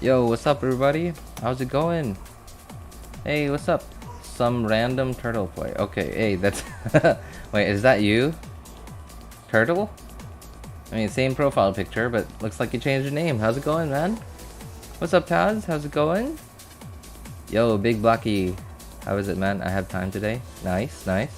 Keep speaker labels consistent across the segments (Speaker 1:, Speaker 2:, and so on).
Speaker 1: Yo, what's up everybody? How's it going? Hey, what's up? Some random turtle play. Okay, hey, that's... Wait, is that you? Turtle? I mean, same profile picture, but looks like you changed your name. How's it going, man? What's up, Taz? How's it going? Yo, Big Blackie. How is it, man? I have time today. Nice, nice.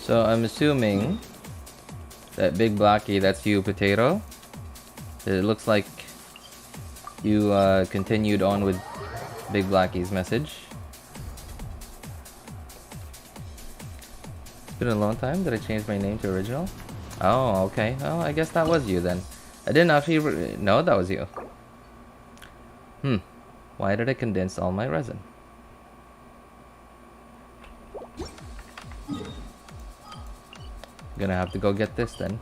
Speaker 1: So I'm assuming that Big Blackie, that's you, Potato. It looks like you continued on with Big Blackie's message. It's been a long time. Did I change my name to original? Oh, okay. Oh, I guess that was you then. I didn't actually know that was you. Why did I condense all my resin? Gonna have to go get this then.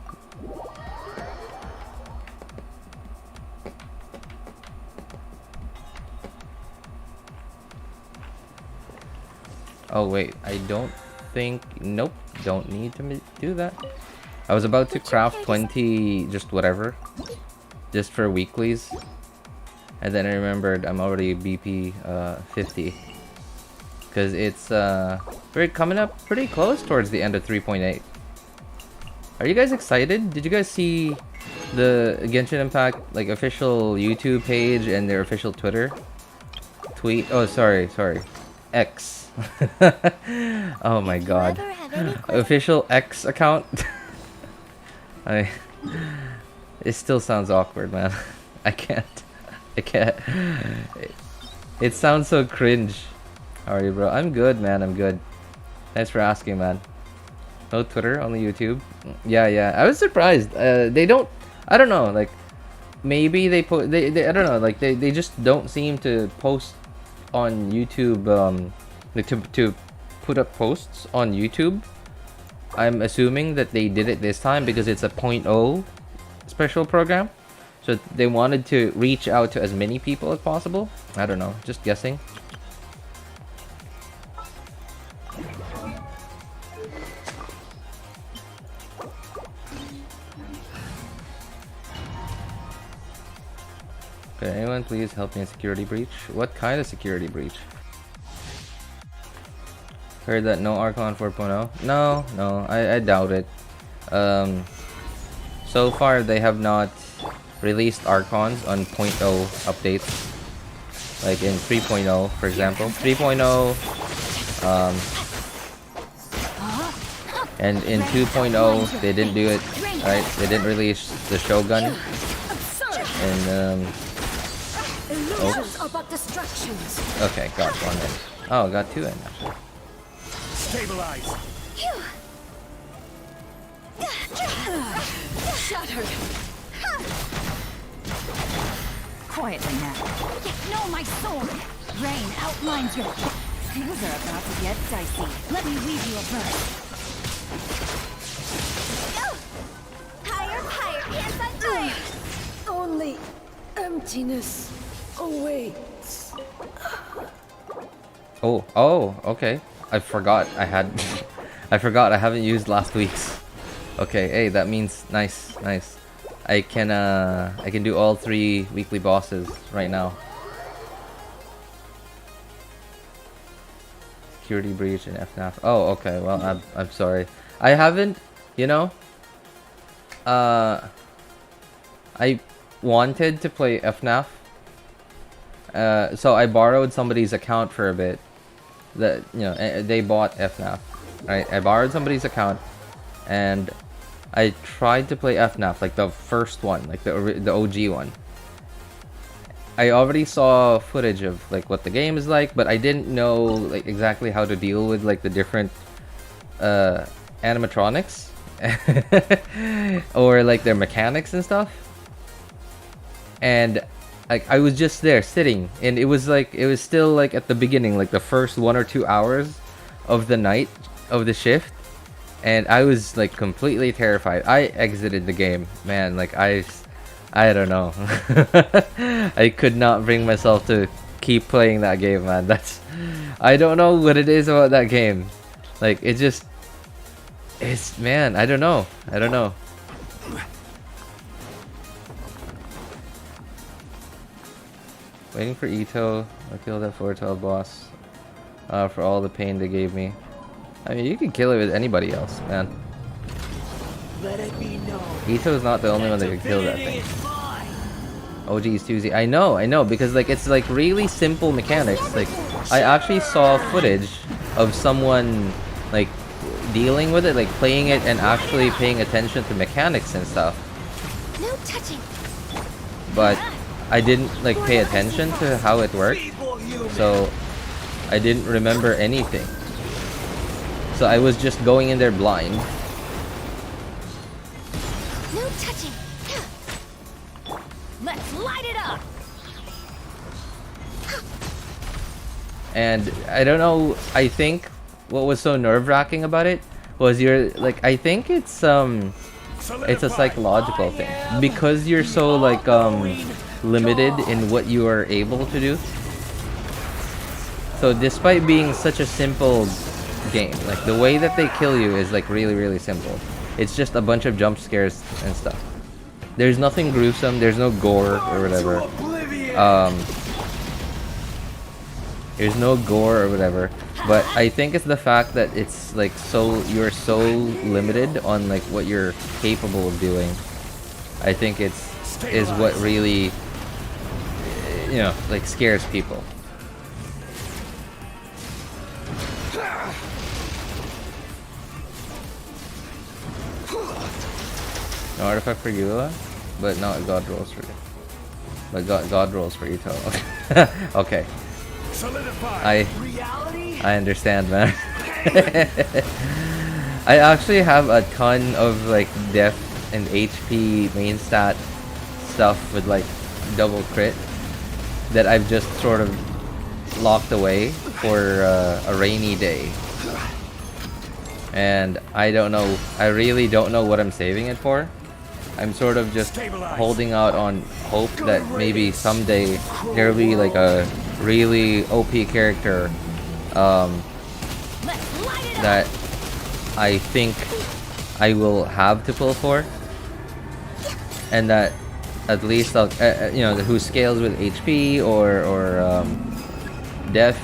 Speaker 1: Oh wait, I don't think... Nope, don't need to do that. I was about to craft 20 just whatever, just for weeklies, and then I remembered I'm already BP 50, because it's we're coming up pretty close towards the end of 3.8. Are you guys excited? Did you guys see the Genshin Impact like official YouTube page and their official Twitter tweet? Oh, sorry, X. Oh my god. Official X account. It still sounds awkward, man. I can't. It sounds so cringe. How are you, bro? I'm good, man. I'm good. Thanks for asking, man. No Twitter, only YouTube. Yeah. I was surprised. They don't. I don't know. Like, maybe they put. They I don't know. Like, they just don't seem to post on YouTube. Like to put up posts on YouTube. I'm assuming that they did it this time because it's a 0.0 special program. So they wanted to reach out to as many people as possible. I don't know. Just guessing. Could anyone please help me in security breach? What kind of security breach? Heard that no Archon 4.0? No, I doubt it. So far they have not released Archons on 0.0 updates. Like in 3.0, for example. 3.0, and in 2.0 they didn't do it, right? They didn't release the Shogun. And oops. Okay, got one in. Oh, got two in actually.
Speaker 2: Stabilize. Shattered. Quietly now. No, my sword. Rain outlines your. Things are about to get dicey. Let me weave you a verse. Higher, hands on fire.
Speaker 3: Only emptiness awaits.
Speaker 1: Oh, okay. I forgot I had. I forgot I haven't used last week's. Okay, hey, that means nice. I can do all 3 weekly bosses right now. Security breach and FNAF. Oh, okay. Well, I'm sorry. I haven't. You know. I wanted to play FNAF. So I borrowed somebody's account for a bit. That, you know, they bought FNAF, right? I borrowed somebody's account, and I tried to play FNAF, like the first one, like the OG one. I already saw footage of like what the game is like, but I didn't know like exactly how to deal with like the different animatronics or like their mechanics and stuff. And like I was just there sitting, and it was still like at the beginning, like the first 1 or 2 hours of the night of the shift, and I was like completely terrified. I exited the game, man. Like I don't know. I could not bring myself to keep playing that game, man. I don't know what it is about that game. Like, man, I don't know. Waiting for Ito. I killed that 412 boss. For all the pain they gave me. I mean, you can kill it with anybody else, man. Ito is not the only one that can kill that thing. Oh geez, Tuesday. I know, because like it's like really simple mechanics. Like I actually saw footage of someone like dealing with it, like playing it and actually paying attention to mechanics and stuff.
Speaker 2: No touching.
Speaker 1: But I didn't like pay attention to how it worked, so I didn't remember anything. So I was just going in there blind.
Speaker 2: No touching. Let's light it up.
Speaker 1: And I don't know, I think what was so nerve-wracking about it was I think it's a psychological thing, because you're so like limited in what you are able to do. So despite being such a simple game, like the way that they kill you is like really simple. It's just a bunch of jump scares and stuff. There's nothing gruesome, there's no gore or whatever. There's no gore or whatever. But I think it's the fact that it's like you're so limited on like what you're capable of doing. I think is what really, you know, like scares people. No artifact for Eula, but not God rolls for you. But God rolls for Ito. Okay. I understand, man. I actually have a ton of like def and HP main stat stuff with like double crit that I've just sort of locked away for a rainy day. And I really don't know what I'm saving it for. I'm sort of just holding out on hope that maybe someday there'll be like a really OP character that I think I will have to pull for, and that at least I'll you know, who scales with HP or def,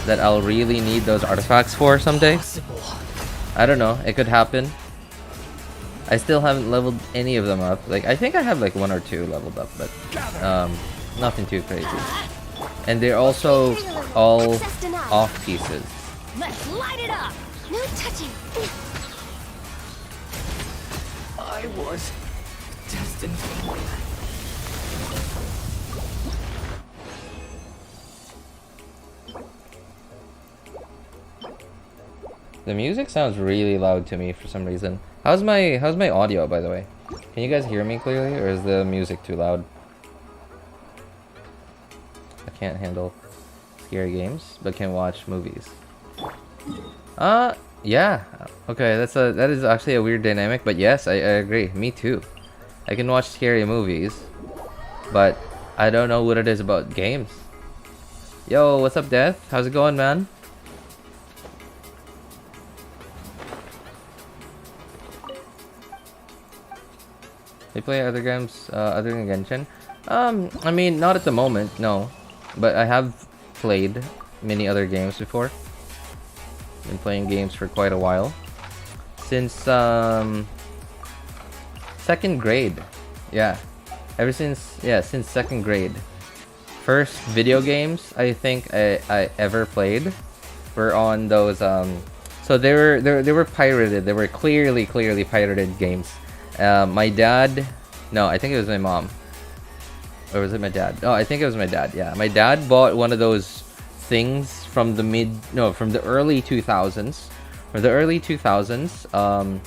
Speaker 1: that I'll really need those artifacts for someday. I don't know, it could happen. I still haven't leveled any of them up. Like I think I have like 1 or 2 leveled up, but nothing too crazy. And they're also all off pieces.
Speaker 2: Let's light it up. No touching.
Speaker 3: I was destined for that.
Speaker 1: The music sounds really loud to me for some reason. How's my audio, by the way? Can you guys hear me clearly, or is the music too loud? I can't handle scary games, but can watch movies. Yeah. Okay, that is actually a weird dynamic, but yes, I agree. Me too. I can watch scary movies, but I don't know what it is about games. Yo, what's up, Death? How's it going, man? They play other games other than Genshin? I mean, not at the moment, no. But I have played many other games before. Been playing games for quite a while. Since second grade. Yeah. Since second grade. First video games I think I ever played were on those so they were pirated. They were clearly pirated games. My dad, no, I think it was my mom, or was it my dad? Oh, I think it was my dad. Yeah, my dad bought one of those things from the early 2000s, or the early 2000s.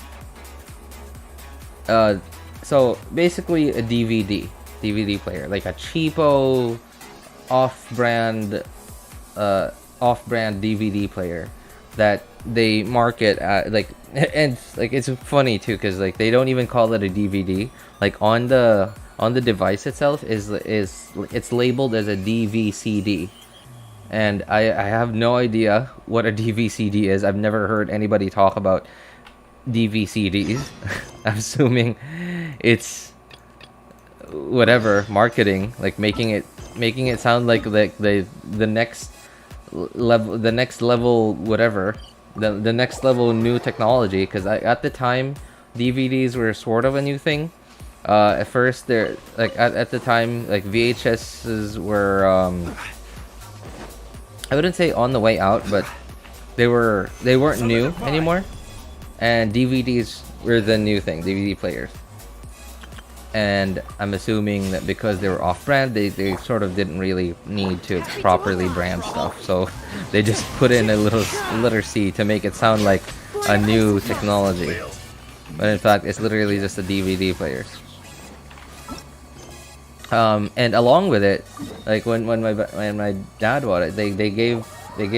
Speaker 1: So basically a DVD player, like a cheapo, off-brand DVD player that they market at, like, and like it's funny too, because like they don't even call it a DVD. Like on the on the device itself is it's labeled as a DVCD, and I have no idea what a DVCD is. I've never heard anybody talk about DVCDs. I'm assuming it's whatever marketing, like making it sound like the next level whatever, the next level new technology. Because at the time DVDs were sort of a new thing. At first, they're like at the time, like VHSs were I wouldn't say on the way out, but they weren't new anymore, and DVDs were the new thing, DVD players. And I'm assuming that because they were off-brand, they sort of didn't really need to properly brand stuff, so they just put in a little letter C to make it sound like a new technology, but in fact it's literally just a DVD player. And along with it, like when my dad bought it, they gave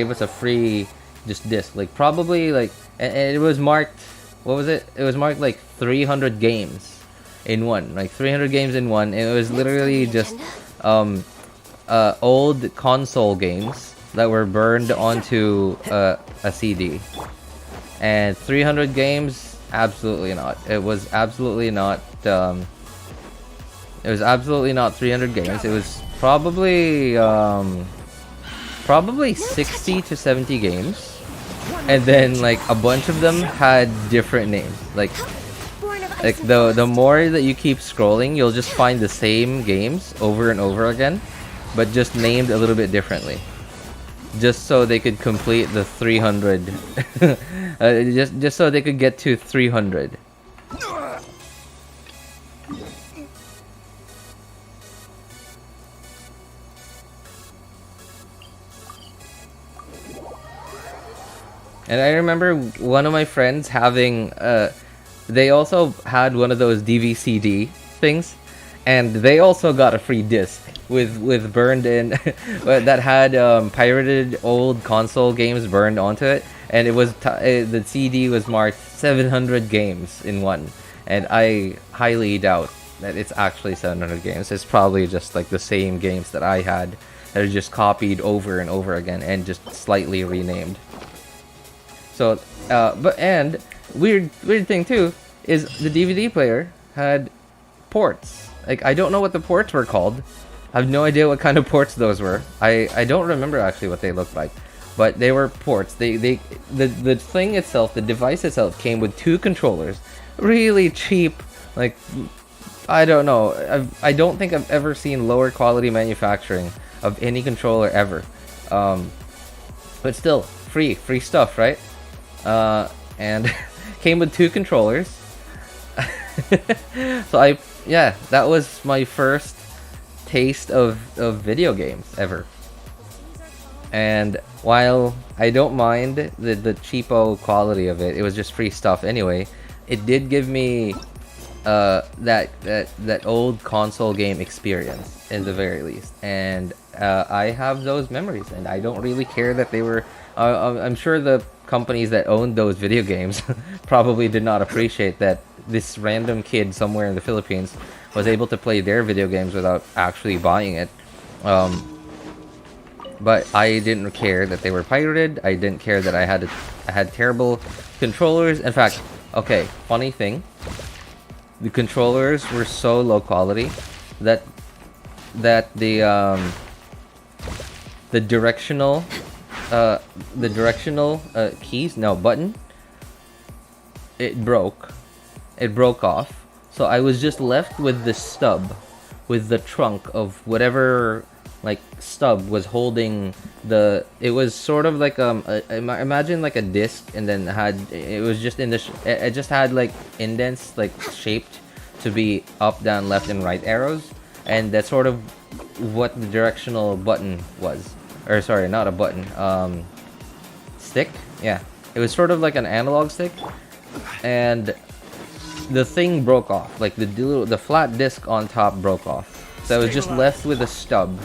Speaker 1: us a free just disc, like probably like, and it was marked, what was it? It was marked like 300 games in one, like 300 games in one. And it was literally just old console games that were burned onto a CD. And 300 games, absolutely not. It was absolutely not. It was absolutely not 300 games. It was probably 60 to 70 games, and then like a bunch of them had different names. Like the more that you keep scrolling, you'll just find the same games over and over again, but just named a little bit differently, just so they could complete the 300. Just so they could get to 300. And I remember one of my friends having, they also had one of those DVCD things, and they also got a free disc with burned in, that had pirated old console games burned onto it, and it was the CD was marked 700 games in one, and I highly doubt that it's actually 700 games. It's probably just like the same games that I had that are just copied over and over again and just slightly renamed. So, and weird thing too is the DVD player had ports. Like, I don't know what the ports were called. I have no idea what kind of ports those were. I don't remember actually what they looked like, but they were ports. The thing itself, the device itself, came with 2 controllers, really cheap. Like, I don't know. I don't think I've ever seen lower quality manufacturing of any controller ever. But still, free stuff, right? And came with 2 controllers. So that was my first taste of video games ever. And while I don't mind the cheapo quality of it, it was just free stuff anyway. It did give me that old console game experience in the very least, and I have those memories, and I don't really care that they were. I'm sure the companies that owned those video games probably did not appreciate that this random kid somewhere in the Philippines was able to play their video games without actually buying it. But I didn't care that they were pirated. I didn't care that I had terrible controllers. In fact, okay, funny thing, the controllers were so low quality that the directional keys, no, button, it broke off. So I was just left with the stub, with the trunk of whatever like stub was holding the. It was sort of like imagine like a disc, and then it was just in it just had like indents like shaped to be up, down, left, and right arrows, and that's sort of what the directional button was. Or sorry, not a button, stick. Yeah, it was sort of like an analog stick, and the thing broke off. Like the flat disc on top broke off, so I was just left with a stub.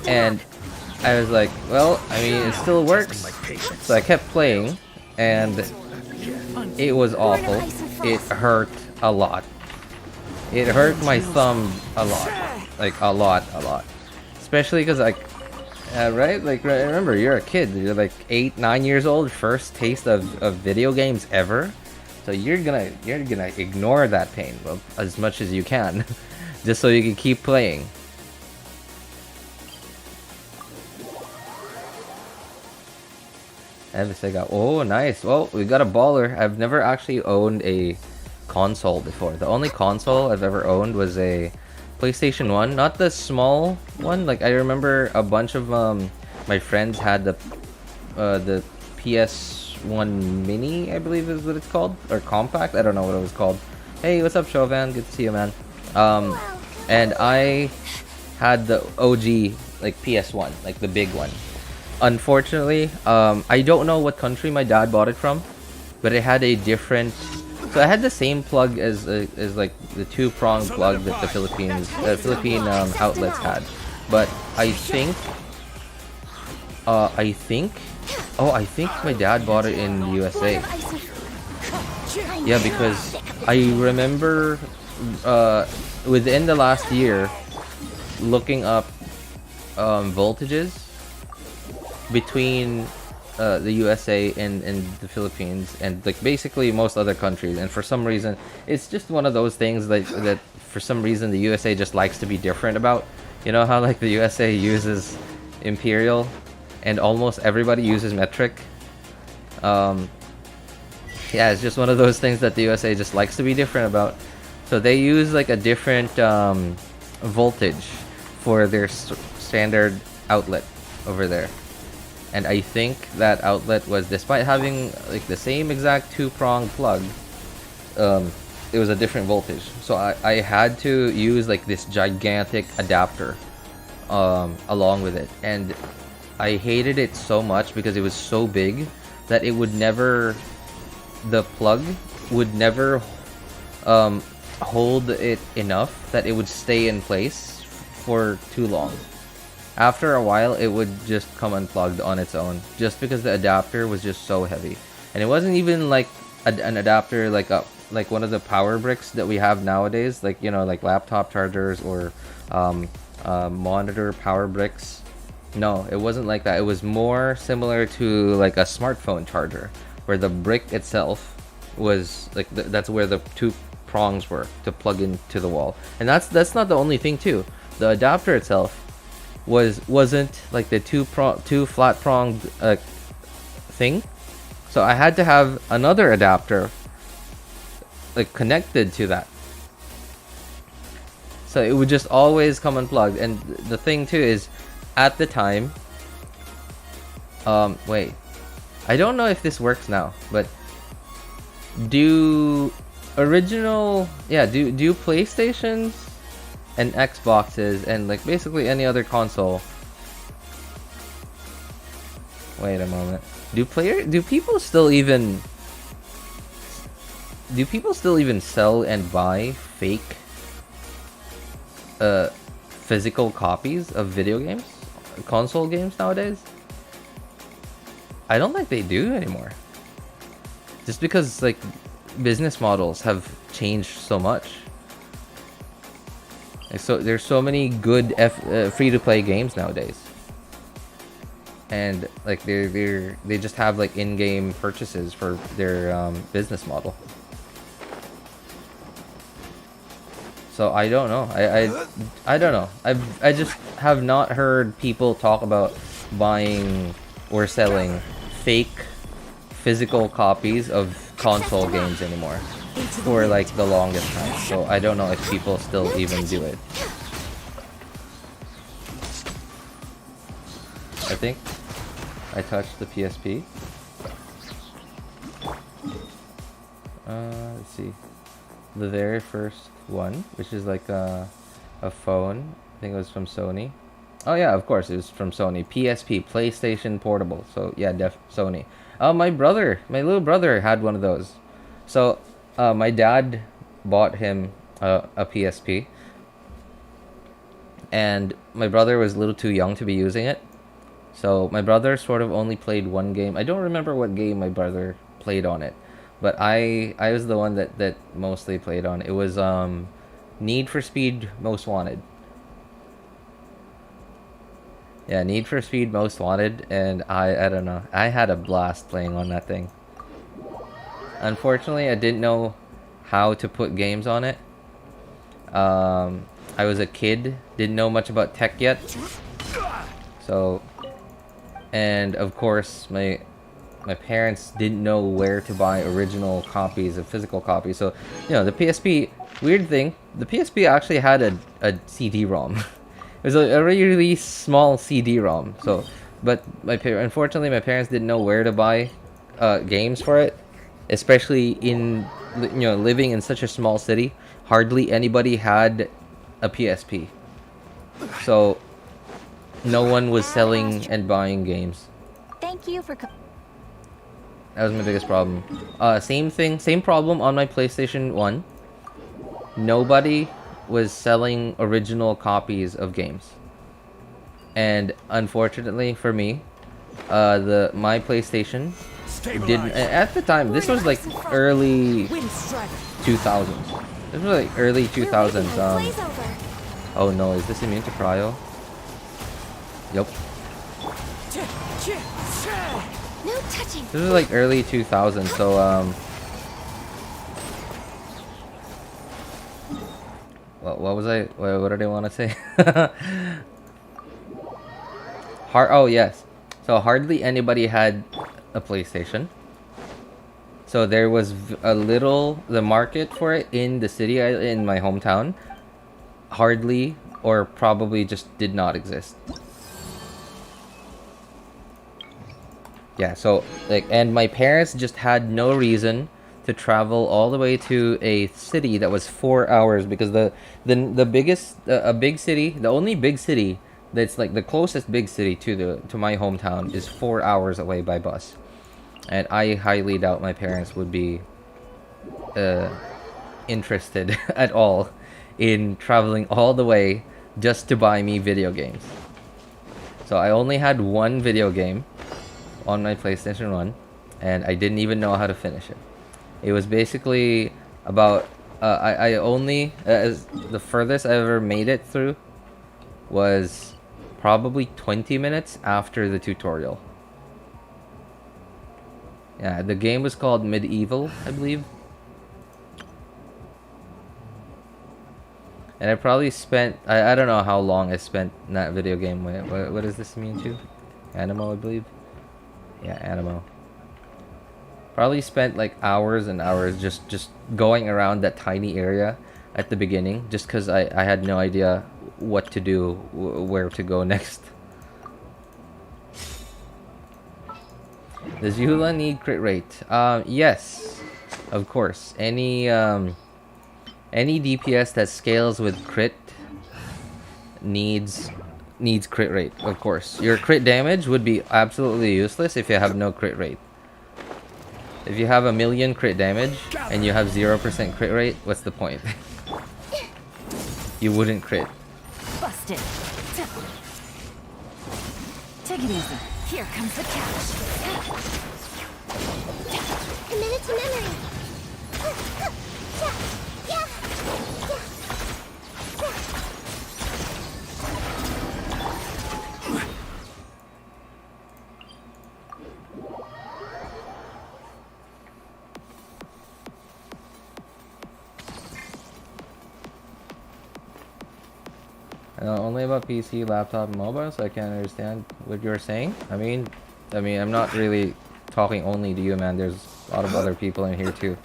Speaker 1: And I was like, well, I mean, it still works. So I kept playing, and it was awful. It hurt a lot. it hurt my thumb a lot, like a lot, especially because like, right, like remember you're a kid, you're like 8, 9 years old, first taste of video games ever, so you're gonna ignore that pain as much as you can, just so you can keep playing. And this I got, oh nice, well we got a baller. I've never actually owned a console before. The only console I've ever owned was a PlayStation 1, not the small one. Like I remember a bunch of my friends had the PS1 mini, I believe is what it's called, or compact, I don't know what it was called. Hey, what's up Chauvin, good to see you, man. And I had the OG like PS1, like the big one. Unfortunately, I don't know what country my dad bought it from, but it had a different. So I had the same plug as like the 2-prong plug that the Philippine outlets had, but I think I think my dad bought it in the USA. Yeah, because I remember within the last year looking up voltages between the USA and the Philippines and like basically most other countries, and for some reason it's just one of those things like that for some reason the USA just likes to be different about. You know how like the USA uses imperial and almost everybody uses metric. Yeah, it's just one of those things that the USA just likes to be different about. So they use like a different voltage for their standard outlet over there. And I think that outlet was, despite having like the same exact 2-prong plug, it was a different voltage. So I had to use like this gigantic adapter along with it. And I hated it so much because it was so big that it would never, the plug would never hold it enough that it would stay in place for too long. After a while, it would just come unplugged on its own, just because the adapter was just so heavy. And it wasn't even like an adapter like one of the power bricks that we have nowadays, like, you know, like laptop chargers or monitor power bricks. No, it wasn't like that. It was more similar to like a smartphone charger, where the brick itself was like that's where the 2 prongs were to plug into the wall. And that's not the only thing too. The adapter itself wasn't like the 2 flat pronged thing, so I had to have another adapter like connected to that, so it would just always come unplugged. And the thing too is, at the time, wait, I don't know if this works now, but do PlayStations and Xboxes and like basically any other console, wait a moment, do people still even sell and buy fake physical copies of video games, console games nowadays? I don't think they do anymore, just because like business models have changed so much. So there's so many good free-to-play games nowadays, and like they just have like in-game purchases for their business model. So I don't know. I don't know. I just have not heard people talk about buying or selling fake physical copies of console games anymore for like the longest time. So I don't know if people still even do it. I think I touched the PSP. Let's see. The very first one, which is like a phone. I think it was from Sony. Oh yeah, of course it was from Sony. PSP, PlayStation Portable. So yeah, Sony. My little brother had one of those. So my dad bought him a PSP, and my brother was a little too young to be using it. So my brother sort of only played one game. I don't remember what game my brother played on it, but I was the one that mostly played on it. It was Need for Speed Most Wanted. Yeah, Need for Speed Most Wanted, and I don't know. I had a blast playing on that thing. Unfortunately, I didn't know how to put games on it. I was a kid, didn't know much about tech yet. So, and of course, my parents didn't know where to buy original copies of physical copies. So, you know, the PSP, weird thing, the PSP actually had a CD-ROM. It was a really small CD-ROM. So, but unfortunately, my parents didn't know where to buy games for it, especially in, you know, living in such a small city. Hardly anybody had a PSP, so no one was selling and buying games.
Speaker 2: Thank you for.
Speaker 1: That was my biggest problem. Same problem on my PlayStation 1. Nobody was selling original copies of games. And unfortunately for me, my PlayStation didn't, at the time, this was like early 2000s. This was like early 2000s. Oh no, is this immune to cryo? Yep.
Speaker 2: No touching.
Speaker 1: This was like early 2000s, so what was I? What did I want to say? Oh yes. So hardly anybody had a PlayStation. So there was the market for it in the city, in my hometown, hardly or probably just did not exist. Yeah, so like, and my parents just had no reason to travel all the way to a city that was 4 hours, because the biggest a big city, the only big city that's like the closest big city to my hometown is 4 hours away by bus. And I highly doubt my parents would be interested at all in traveling all the way just to buy me video games. So I only had one video game on my PlayStation 1, and I didn't even know how to finish it. It was basically about I only as the furthest I ever made it through was probably 20 minutes after the tutorial. Yeah, the game was called Medieval, I believe. And I probably spent, I don't know how long I spent in that video game. What does this mean to? Animo, I believe. Yeah, Animo. Probably spent like hours and hours just going around that tiny area at the beginning, just because I had no idea what to do, where to go next. Does Eula need crit rate? Yes, of course. Any DPS that scales with crit needs crit rate, of course. Your crit damage would be absolutely useless if you have no crit rate. If you have 1,000,000 crit damage and you have 0% crit rate, what's the point? You wouldn't crit.
Speaker 2: Busted. Take it easy. Here comes the catch.
Speaker 4: Committed to memory.
Speaker 1: Only about PC, laptop, and mobile, so I can't understand what you're saying. I mean, I'm not really talking only to you, man. There's a lot of other people in here too.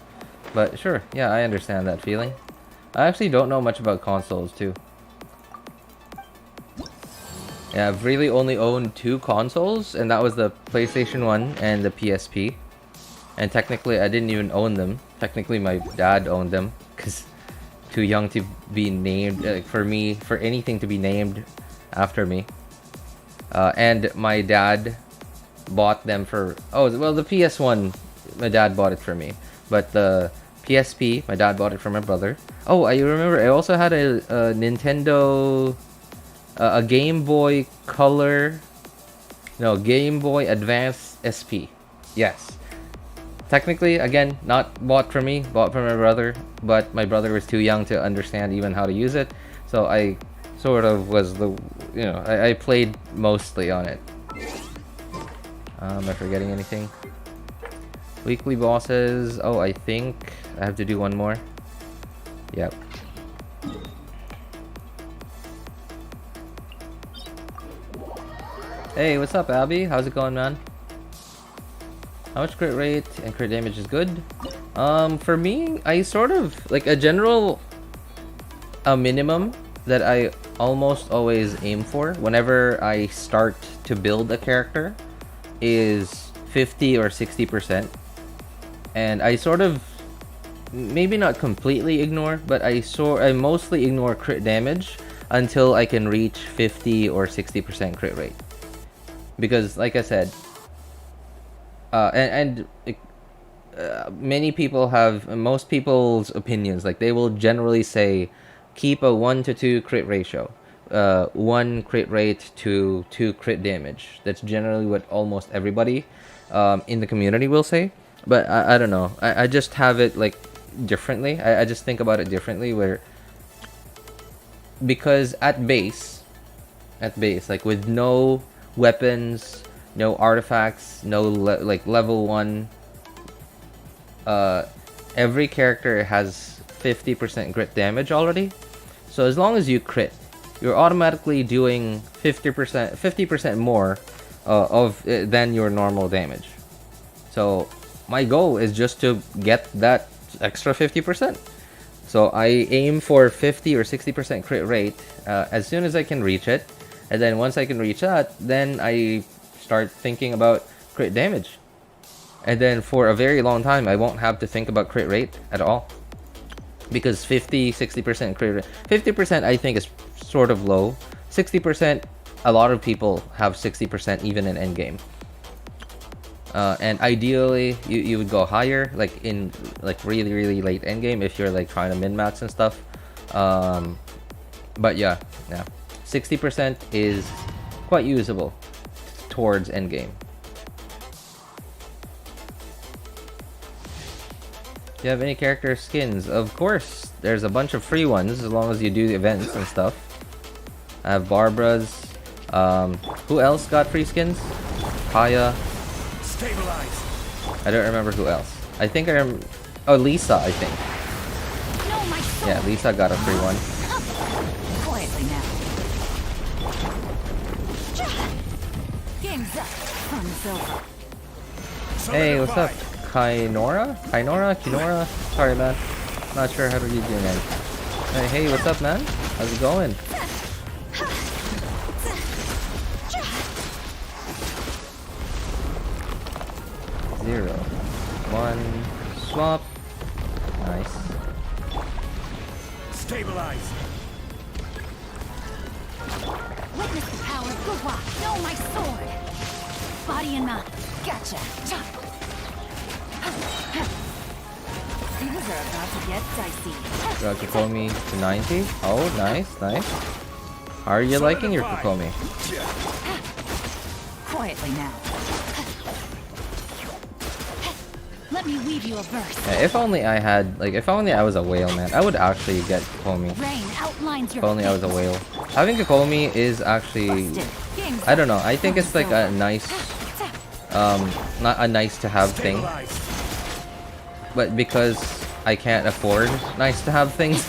Speaker 1: But sure, yeah, I understand that feeling. I actually don't know much about consoles too. Yeah, I've really only owned 2 consoles, and that was the PlayStation 1 and the PSP. And technically, I didn't even own them. Technically, my dad owned them, because too young to be named, for anything to be named after me. And my dad bought them for, the PS1, my dad bought it for me. But the PSP, my dad bought it for my brother. Oh, I remember, I also had a Nintendo, a Game Boy Color, no, Game Boy Advance SP. Yes. Technically, again, not bought for me, bought for my brother, but my brother was too young to understand even how to use it, so I sort of was the, you know, I played mostly on it. Am I forgetting anything? Weekly bosses. Oh, I think I have to do one more. Yep. Hey, what's up, Abby? How's it going, man? How much crit rate and crit damage is good? For me, I sort of like a general minimum that I almost always aim for whenever I start to build a character is 50 or 60%. And I sort of maybe not completely ignore, but I mostly ignore crit damage until I can reach 50 or 60% crit rate. Because like I said, many people have, most people's opinions, like they will generally say keep a 1 to 2 crit ratio, 1 crit rate to 2 crit damage. That's generally what almost everybody in the community will say, but I don't know, I just have it like differently. I just think about it differently, where because at base like with no weapons, no artifacts, no level 1, every character has 50% crit damage already. So as long as you crit, you're automatically doing 50% more than your normal damage. So my goal is just to get that extra 50%. So I aim for 50 or 60% crit rate as soon as I can reach it. And then once I can reach that, then I start thinking about crit damage. And then for a very long time, I won't have to think about crit rate at all. Because 50-60% crit rate, 50% I think is sort of low. 60%, a lot of people have 60% even in endgame. And ideally, you would go higher, like in like really late endgame if you're like trying to min-max and stuff. But yeah, 60% is quite usable towards endgame. Do you have any character skins? Of course, there's a bunch of free ones as long as you do the events and stuff. I have Barbara's. Who else got free skins? Kaya.
Speaker 3: Stabilize.
Speaker 1: I don't remember who else. I think oh, Lisa, I think.
Speaker 2: No, my soul.
Speaker 1: Yeah, Lisa got a free one.
Speaker 2: Quietly now. Game's up. Fun's over.
Speaker 1: Hey, what's up? Kinora? Sorry, man. Not sure how to read your name. Hey, what's up, man? How's it going? Zero. 1. Swap. Nice.
Speaker 3: Stabilize.
Speaker 2: Witness the power of Guwa. Know my sword. Body and mind. Gotcha. Things are about to get dicey.
Speaker 1: Got Kokomi to 90. Oh, nice. How are you liking your Kokomi?
Speaker 2: Quietly now. Let me weave you a verse.
Speaker 1: Yeah, if only I had, like, if only I was a whale, man, I would actually get Kokomi.
Speaker 2: Rain outlines your
Speaker 1: If only I was a whale. Having Kokomi is actually, I don't know, I think it's like a nice, not a nice to have thing. But because I can't afford nice to have things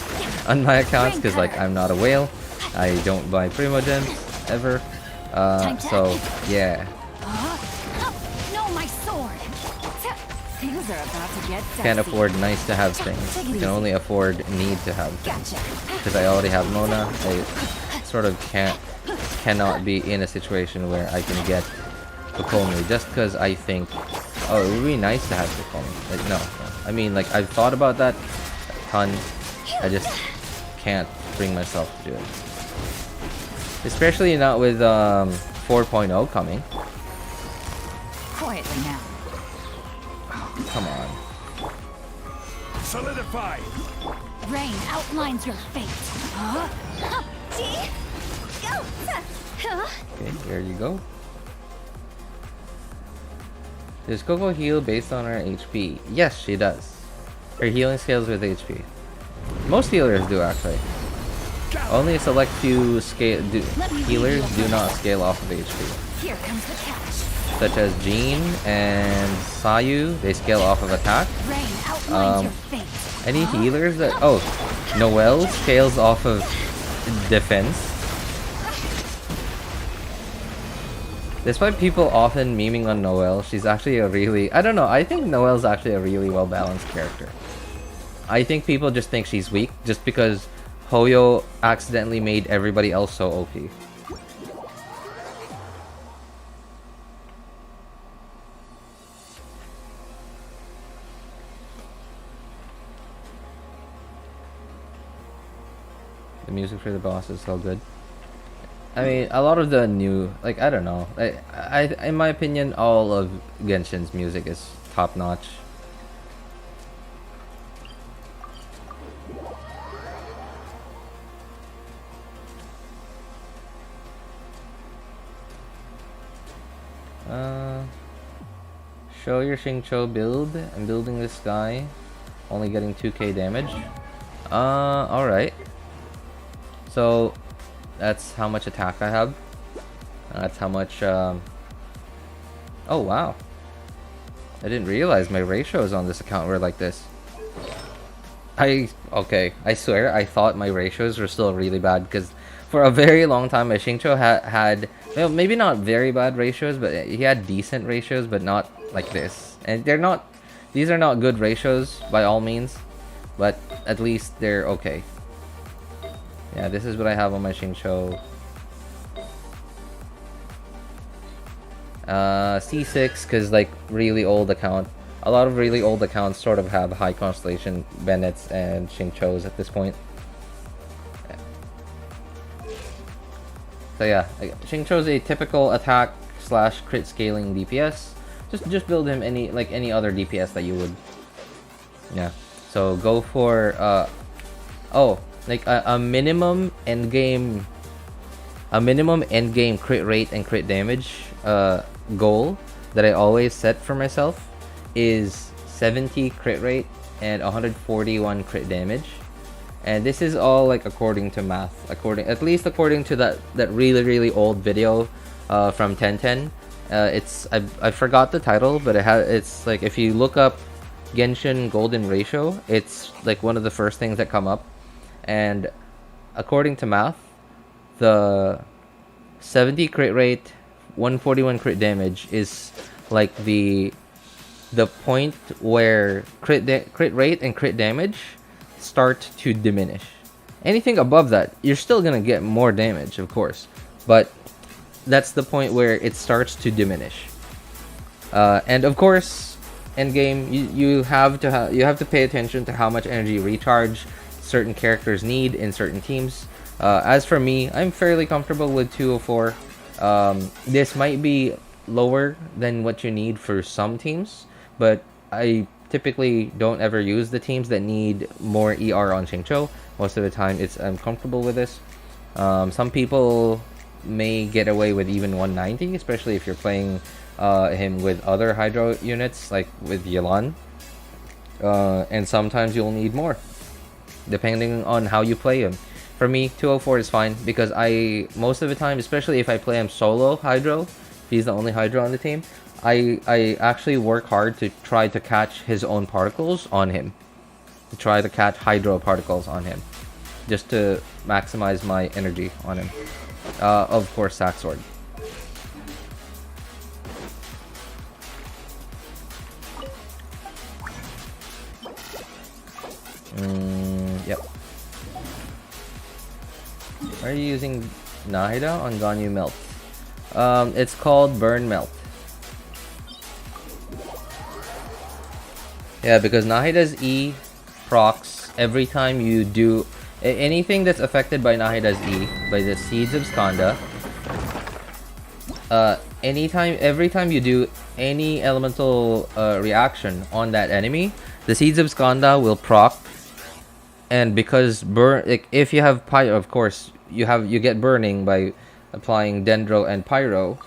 Speaker 1: on my accounts, because like I'm not a whale, I don't buy Primo Gems ever. So yeah.
Speaker 2: No, my sword. Things are about to get dicey.
Speaker 1: Can't afford nice to have things. I can only afford need to have things. Because I already have Mona, I sort of cannot be in a situation where I can get Kokomi just because I think, oh, it would be nice to have Kokomi. Like, no. I mean, like, I've thought about that a ton. I just can't bring myself to do it. Especially not with 4.0 coming.
Speaker 2: Quietly now.
Speaker 1: Oh, come on.
Speaker 3: Solidify.
Speaker 2: Rain outlines your fate.
Speaker 1: Okay, there you go. Does Coco heal based on her HP? Yes, she does. Her healing scales with HP. Most healers do, actually. Only a select few healers do not scale off of HP.
Speaker 2: Here comes the catch.
Speaker 1: Such as Jean and Sayu, they scale off of attack.
Speaker 2: Rain outlines your fate.
Speaker 1: Any healers that... Oh, Noelle scales off of defense. Despite people often memeing on Noelle, she's actually a really... I don't know, I think Noelle's actually a really well-balanced character. I think people just think she's weak just because Hoyo accidentally made everybody else so OP. The music for the boss is so good. I mean, a lot of the new, like, I don't know. In my opinion, all of Genshin's music is top notch. Show your Xingqiu build. I'm building this guy. Only getting 2k damage. Alright. So, that's how much attack I have. That's how much, Oh, wow. I didn't realize my ratios on this account were like this. Okay, I swear, I thought my ratios were still really bad, because for a very long time, my Xingqiu had, well, maybe not very bad ratios, but he had decent ratios, but not like this. And these are not good ratios, by all means, but at least they're okay. Yeah, this is what I have on my Xingqiu. C6, because like really old account. A lot of really old accounts sort of have high constellation Bennetts and Xingqius at this point. So yeah, Xingqiu's a typical attack / crit scaling DPS. Just build him any other DPS that you would. Yeah. So go for like a minimum endgame crit rate and crit damage goal that I always set for myself is 70 crit rate and 141 crit damage. And this is all like according to math, at least according to that really old video from 1010. I forgot the title, but it's like, if you look up Genshin golden ratio, it's like one of the first things that come up. And according to math, the 70 crit rate, 141 crit damage is like the point where crit rate and crit damage start to diminish. Anything above that, you're still gonna get more damage, of course, but that's the point where it starts to diminish. And of course, endgame, you have to pay attention to how much energy recharge certain characters need in certain teams. As for me, I'm fairly comfortable with 204. This might be lower than what you need for some teams, but I typically don't ever use the teams that need more ER on Xingqiu. Most of the time, I'm comfortable with this. Some people may get away with even 190, especially if you're playing him with other Hydro units, like with Yelan. And sometimes you'll need more, depending on how you play him. For me, 204 is fine, because most of the time, especially if I play him solo Hydro, he's the only Hydro on the team, I actually work hard to try to catch his own particles on him. To try to catch Hydro particles on him. Just to maximize my energy on him. Of course, Sack Sword. Yep. Are you using Nahida on Ganyu Melt? It's called Burn Melt. Yeah, because Nahida's E procs every time you do anything that's affected by Nahida's E, by the Seeds of Skanda. Every time you do any elemental reaction on that enemy, the Seeds of Skanda will proc. And because if you have Pyro, of course, you get burning by applying Dendro and Pyro.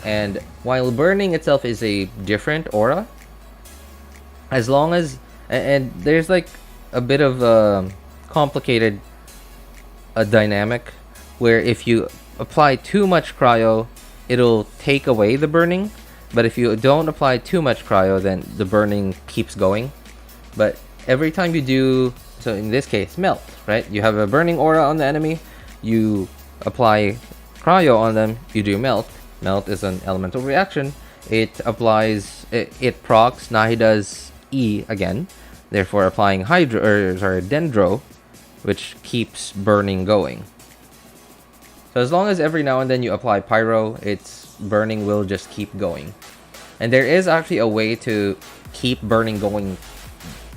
Speaker 1: And while burning itself is a different aura, as long as and there's like a bit of a complicated dynamic where if you apply too much cryo, it'll take away the burning, but if you don't apply too much cryo, then the burning keeps going. But every time you do, so in this case, melt, right? You have a burning aura on the enemy, you apply cryo on them, you do melt. Melt is an elemental reaction. It applies, it procs Nahida's E again, therefore applying Dendro, which keeps burning going. So as long as every now and then you apply pyro, its burning will just keep going. And there is actually a way to keep burning going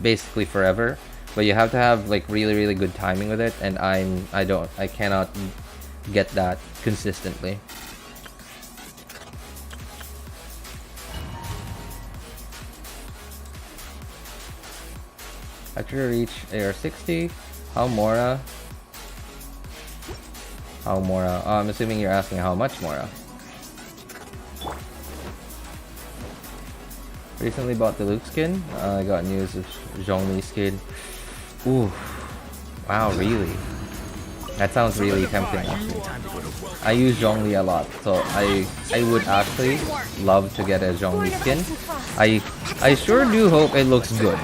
Speaker 1: basically forever, but you have to have like really good timing with it, and I cannot get that consistently. After you reach AR60, how Mora? I'm assuming you're asking how much Mora. Recently bought the Luke skin. I got news of Zhongli skin. Ooh, wow, really? That sounds really tempting. Actually, I use Zhongli a lot, so I would actually love to get a Zhongli skin. I sure do hope it looks good.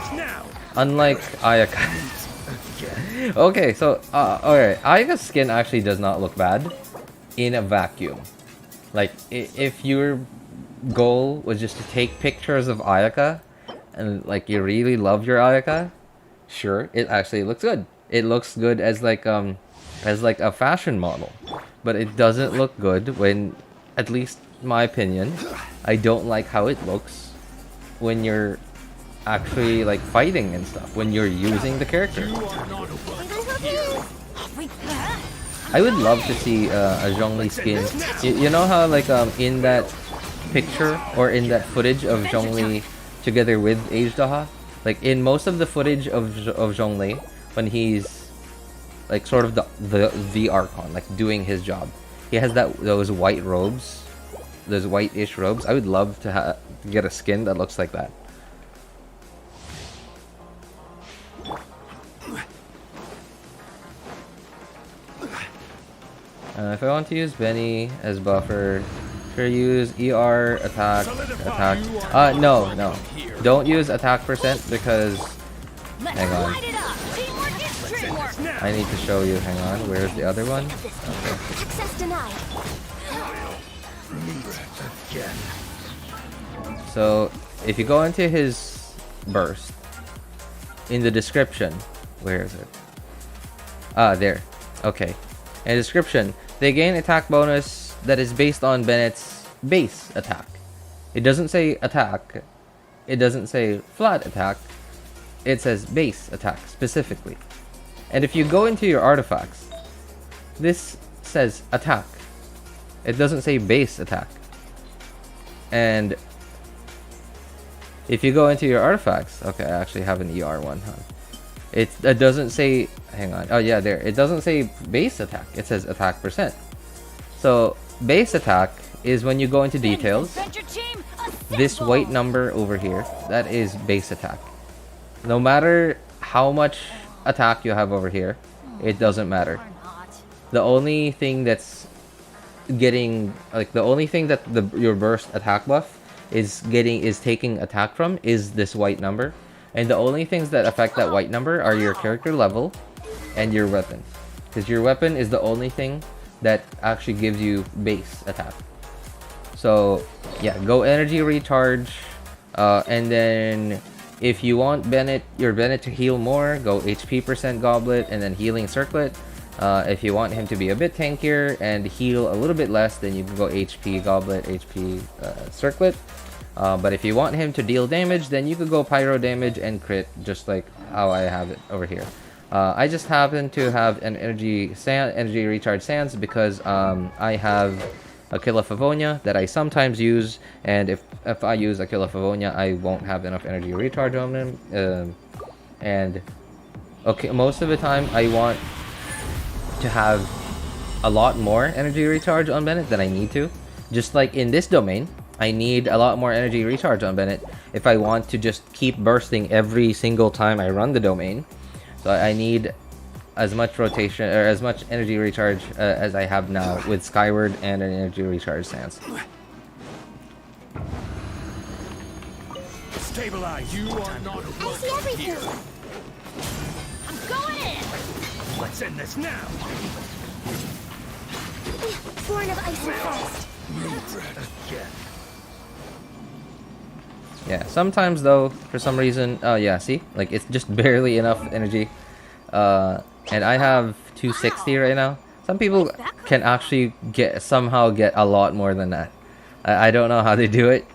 Speaker 1: Unlike Ayaka. Okay, so alright, Ayaka's skin actually does not look bad in a vacuum. Like if your goal was just to take pictures of Ayaka and like you really love your Ayaka, sure, it actually looks good. It looks good as like a fashion model, but it doesn't look good when, at least in my opinion, I don't like how it looks when you're actually like fighting and stuff, when you're using the character. I would love to see a Zhongli skin. You know how like in that picture or in that footage of Zhongli together with Ajdaha, like in most of the footage of Zhongli when he's like sort of the Archon, like doing his job, he has those white robes, those white-ish robes. I would love to get a skin that looks like that. If I want to use Benny as buffer, sure, use ER, attack. No. Don't use attack percent because... Hang on. I need to show you. Hang on. Where's the other one? Okay. So, if you go into his burst, in the description, where is it? There. Okay. In the description, they gain attack bonus that is based on Bennett's base attack. It doesn't say attack. It doesn't say flat attack. It says base attack specifically. And if you go into your artifacts, this says attack. It doesn't say base attack. And if you go into your artifacts, okay, I actually have an ER one, huh? It doesn't say, hang on, oh yeah, there. It doesn't say base attack, it says attack percent. So base attack is when you go into details, this white number over here, that is base attack. No matter how much attack you have over here, it doesn't matter. The only thing that's getting, like the only thing that your burst attack buff is taking attack from is this white number. And the only things that affect that white number are your character level and your weapon. Because your weapon is the only thing that actually gives you base attack. So yeah, go energy recharge, and then if you want your Bennett to heal more, go HP percent goblet and then healing circlet. If you want him to be a bit tankier and heal a little bit less, then you can go HP goblet, HP circlet. But if you want him to deal damage, then you could go pyro damage and crit, just like how I have it over here. I just happen to have an energy recharge sands because I have Aquila Favonia that I sometimes use, and if I use Aquila Favonia, I won't have enough energy recharge on him. And okay, most of the time I want to have a lot more energy recharge on Bennett than I need to. Just like in this domain, I need a lot more energy recharge on Bennett if I want to just keep bursting every single time I run the domain. So I need as much rotation or as much energy recharge as I have now with Skyward and an energy recharge stance.
Speaker 3: Stabilize. You are not
Speaker 4: I see everything.
Speaker 2: I'm going in.
Speaker 3: Let's end this now.
Speaker 4: Born of ice and frost.
Speaker 3: Again.
Speaker 1: Yeah, sometimes though, for some reason, yeah, see? Like, it's just barely enough energy. And I have 260 right now. Some people can actually somehow get a lot more than that. I don't know how they do it.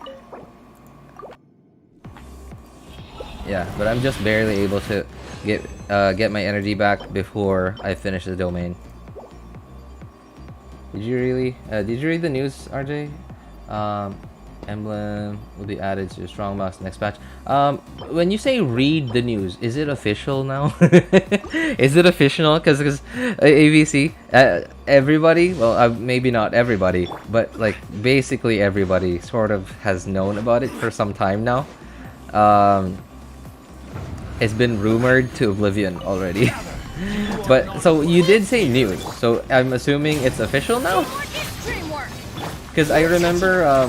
Speaker 1: Yeah, but I'm just barely able to get my energy back before I finish the domain. Did you read the news, RJ? Emblem will be added to Strongbox next patch. When you say read the news, is it official now? Is it official? Because ABC, everybody, well, maybe not everybody, but like basically everybody sort of has known about it for some time now. It's been rumored to oblivion already. But so you did say news, so I'm assuming it's official now? Because I remember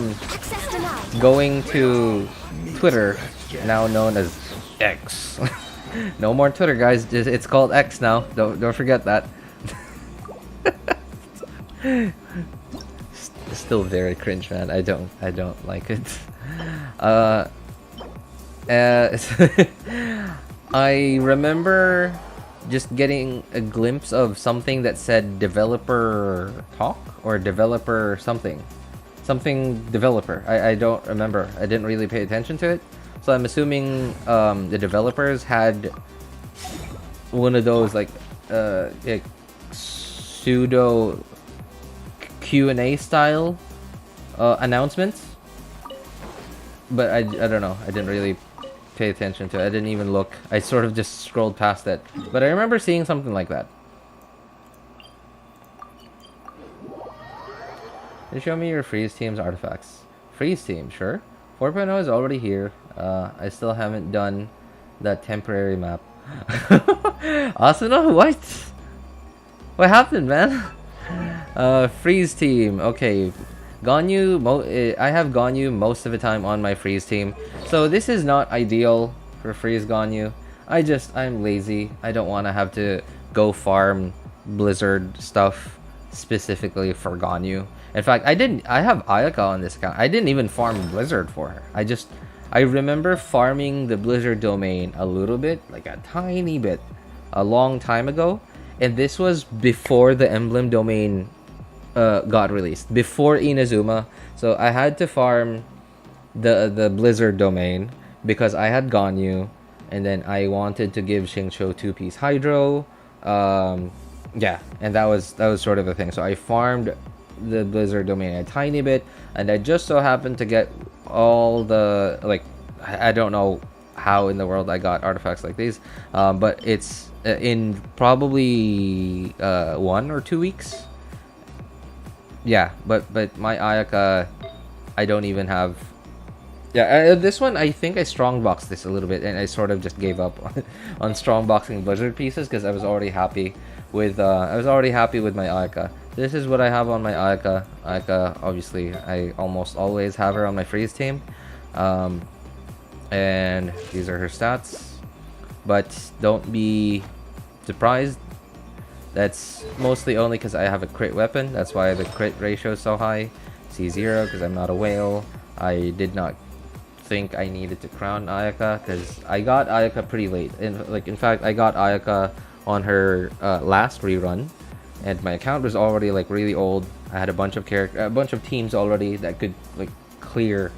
Speaker 1: going to Twitter, now known as X. No more Twitter, guys. It's called X now. Don't forget that. Still very cringe, man. I don't like it. I remember just getting a glimpse of something that said developer talk or developer something developer. I don't remember. I didn't really pay attention to it, so I'm assuming the developers had one of those like pseudo Q&A style announcements, but I don't know. I didn't really pay attention to it. I didn't even look. I sort of just scrolled past it, but I remember seeing something like that. Show me your freeze team's artifacts. Freeze team, sure. 4.0 is already here. I still haven't done that temporary map. Asuna, what? What happened, man? Freeze team. Okay, Ganyu. I have Ganyu most of the time on my freeze team, so this is not ideal for freeze Ganyu. I'm lazy. I don't want to have to go farm Blizzard stuff specifically for Ganyu. In fact, I have Ayaka on this account. I didn't even farm Blizzard for her. I remember farming the Blizzard domain a little bit, like a tiny bit, a long time ago. And this was before the Emblem domain got released, before Inazuma. So I had to farm the Blizzard domain because I had Ganyu, and then I wanted to give Xingqiu 2-piece Hydro. Yeah, and that was sort of the thing. So I farmed the Blizzard domain a tiny bit, and I just so happened to get all the, like, I don't know how in the world I got artifacts like these, but it's in probably 1 or 2 weeks. Yeah, but my Ayaka, I don't even have. Yeah, this one I think I strongboxed this a little bit, and I sort of just gave up on strongboxing Blizzard pieces because I was already happy with my Ayaka. This is what I have on my Ayaka. Ayaka, obviously, I almost always have her on my freeze team. And these are her stats. But don't be surprised. That's mostly only because I have a crit weapon. That's why the crit ratio is so high. C0 because I'm not a whale. I did not think I needed to crown Ayaka because I got Ayaka pretty late. In fact, I got Ayaka on her last rerun, and my account was already like really old. I had a bunch of teams already that could like clear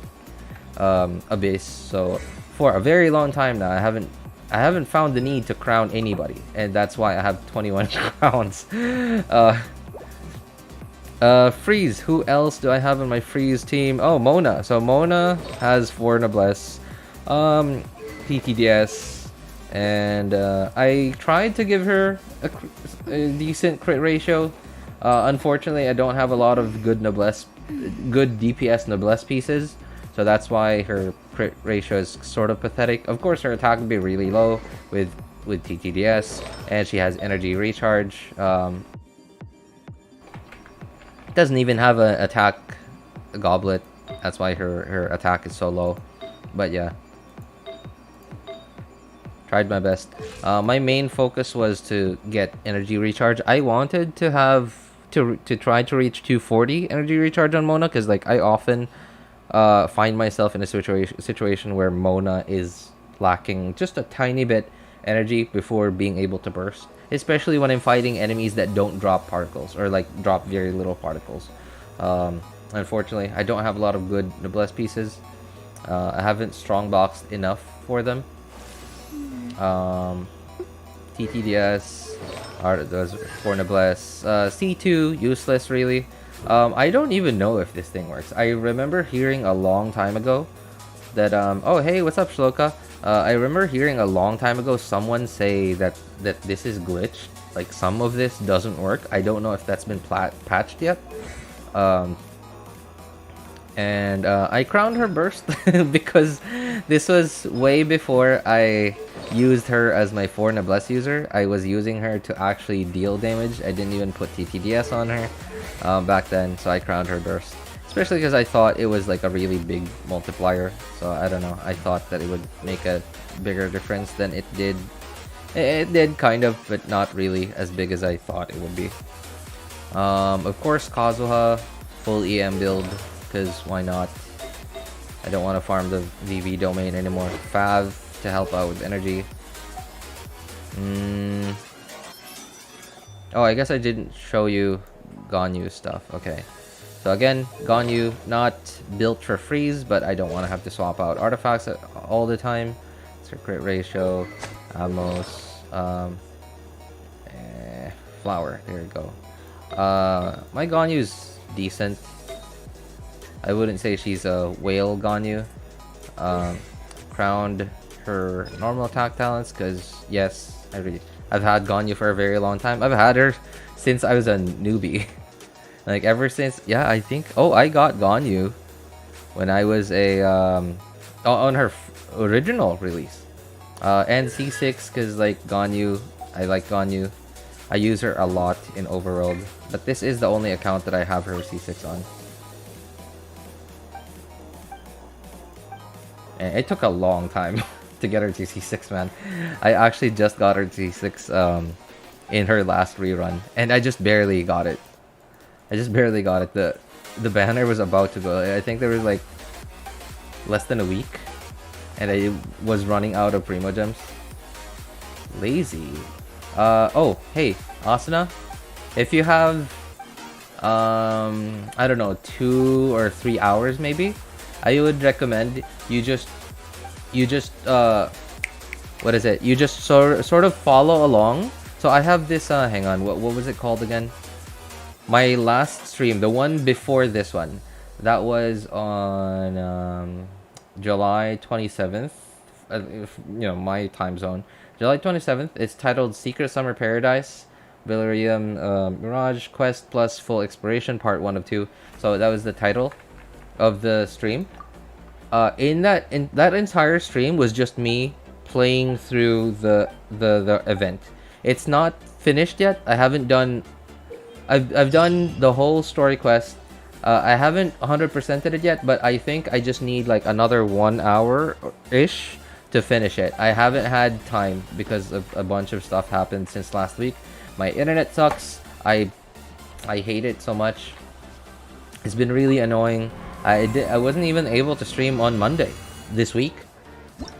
Speaker 1: Abyss. So for a very long time now, I haven't found the need to crown anybody, and that's why I have 21 crowns. Freeze. Who else do I have on my freeze team? Oh, Mona. So Mona has 4 noblesse, PTDS. And I tried to give her a decent crit ratio. Unfortunately, I don't have a lot of good noblesse good DPS noblesse pieces, so that's why her crit ratio is sort of pathetic. Of course, her attack would be really low with TTDS, and she has energy recharge. Doesn't even have an attack goblet. That's why her attack is so low. But yeah, tried my best. My main focus was to get energy recharge. I wanted to have to try to reach 240 energy recharge on Mona, because like I often find myself in a situation where Mona is lacking just a tiny bit energy before being able to burst, especially when I'm fighting enemies that don't drop particles or like drop very little particles. Unfortunately, I don't have a lot of good noblesse pieces. I haven't strong boxed enough for them. TTDS are those for noblesse. C2 useless really. I don't even know if this thing works. I remember hearing a long time ago that oh hey, what's up Shloka? I remember hearing a long time ago someone say that this is glitched. Like some of this doesn't work. I don't know if that's been patched yet. And I crowned her burst because this was way before I used her as my 4 noblesse user. I was using her to actually deal damage. I didn't even put TTDS on her back then, so I crowned her burst. Especially because I thought it was like a really big multiplier. So I don't know, I thought that it would make a bigger difference than it did. It did kind of, but not really as big as I thought it would be. Of course, Kazuha, full EM build, because why not? I don't want to farm the VV domain anymore. Fav to help out with energy. Oh, I guess I didn't show you Ganyu stuff. Okay. So again, Ganyu, not built for freeze, but I don't want to have to swap out artifacts all the time. It's her crit ratio, Amos, flower. There you go. My Ganyu's decent. I wouldn't say she's a whale Ganyu. Crowned her normal attack talents because yes, I've had Ganyu for a very long time. I've had her since I was a newbie. Like ever since, yeah, I think. Oh, I got Ganyu when I was a on her original release. And C6 because like Ganyu, I like Ganyu. I use her a lot in Overworld, but this is the only account that I have her C6 on. And it took a long time to get her to C6, man. I actually just got her to C6 in her last rerun, and I just barely got it. The banner was about to go. I think there was like less than a week, and I was running out of Primo Gems. Lazy. Oh, hey, Asuna, if you have I don't know, 2 or 3 hours maybe, I would recommend you just what is it? You just sort of follow along. So I have this hang on, what was it called again? My last stream, the one before this one, that was on July 27th, you know, my time zone. July 27th, it's titled Secret Summer Paradise, Veluriyam Mirage Quest plus Full Exploration, Part 1 of 2. So that was the title of the stream. In that entire stream was just me playing through the event. It's not finished yet. I haven't done... I've done the whole story quest. I haven't 100%ed it yet, but I think I just need like another 1 hour-ish to finish it. I haven't had time because of a bunch of stuff happened since last week. My internet sucks. I hate it so much. It's been really annoying. I wasn't even able to stream on Monday this week.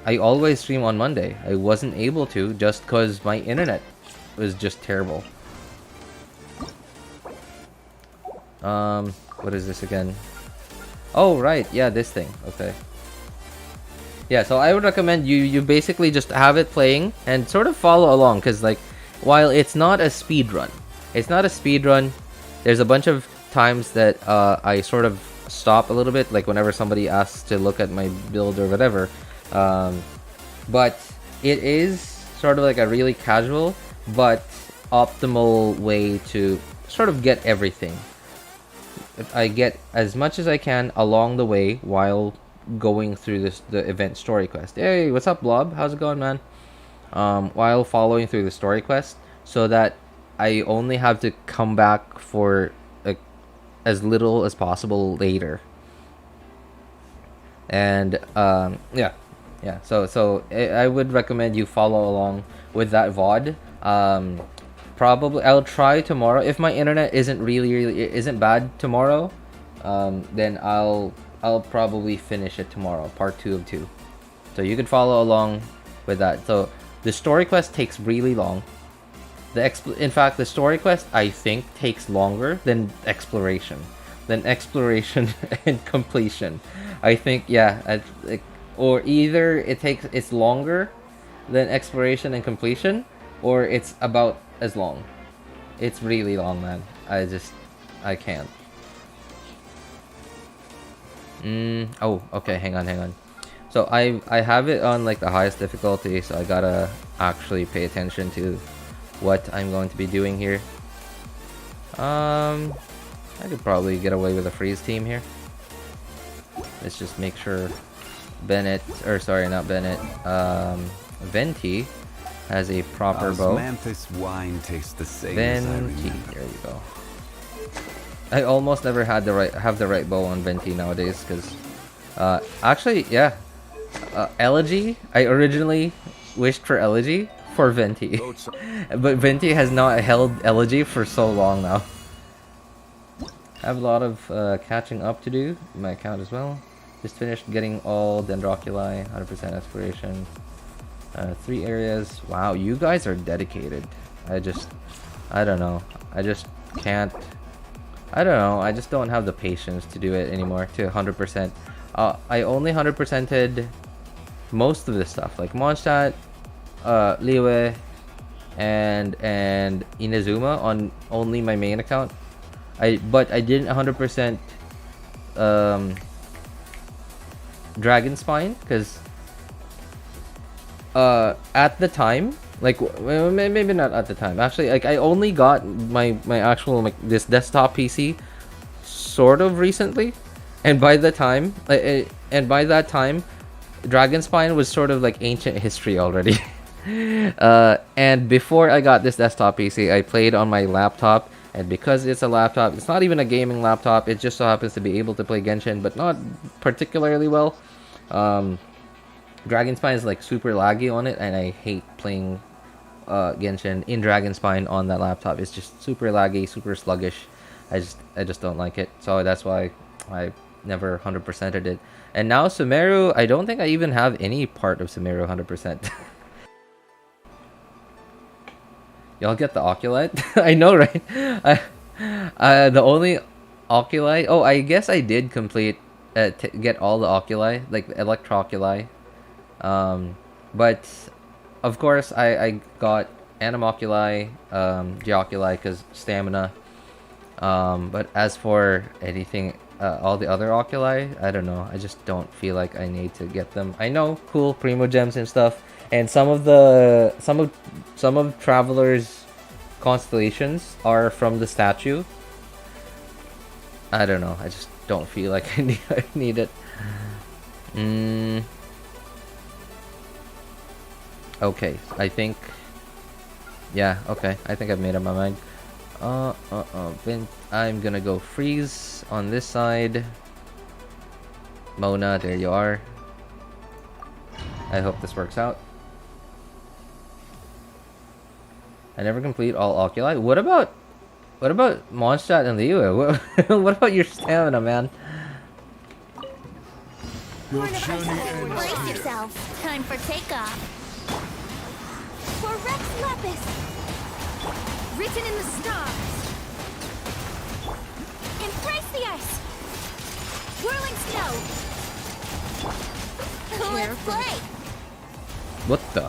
Speaker 1: I always stream on Monday. I wasn't able to just because my internet was just terrible. What is this again? Oh, right. Yeah, this thing. Okay. Yeah, so I would recommend you basically just have it playing and sort of follow along, because like, while it's not a speed run, there's a bunch of times that I sort of stop a little bit, like whenever somebody asks to look at my build or whatever. But it is sort of like a really casual but optimal way to sort of get everything. if I get as much as I can along the way while going through the event story quest. Hey, what's up, Blob? How's it going, man? While following through the story quest, so that I only have to come back for like as little as possible later. And yeah. So I would recommend you follow along with that VOD. Probably I'll try tomorrow if my internet isn't isn't bad tomorrow. Then I'll probably finish it tomorrow, part 2 of 2. So you can follow along with that. So the story quest takes really long. In fact, the story quest I think takes longer than exploration, and completion. I think, yeah, or either it's longer than exploration and completion, or it's about as long. It's really long, man. I can't. Oh, okay, hang on. So I have it on like the highest difficulty, so I gotta actually pay attention to what I'm going to be doing here. I could probably get away with a freeze team here. Let's just make sure Bennett, or sorry, not Bennett, Venti has a proper bow.
Speaker 5: Mantis wine tastes the same as I
Speaker 1: Venti,
Speaker 5: remember.
Speaker 1: there you go. I almost never had have the right bow on Venti nowadays, because actually, yeah, Elegy. I originally wished for Elegy for Venti, but Venti has not held Elegy for so long now. I have a lot of catching up to do in my account as well. Just finished getting all Dendroculi, 100% exploration. 3 areas. Wow, you guys are dedicated. I don't know. I just can't. I don't know. I just don't have the patience to do it anymore to 100%. I only 100%ed most of this stuff, like Mondstadt, Liyue, and Inazuma on only my main account. But I didn't 100% Dragon Spine, because at the time, like, well, maybe not at the time, actually, like, I only got my actual, like, this desktop PC sort of recently, and by that time Dragon Spine was sort of like ancient history already. And before I got this desktop PC, I played on my laptop. And because it's a laptop, it's not even a gaming laptop, it just so happens to be able to play Genshin, but not particularly well. Dragon Spine is like super laggy on it, and I hate playing Genshin in Dragon Spine on that laptop. It's just super laggy, super sluggish. I just don't like it. So that's why I never 100%ed it. And now Sumeru, I don't think I even have any part of Sumeru 100%. Y'all get the Oculi? I know, right? The only Oculi... Oh, I guess I did complete... get all the Oculi, like the Electroculi. But, of course, I got Animoculi, Geoculi, because stamina. But as for anything... all the other Oculi, I don't know. I just don't feel like I need to get them. I know, cool, Primo Gems and stuff. And some of Traveler's constellations are from the statue. I don't know. I just don't feel like I need it. Okay, I think. Yeah. Okay, I think I've made up my mind. I'm gonna go freeze on this side. Mona, there you are. I hope this works out. I never complete all Oculi. What about Mondstadt and Liyue? What about your stamina, man?
Speaker 3: Your journey ends
Speaker 4: Brace
Speaker 3: here.
Speaker 4: yourself. Time for takeoff. For Rex Lapis.
Speaker 2: Written in the stars.
Speaker 4: Embrace the ice. Whirling snow. Let's play.
Speaker 1: What the?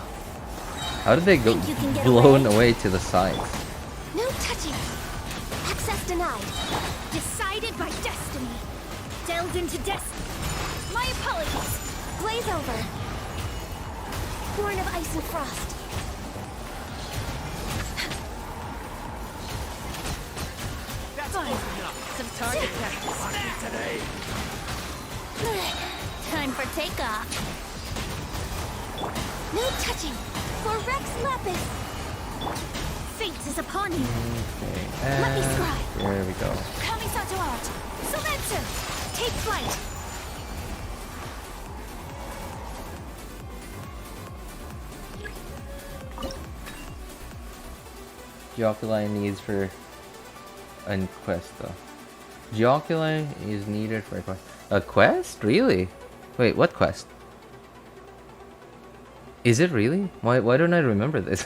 Speaker 1: How did they go
Speaker 4: Think you can get
Speaker 1: blown
Speaker 4: away?
Speaker 1: away to the sides?
Speaker 4: No touching. Access denied.
Speaker 2: Decided by destiny. Delved into destiny. My apologies.
Speaker 4: Glaze over. Born of ice and frost.
Speaker 2: Fine. Some Target practice.
Speaker 3: Today.
Speaker 4: Time for takeoff. No touching. For Rex Lapis. Fate is upon you.
Speaker 1: Okay,
Speaker 4: Let me
Speaker 1: and
Speaker 4: scribe.
Speaker 1: there we go.
Speaker 4: Kamisato art. Sometsu. Take flight.
Speaker 1: Geoculi needs for a quest though. Geoculi is needed for a quest. A quest? Really? Wait, what quest? Is it really? Why don't I remember this?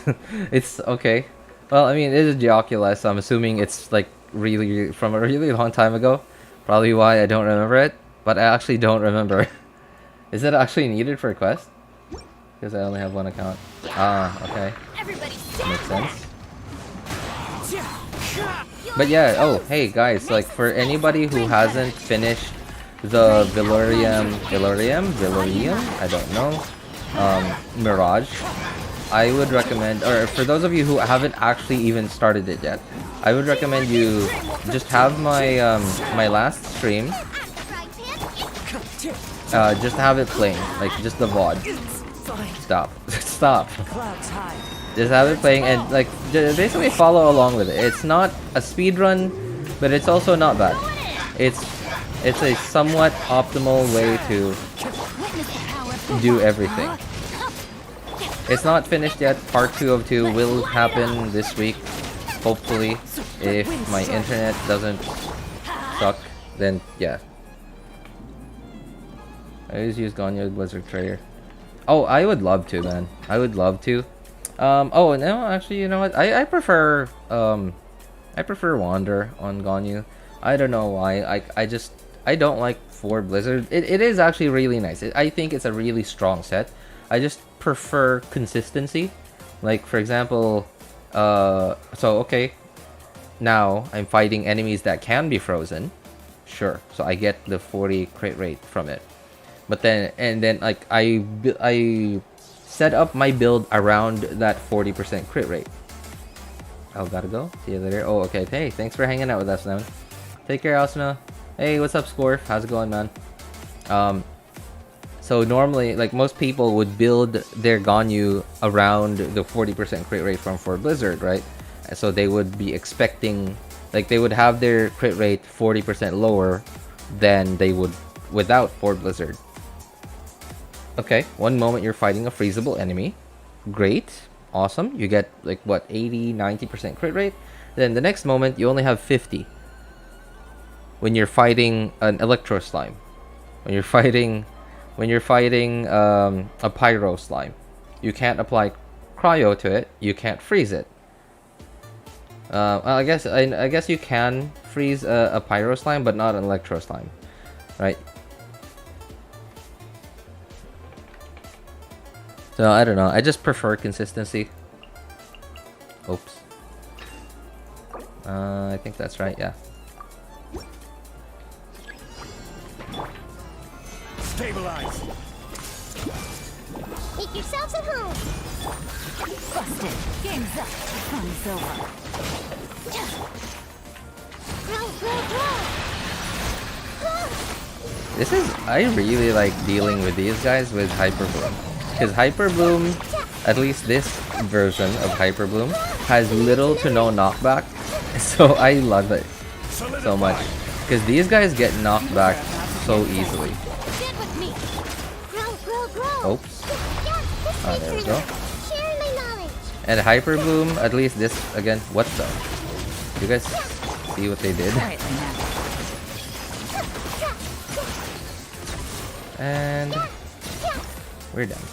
Speaker 1: It's okay. Well, I mean, it is Geoculi, so I'm assuming it's like really from a really long time ago. Probably why I don't remember it, but I actually don't remember. Is it actually needed for a quest? Because I only have one account. Ah, okay.
Speaker 4: Everybody
Speaker 1: Makes
Speaker 4: stand
Speaker 1: sense. But yeah, oh, hey guys, like for anybody who hasn't finished the Veluriyam, I don't know, Mirage, I would recommend, or for those of you who haven't actually even started it yet, I would recommend you just have my my last stream, just have it playing, like just the VOD. Stop. Stop.
Speaker 2: Clouds high.
Speaker 1: Just have it playing and like basically follow along with it. It's not a speed run, but it's also not bad. It's a somewhat optimal way to do everything. It's not finished yet. Part 2 of 2 will happen this week, hopefully, if my internet doesn't suck. Then yeah. I always use Ganyo Blizzard Trader. Oh, I would love to, man. I would love to. Oh no, actually, you know what? I prefer Wander on Ganyu. I don't know why. I don't like 4 Blizzard. It is actually really nice. I think it's a really strong set. I just prefer consistency. Like for example, so okay, now I'm fighting enemies that can be frozen. Sure, so I get the 40 crit rate from it. But then like I set up my build around that 40% crit rate. Oh, gotta go. See you later. Oh, okay. Hey, thanks for hanging out with us, man. Take care, Asuna. Hey, what's up, Scorf? How's it going, man? So normally, like most people would build their Ganyu around the 40% crit rate from 4 Blizzard, right? So they would be expecting, like they would have their crit rate 40% lower than they would without 4 Blizzard. Okay, one moment you're fighting a freezable enemy. Great. Awesome. You get like what, 80-90% crit rate. Then the next moment you only have 50. When you're fighting an electro slime. When you're fighting a pyro slime. You can't apply cryo to it. You can't freeze it. I guess you can freeze a pyro slime, but not an electro slime. Right? So I don't know. I just prefer consistency. Oops. I think that's right. Yeah.
Speaker 3: Stabilize.
Speaker 4: Make yourselves at home.
Speaker 2: Busted. Game's up. Fun's over.
Speaker 1: This is, I really like dealing with these guys with Hyper Bloom. Because Hyper Bloom, at least this version of Hyper Bloom, has little to no knockback. So I love it so much. Because these guys get knocked back so easily.
Speaker 4: Get with me. Grow.
Speaker 1: Oops. Ah, there we go.
Speaker 4: Sharing my knowledge.
Speaker 1: And Hyper Bloom, at least this, again, what the? You guys see what they did?
Speaker 2: Quietly now.
Speaker 1: And we're done.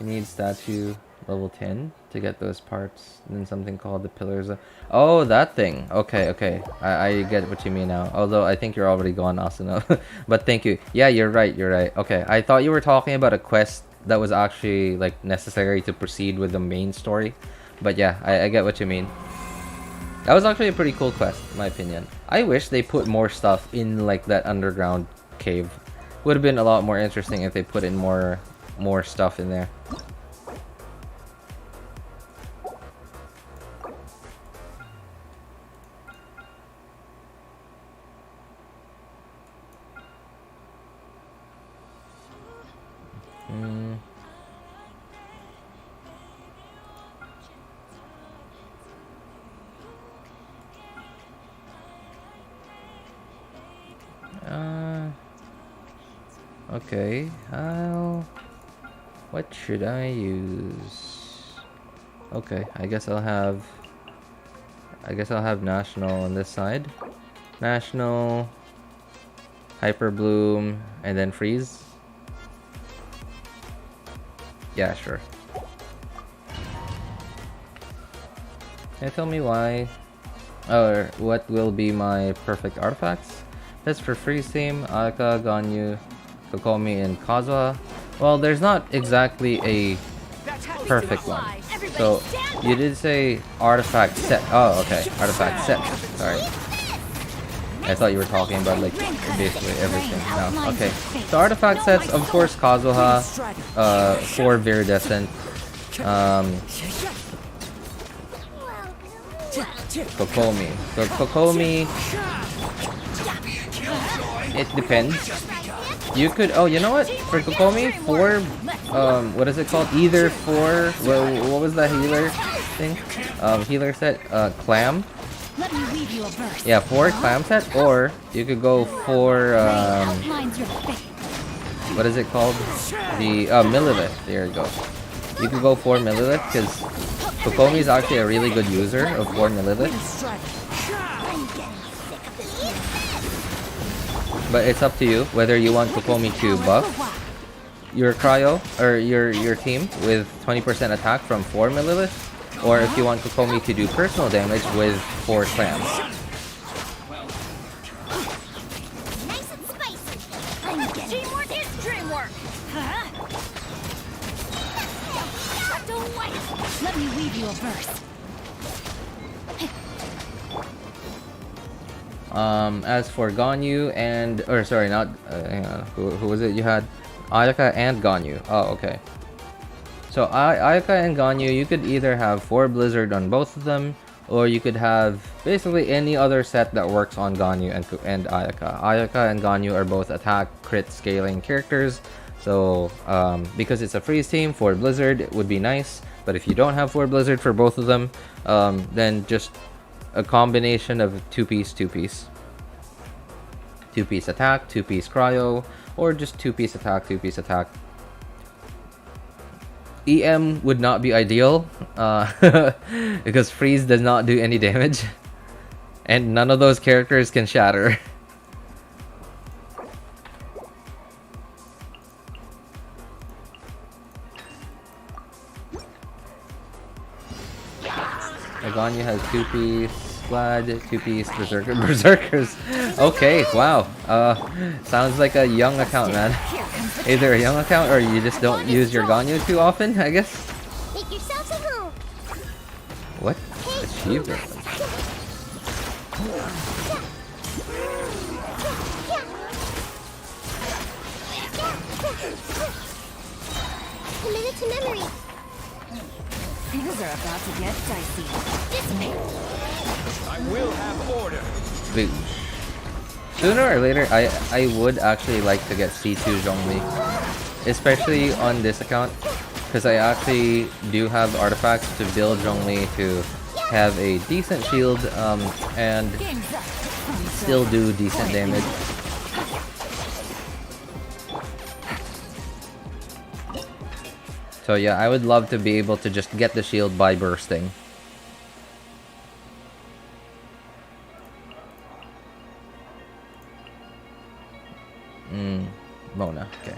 Speaker 1: You need statue level 10 to get those parts. And then something called the pillars of... Oh, that thing. Okay. I get what you mean now. Although I think you're already gone, Asuna. But thank you. Yeah, you're right. Okay, I thought you were talking about a quest that was actually like necessary to proceed with the main story. But yeah, I get what you mean. That was actually a pretty cool quest, in my opinion. I wish they put more stuff in like that underground cave. Would have been a lot more interesting if they put in more stuff in there. Mm. Okay. What should I use? Okay, I guess I'll have National on this side. National, Hyper Bloom, and then Freeze. Yeah, sure. Can you tell me why? Or what will be my perfect artifacts? That's for Freeze Team, Ayaka, Ganyu, Kokomi, and Kazuha. Well, there's not exactly a perfect one. So, you did say artifact set. Oh, okay. Artifact set. Sorry. I thought you were talking about like basically everything. No. Okay. So artifact sets, of course, Kazuha, for Viridescent, Kokomi. So Kokomi, it depends. You could, oh, you know what? For Kokomi, for, what is it called? Either for, well, what was that healer thing? Healer set, Clam.
Speaker 2: Let me weave you a verse.
Speaker 1: Yeah, for Clam set, or you could go for, what is it called? The, Millilith. There you go. You could go for Millilith, because Kokomi is actually a really good user of 4 Millilith. But it's up to you whether you want Kokomi to buff your cryo or your team with 20% attack from 4 Millilith, or if you want Kokomi to do personal damage with 4 clams.
Speaker 4: Nice and spicy. Teamwork is dreamwork. Don't wait.
Speaker 2: Let me weave you a verse.
Speaker 1: As for Ganyu and, or sorry, not, hang on, who was it you had? Ayaka and Ganyu. Oh, okay. So Ayaka and Ganyu, you could either have 4 Blizzard on both of them, or you could have basically any other set that works on Ganyu and Ayaka. Ayaka and Ganyu are both attack, crit, scaling characters, so because it's a freeze team, 4 Blizzard would be nice, but if you don't have 4 Blizzard for both of them, then just a combination of 2-piece, 2-piece. 2-piece attack, 2-piece cryo, or just 2-piece attack, 2-piece attack. EM would not be ideal, because freeze does not do any damage, and none of those characters can shatter. Ganyu has 2-piece Vlad, 2-piece Berserkers. Okay, wow. Sounds like a young account, man. Either a young account or you just don't use your Ganyu too often, I guess.
Speaker 4: Make yourselves at home.
Speaker 1: What? Achievement.
Speaker 4: Commit it to memory.
Speaker 2: Things are about to get dicey.
Speaker 3: I will have order.
Speaker 1: Wait. Sooner or later, I would actually like to get C2 Zhongli, especially on this account, because I actually do have artifacts to build Zhongli to have a decent shield and still do decent damage. So yeah, I would love to be able to just get the shield by bursting. Mona, okay.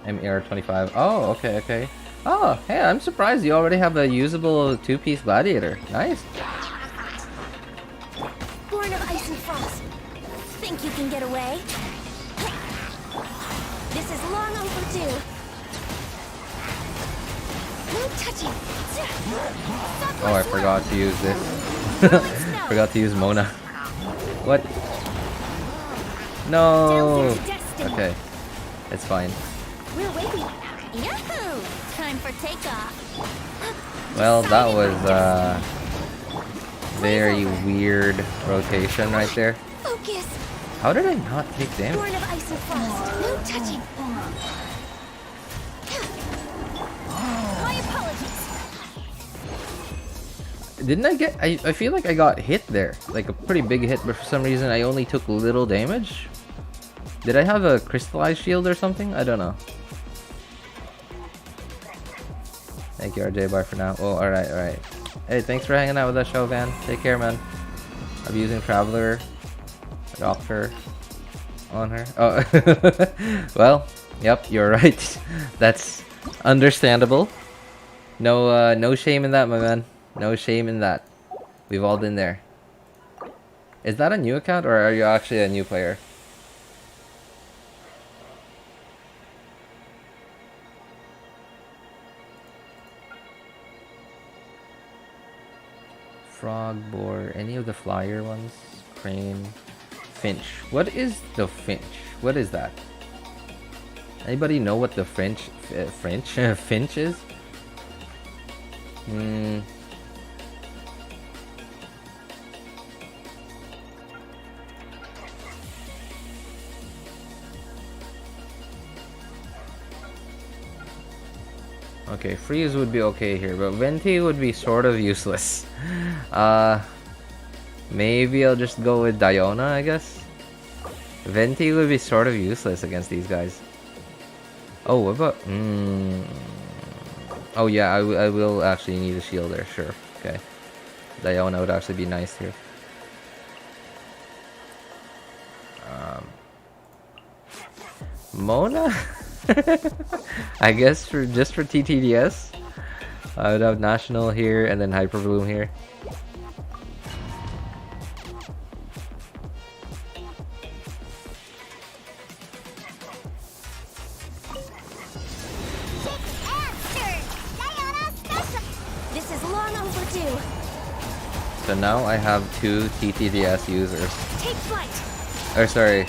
Speaker 1: MR25. Oh, okay, okay. Oh, hey, I'm surprised you already have a usable 2-piece gladiator. Nice.
Speaker 4: Born of ice and frost. Think you can get away? This is long overdue. No touching.
Speaker 1: Oh, I forgot to use this. Forgot to use Mona. What? No. Okay, it's fine.
Speaker 4: We're waiting. Yahoo! Time for takeoff.
Speaker 1: Well, that was very weird rotation right there.
Speaker 4: Focus.
Speaker 1: How did I not take damage?
Speaker 4: Born of ice and frost. No touching. My apologies.
Speaker 1: Didn't I get... I feel like I got hit there. Like a pretty big hit, but for some reason I only took little damage. Did I have a crystallized shield or something? I don't know. Thank you, RJ. Bye for now. Oh, alright, alright. Hey, thanks for hanging out with us, Shovan. Take care, man. I'm using Traveler, Doctor on her. Oh, well, yep, you're right. That's understandable. No, no shame in that, my man. No shame in that. We've all been there. Is that a new account, or are you actually a new player? Frog, boar, any of the flyer ones? Crane, finch. What is the finch? What is that? Anybody know what the finch is? Okay, freeze would be okay here, but venti would be sort of useless. Maybe I'll just go with Diona, I guess. Venti would be sort of useless against these guys. Oh, what about... Oh yeah, I will actually need a shield there, sure. Okay. Diona would actually be nice here. Mona? I guess for just for TTDS, I would have National here and then Hyper Bloom here.
Speaker 4: This is long overdue.
Speaker 1: So now I have 2 TTDS users.
Speaker 4: Take flight.
Speaker 1: Or sorry,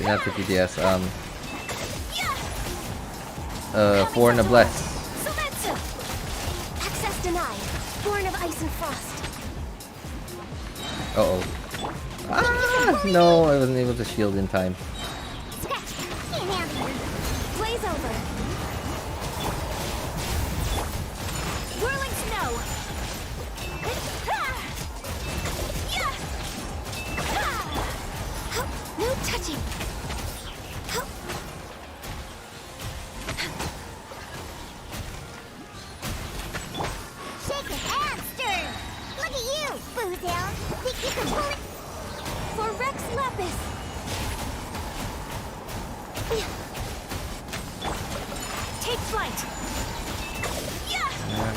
Speaker 1: not TTDS. 4 Noblesse.
Speaker 4: Access denied. Born of ice and frost.
Speaker 1: Uh oh. Ah, no, I wasn't able to shield in time.
Speaker 4: Blaze over. Whirling snow. No touching. Shake it and stir. Look at you, Boozel. Think you can pull it? For Rex Lapis. Take flight.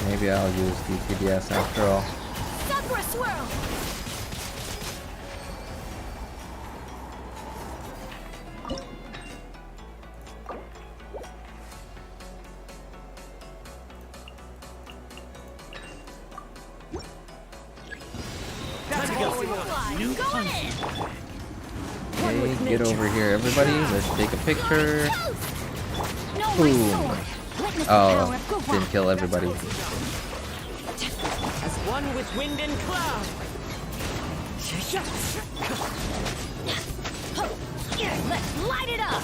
Speaker 1: Maybe I'll use TTDS after all.
Speaker 4: Sakura swirl.
Speaker 1: Okay, get over here, everybody. Let's take a picture. Boom. Oh, didn't kill everybody.
Speaker 6: As one with wind and cloud.
Speaker 2: Let's light it up!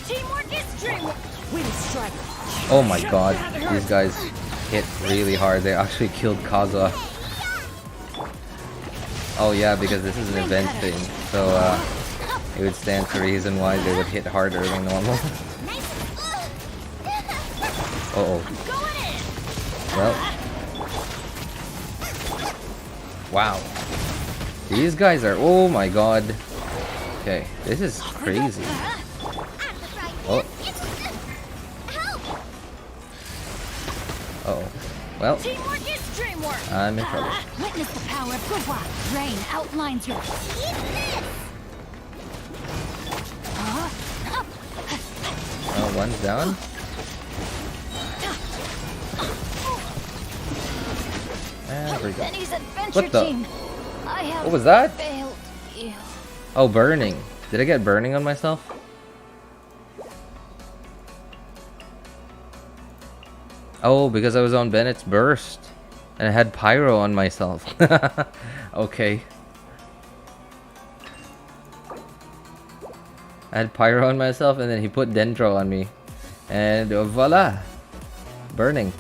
Speaker 2: Teamwork is dreamwork!
Speaker 6: Wind strike.
Speaker 1: Oh my god, these guys hit really hard. They actually killed Kaza. Oh yeah, because this is an event thing, so it would stand to reason why they would hit harder than normal. Uh-oh. Well. Wow. These guys are... Oh my god. Okay, this is crazy. Oh. Uh-oh. Well, I'm in trouble.
Speaker 2: Witness the power of Gua. Rain outlines your...
Speaker 1: Oh, one's down. There we go. What the? What was that? Oh, burning. Did I get burning on myself? Oh, because I was on Bennett's burst. And I had pyro on myself. Okay. I had pyro on myself and then he put dendro on me. And voila! Burning.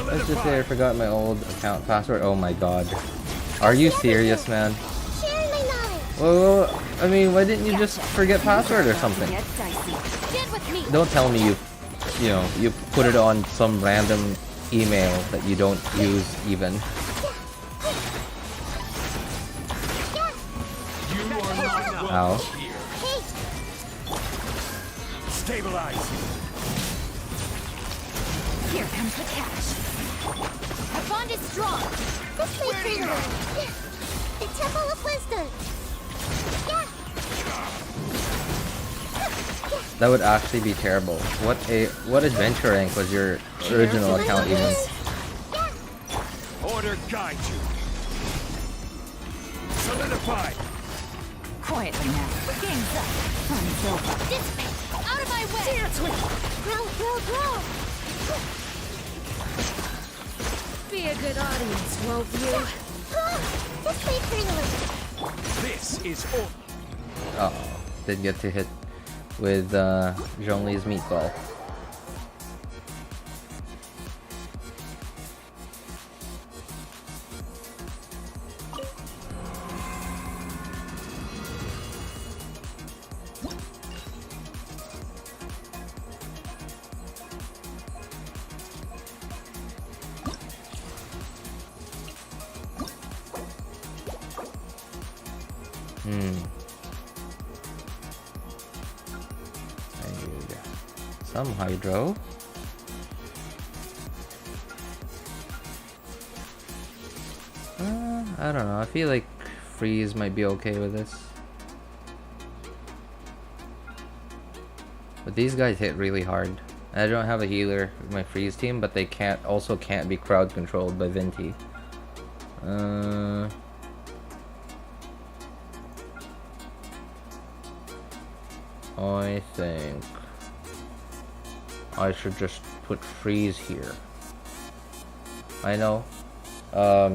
Speaker 1: Let's just say I forgot my old account password. Oh my god. Are you serious, man?
Speaker 4: Sharing my knowledge.
Speaker 1: Well, I mean, why didn't you just forget password or something?
Speaker 2: Get dicey.
Speaker 4: Get with me.
Speaker 1: Don't tell me you know, you put it on some random email that you don't use even. Ow.
Speaker 4: Hey,
Speaker 3: Stabilize.
Speaker 2: Here comes the cash.
Speaker 4: our bond is strong. This way, Freedom. The Temple of Wisdom.
Speaker 1: That would actually be terrible. What adventure rank was your original account even?
Speaker 3: Order guide you. Solidify.
Speaker 2: Quietly now. The game's up. Fun's over.
Speaker 4: This way. Out of my way. Grow, grow, grow.
Speaker 2: Be a good audience, won't you?
Speaker 4: This way, Freedom.
Speaker 3: This is all.
Speaker 1: Uh-oh. Did get to hit with Zhongli's meatball. Some hydro. I don't know. I feel like freeze might be okay with this. But these guys hit really hard. I don't have a healer with my freeze team, but they can't be crowd controlled by Venti. I think I should just put freeze here. I know. I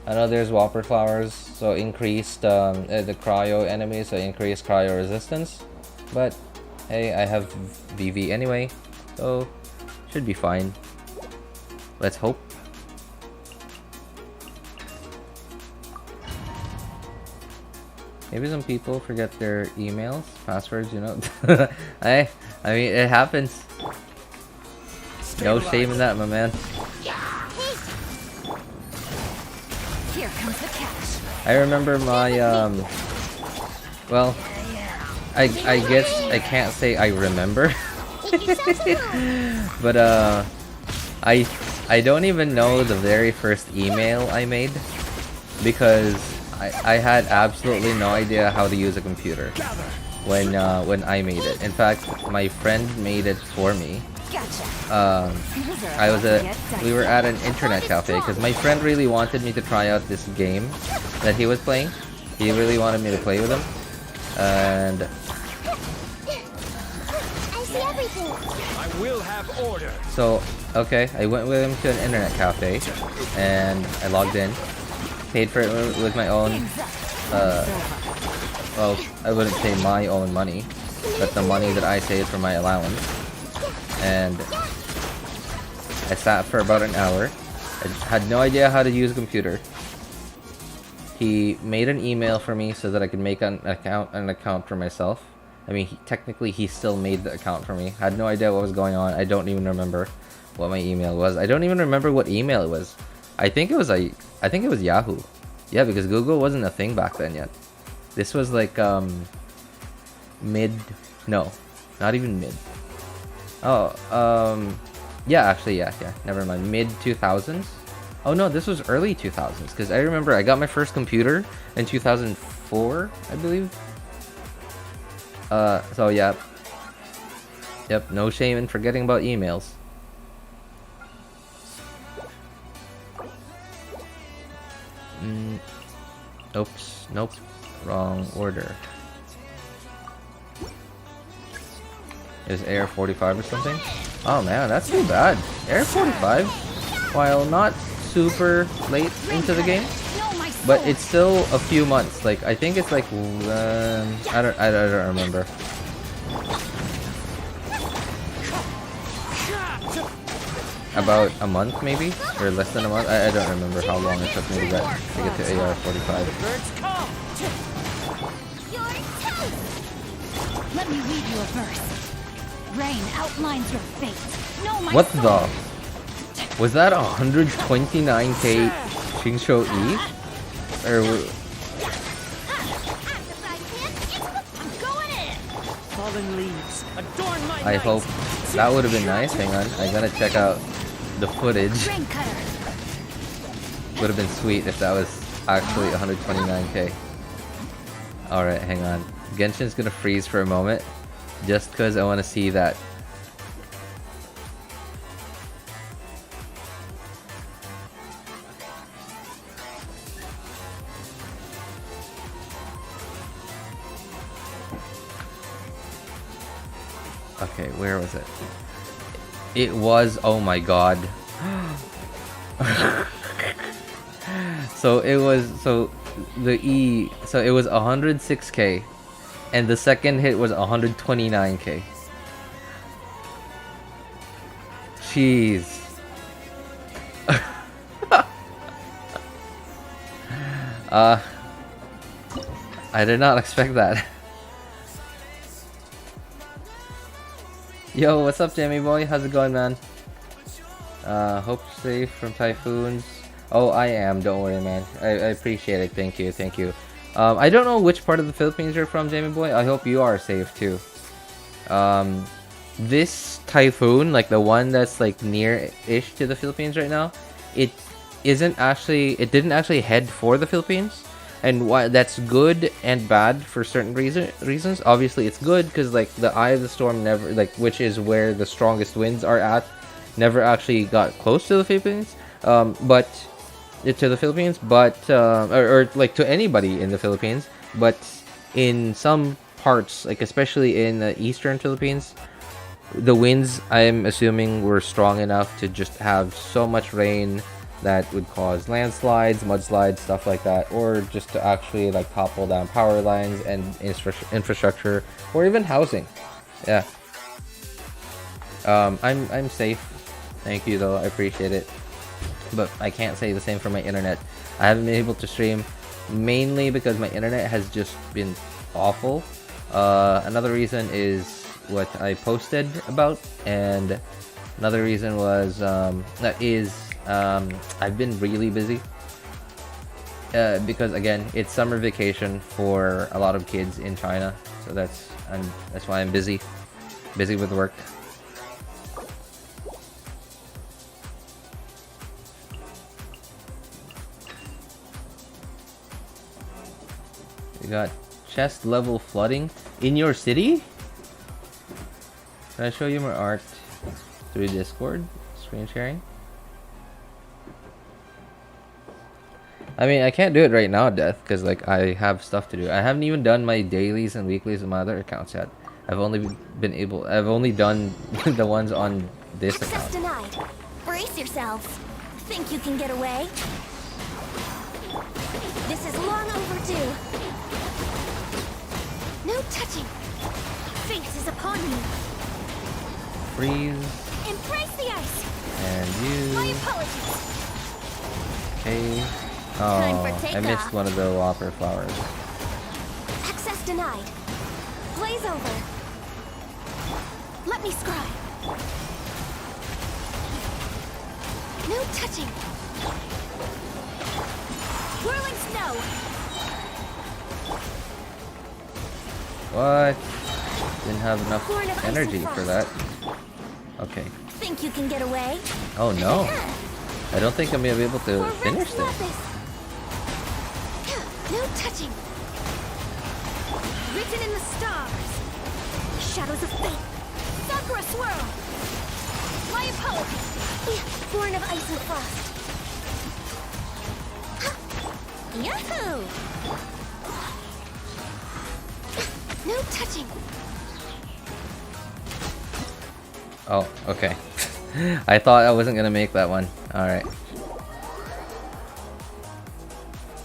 Speaker 1: know there's Whopper Flowers, so increased the cryo enemies, so increased cryo resistance. But hey, I have VV anyway, so should be fine. Let's hope. Maybe some people forget their emails, passwords, you know. I mean, it happens. No shame in that, my man.
Speaker 2: Here comes the cash.
Speaker 1: I remember my well, I guess I can't say I remember. But I don't even know the very first email I made because I had absolutely no idea how to use a computer when I made it. In fact, my friend made it for me.
Speaker 2: Gotcha.
Speaker 1: We were at an internet cafe because my friend really wanted me to try out this game that he was playing. He really wanted me to play with him, and
Speaker 4: I see everything.
Speaker 3: I will have order.
Speaker 1: so okay, I went with him to an internet cafe, and I logged in, paid for it with my own. Well, I wouldn't say my own money, but the money that I saved for my allowance. And I sat for about an hour. I had no idea how to use a computer. He made an email for me so that I could make an account for myself. I mean, technically he still made the account for me. I had no idea what was going on. I don't even remember what my email was. I don't even remember what email it was. I think it was Yahoo. Yeah, because Google wasn't a thing back then yet. This was like no, not even mid. Oh, yeah, actually, yeah, never mind. Mid 2000s. Oh no, this was early 2000s because I remember I got my first computer in 2004, I believe. So yeah. Yep, no shame in forgetting about emails. Oops, nope, wrong order. Is Air 45 or something? Oh man, that's too bad. Air 45, while not super late into the game, but it's still a few months. Like I think it's like I don't remember. About a month maybe, or less than a month. I don't remember how long it took me to get to AR 45.
Speaker 6: Birds come.
Speaker 4: Your toast!
Speaker 2: Let me read you a verse. Rain outlines your fate. Know my
Speaker 1: What
Speaker 2: soul.
Speaker 1: the? Was that 129k Shingsho E? Or
Speaker 4: I'm going in!
Speaker 6: Fallen leaves adorn my
Speaker 1: I
Speaker 6: night.
Speaker 1: hope that would have been nice. Hang on, I gotta check out the footage.
Speaker 2: Rain cutter.
Speaker 1: Would have been sweet if that was actually 129k. Alright, hang on. Genshin's gonna freeze for a moment. Just because I want to see that. Okay, where was it? It was, oh my god. So it was, so the E, so it was 106k. And the second hit was 129k. Jeez. I did not expect that. Yo, what's up, Jamie boy? How's it going, man? Hope you're safe from typhoons. Oh, I am. Don't worry, man. I appreciate it. Thank you. Thank you. I don't know which part of the Philippines you're from, Jamie boy. I hope you are safe too. This typhoon, like the one that's like near-ish to the Philippines right now, it didn't actually head for the Philippines, and why that's good and bad for certain reasons. Obviously, it's good because like the eye of the storm never, like, which is where the strongest winds are at, never actually got close to the Philippines. But or like to anybody in the Philippines, but in some parts, like especially in the eastern Philippines, the winds, I'm assuming, were strong enough to just have so much rain that would cause landslides, mudslides, stuff like that, or just to actually like topple down power lines and infrastructure, or even housing. Yeah. I'm safe. Thank you though, I appreciate it. But I can't say the same for my internet. I haven't been able to stream mainly because my internet has just been awful. Another reason is what I posted about, and another reason was I've been really busy because again, it's summer vacation for a lot of kids in China, so that's why I'm busy with work. You got chest level flooding in your city? Can I show you more art through Discord? Screen sharing? I mean, I can't do it right now, Death, because like I have stuff to do. I haven't even done my dailies and weeklies on my other accounts yet. I've only done the ones on this
Speaker 4: Access
Speaker 1: account.
Speaker 4: denied. Brace yourselves. Think you can get away? This is long overdue. No touching. Fate is upon you.
Speaker 1: Freeze.
Speaker 4: Embrace the ice.
Speaker 1: And
Speaker 4: My
Speaker 1: you.
Speaker 4: apologies.
Speaker 1: Okay.
Speaker 4: Time for
Speaker 1: Oh, I
Speaker 4: takeoff.
Speaker 1: missed one of the whopper flowers.
Speaker 4: Access denied. Blaze over. Let me scribe. No touching. Whirling snow.
Speaker 1: What? Didn't have enough
Speaker 4: Born of ice
Speaker 1: energy
Speaker 4: and
Speaker 1: for
Speaker 4: frost.
Speaker 1: that. Okay.
Speaker 4: Think you can get away?
Speaker 1: Oh no. I don't think I'm gonna be able to
Speaker 4: For
Speaker 1: finish
Speaker 4: Rex
Speaker 1: this.
Speaker 4: Lapis. No touching. Written in the stars. Shadows of fate. Sakura swirl. My apologies. Born of ice and frost. Yahoo! No touching.
Speaker 1: Oh, okay. I thought I wasn't gonna make that one. Alright.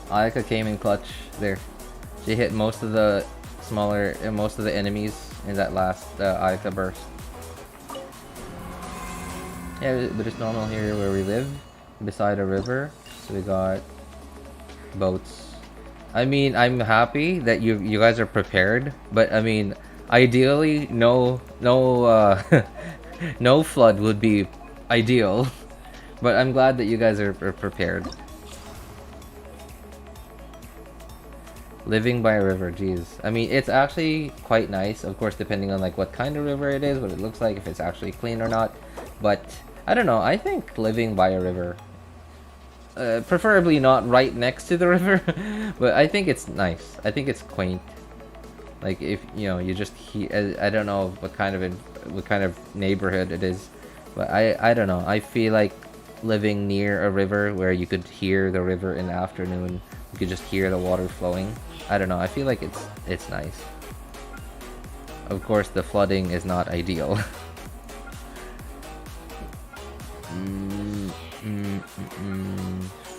Speaker 1: Ayaka came in clutch there. She hit most of the most of the enemies in that last Ayaka burst. Yeah, but it's normal here where we live, beside a river. So we got boats. I mean, I'm happy that you guys are prepared, but I mean, ideally, no no flood would be ideal. But I'm glad that you guys are prepared. Living by a river, geez. I mean, it's actually quite nice, of course, depending on like what kind of river it is, what it looks like, if it's actually clean or not. But I don't know. I think living by a river, preferably not right next to the river, but I think it's nice. I think it's quaint. Like if you know, you just I don't know what kind of neighborhood it is, but I don't know. I feel like living near a river where you could hear the river in the afternoon. You could just hear the water flowing. I don't know. I feel like it's nice. Of course, the flooding is not ideal.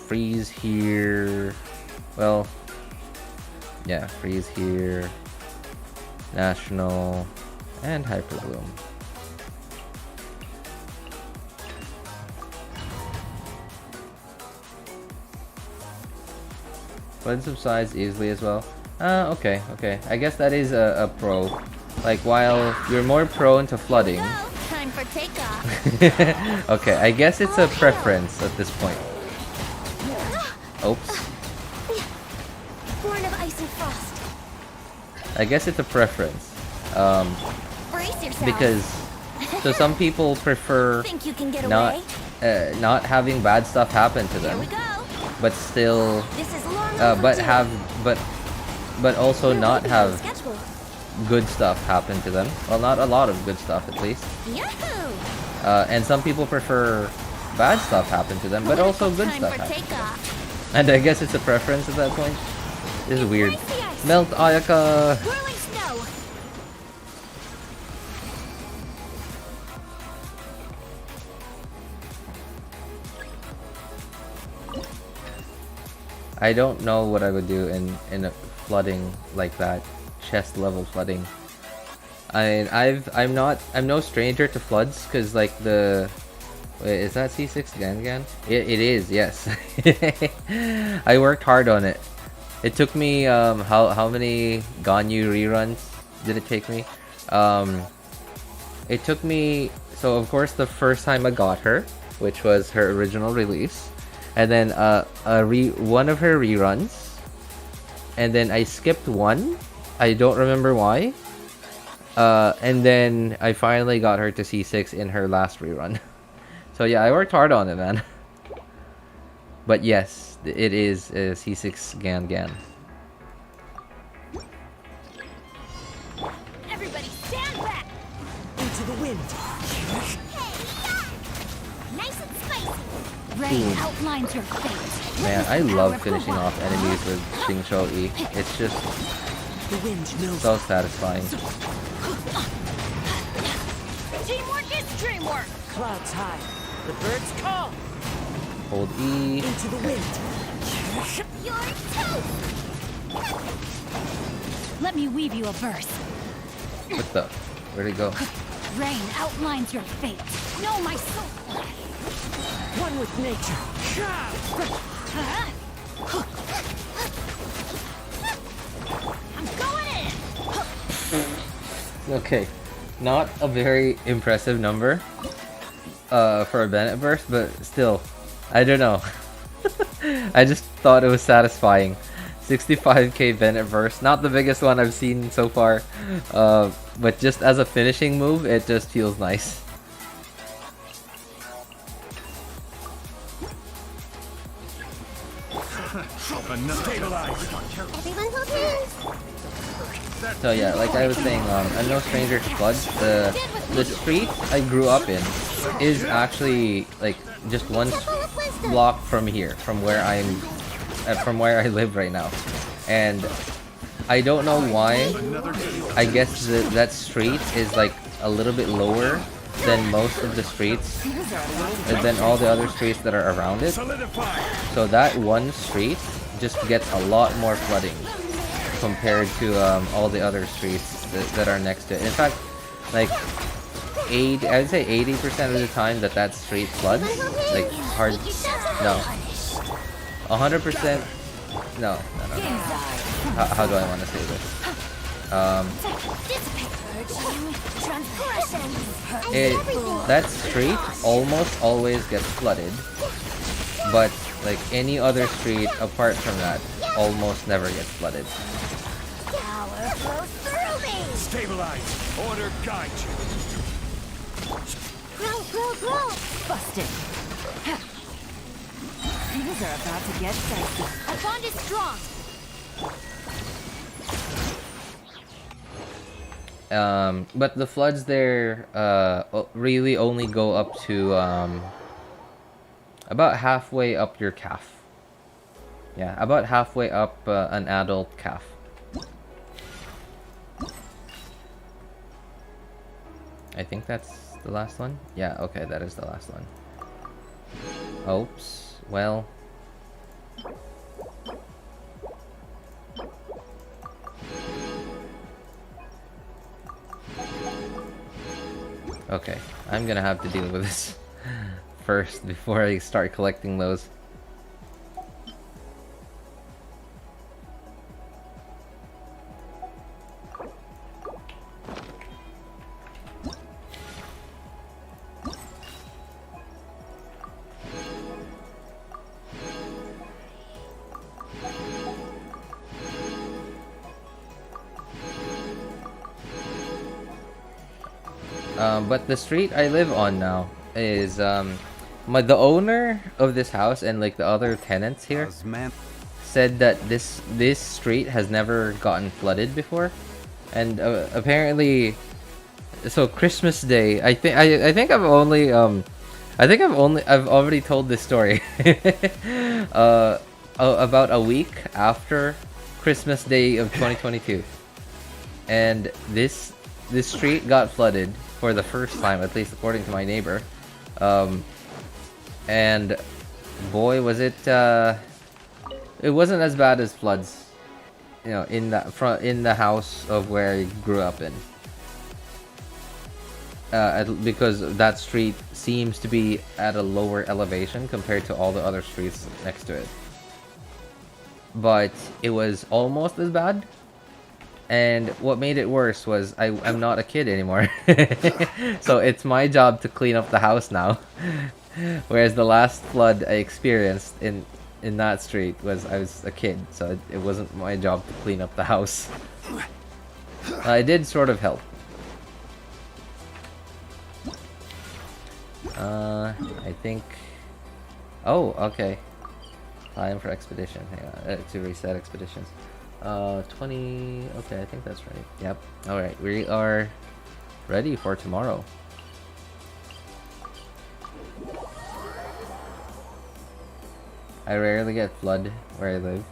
Speaker 1: Freeze here. Well, yeah, freeze here. National and Hyperbloom. Flood subsides easily as well. Okay. I guess that is a pro. Like, while you're more prone to flooding.
Speaker 4: Time for takeoff.
Speaker 1: Okay, I guess it's a preference at this point. Oops.
Speaker 4: Born of ice and frost.
Speaker 1: I guess it's a preference.
Speaker 4: Brace yourself.
Speaker 1: Because so some people prefer
Speaker 4: Think you can get
Speaker 1: not
Speaker 4: away?
Speaker 1: not having bad stuff happen to
Speaker 4: Here we
Speaker 1: them,
Speaker 4: go.
Speaker 1: but still
Speaker 4: This is long
Speaker 1: but
Speaker 4: overdue.
Speaker 1: but also
Speaker 4: You're
Speaker 1: not
Speaker 4: right behind
Speaker 1: have
Speaker 4: the schedule.
Speaker 1: good stuff happen to them. Well, not a lot of good stuff at least.
Speaker 4: Yahoo!
Speaker 1: And some people prefer bad stuff happen to them, but also good
Speaker 4: Time
Speaker 1: stuff
Speaker 4: for
Speaker 1: happen.
Speaker 4: takeoff.
Speaker 1: And I guess it's a preference at that point. This is weird.
Speaker 4: Brace the ice.
Speaker 1: Melt Ayaka!
Speaker 4: Whirling snow.
Speaker 1: I don't know what I would do in a flooding like that, chest level flooding. I'm no stranger to floods, cause like the wait, is that C6 Gangan? It is, yes. I worked hard on it. It took me how many Ganyu reruns did it take me? It took me, so of course the first time I got her, which was her original release, and then one of her reruns, and then I skipped one. I don't remember why. And then I finally got her to C6 in her last rerun. So yeah, I worked hard on it, man. But yes, it is C6 Gangan.
Speaker 4: Everybody stand back.
Speaker 6: Into the wind.
Speaker 4: Hey, yeah. Nice and spicy.
Speaker 2: Rain outlines your fate.
Speaker 1: Man, I love finishing off enemies with Xingqiu E. It's just
Speaker 6: The wind knows.
Speaker 1: so satisfying.
Speaker 4: Teamwork is dreamwork.
Speaker 6: Clouds high. The birds call.
Speaker 1: Hold E.
Speaker 6: Into the wind.
Speaker 4: You're toast.
Speaker 2: Let me weave you a verse.
Speaker 1: What the? Where'd it go?
Speaker 2: Rain outlines your fate. Know my soul.
Speaker 6: One with nature.
Speaker 2: I'm going in.
Speaker 1: Okay, not a very impressive number for a Bennett burst, but still, I don't know. I just thought it was satisfying. 65k Bennett burst, not the biggest one I've seen so far, but just as a finishing move, it just feels nice.
Speaker 3: Stabilize.
Speaker 4: Everyone hold hands.
Speaker 1: So yeah, like I was saying, I'm no stranger to floods. The street I grew up in is actually like just one block from here, from where I live right now, and I don't know why. I guess that street is like a little bit lower than most of the streets, and then all the other streets that are around it.
Speaker 3: Solidify.
Speaker 1: So that one street just gets a lot more flooding compared to all the other streets that are next to it. In fact, like I'd say 80% of the time that street floods, like hard. No, 100%. No. How do I want to say this? That street almost always gets flooded, but like any other street apart from that almost never gets flooded.
Speaker 4: Power flows through me.
Speaker 3: Stabilize. Order guide you.
Speaker 4: Grow.
Speaker 2: Busted. Things are about to get dicey.
Speaker 4: Our bond is strong.
Speaker 1: But the floods there really only go up to about halfway up your calf. Yeah, about halfway up an adult calf. I think that's the last one. Yeah, okay, that is the last one. Oops. Well. Okay, I'm gonna have to deal with this first before I start collecting those. But the street I live on now is the owner of this house and like the other tenants here said that this street has never gotten flooded before, and apparently, so Christmas Day, I think I've already told this story about a week after Christmas Day of 2022, and this street got flooded for the first time, at least according to my neighbor, and boy was it wasn't as bad as floods, you know, in the house of where I grew up in, because that street seems to be at a lower elevation compared to all the other streets next to it, but it was almost as bad. And what made it worse was I'm not a kid anymore. So it's my job to clean up the house now. Whereas the last flood I experienced in that street was I was a kid, so it wasn't my job to clean up the house. I did sort of help. I think... Oh, okay. Time for expedition. Hang on, to reset expeditions. 20... Okay, I think that's right. Yep. Alright, we are ready for tomorrow. I rarely get flood where I live.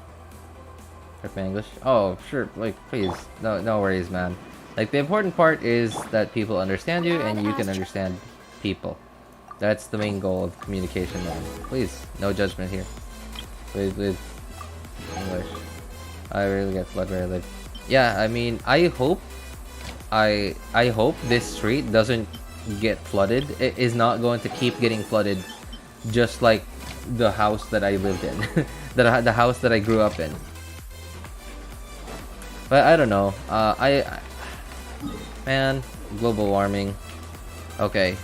Speaker 1: Rip my English. Oh, sure. Like, please. No worries, man. Like, the important part is that people understand you and you can understand people. That's the main goal of communication, man. Please, no judgment here. With English. I really get flood where I live. Yeah, I mean, I hope this street doesn't get flooded. It is not going to keep getting flooded, just like the house that I lived in, the house that I grew up in. But I don't know. Man, global warming. Okay.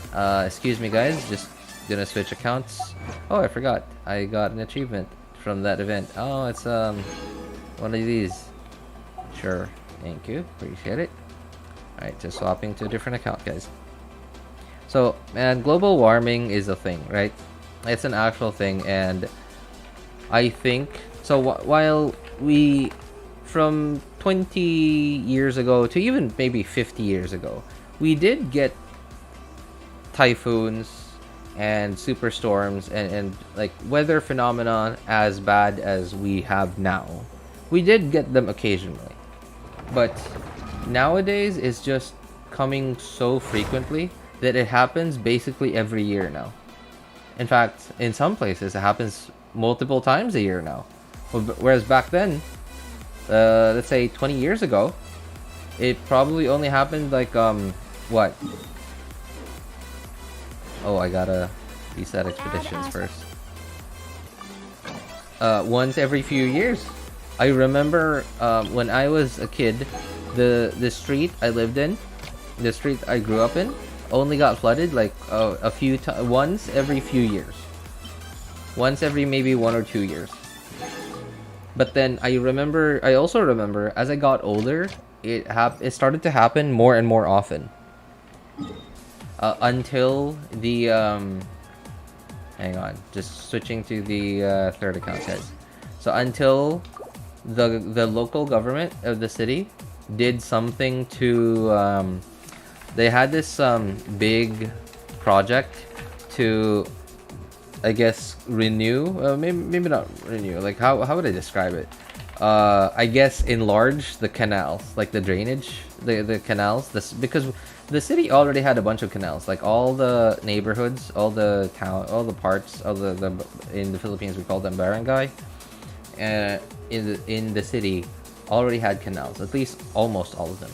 Speaker 1: Excuse me, guys. Just gonna switch accounts. Oh, I forgot. I got an achievement from that event. Oh, it's one of these. Sure. Thank you. Appreciate it. Alright, just swapping to a different account, guys. So, man, global warming is a thing, right? It's an actual thing, and I think... So, while we... From 20 years ago to even maybe 50 years ago, we did get typhoons and superstorms and like weather phenomenon as bad as we have now. We did get them occasionally, but nowadays it's just coming so frequently that it happens basically every year now. In fact, in some places, it happens multiple times a year now. Whereas back then, let's say 20 years ago, it probably only happened like, what? Oh, I gotta reset expeditions first. Once every few years. I remember when I was a kid, the street I lived in, the street I grew up in, only got flooded like once every few years. Once every maybe 1 or 2 years. But then I also remember as I got older, it started to happen more and more often. Until the hang on, just switching to the third account guys. So until the local government of the city did something to they had this big project to, I guess, renew, maybe not renew, like how would I describe it? I guess enlarge the canals, like the drainage, the canals, because the city already had a bunch of canals, like all the neighborhoods, all the town, all the parts of the in the Philippines we call them barangay, in the city already had canals, at least almost all of them.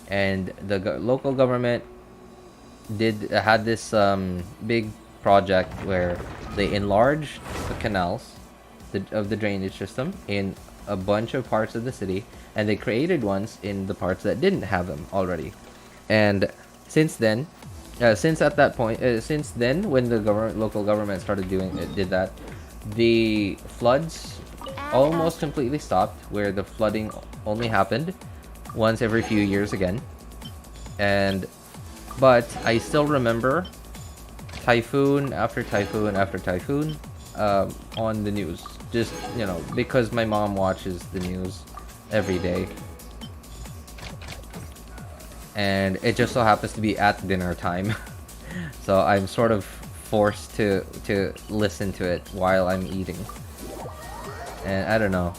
Speaker 1: And the local government had this big project where they enlarged the canals of the drainage system in a bunch of parts of the city, and they created ones in the parts that didn't have them already. And since then, since then, when the local government did that, the floods almost completely stopped, where the flooding only happened once every few years again. But I still remember typhoon after typhoon after typhoon on the news, just, you know, because my mom watches the news every day, and it just so happens to be at dinner time. So I'm sort of forced to listen to it while I'm eating. And I don't know,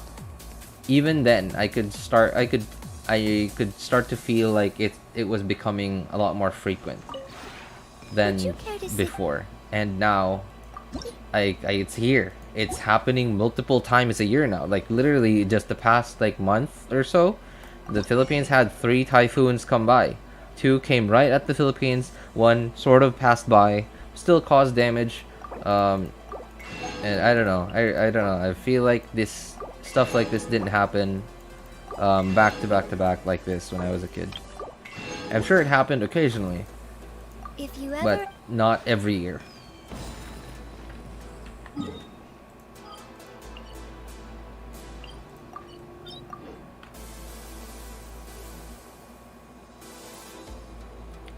Speaker 1: even then I could start to feel like it was becoming a lot more frequent than before. And now it's here. It's happening multiple times a year now. Like literally just the past like month or so, the Philippines had 3 typhoons come by. 2 came right at the Philippines, 1 sort of passed by, still caused damage. And I don't know. I don't know. I feel like this stuff like this didn't happen back to back like this when I was a kid. I'm sure it happened occasionally,
Speaker 4: If you ever...
Speaker 1: but not every year.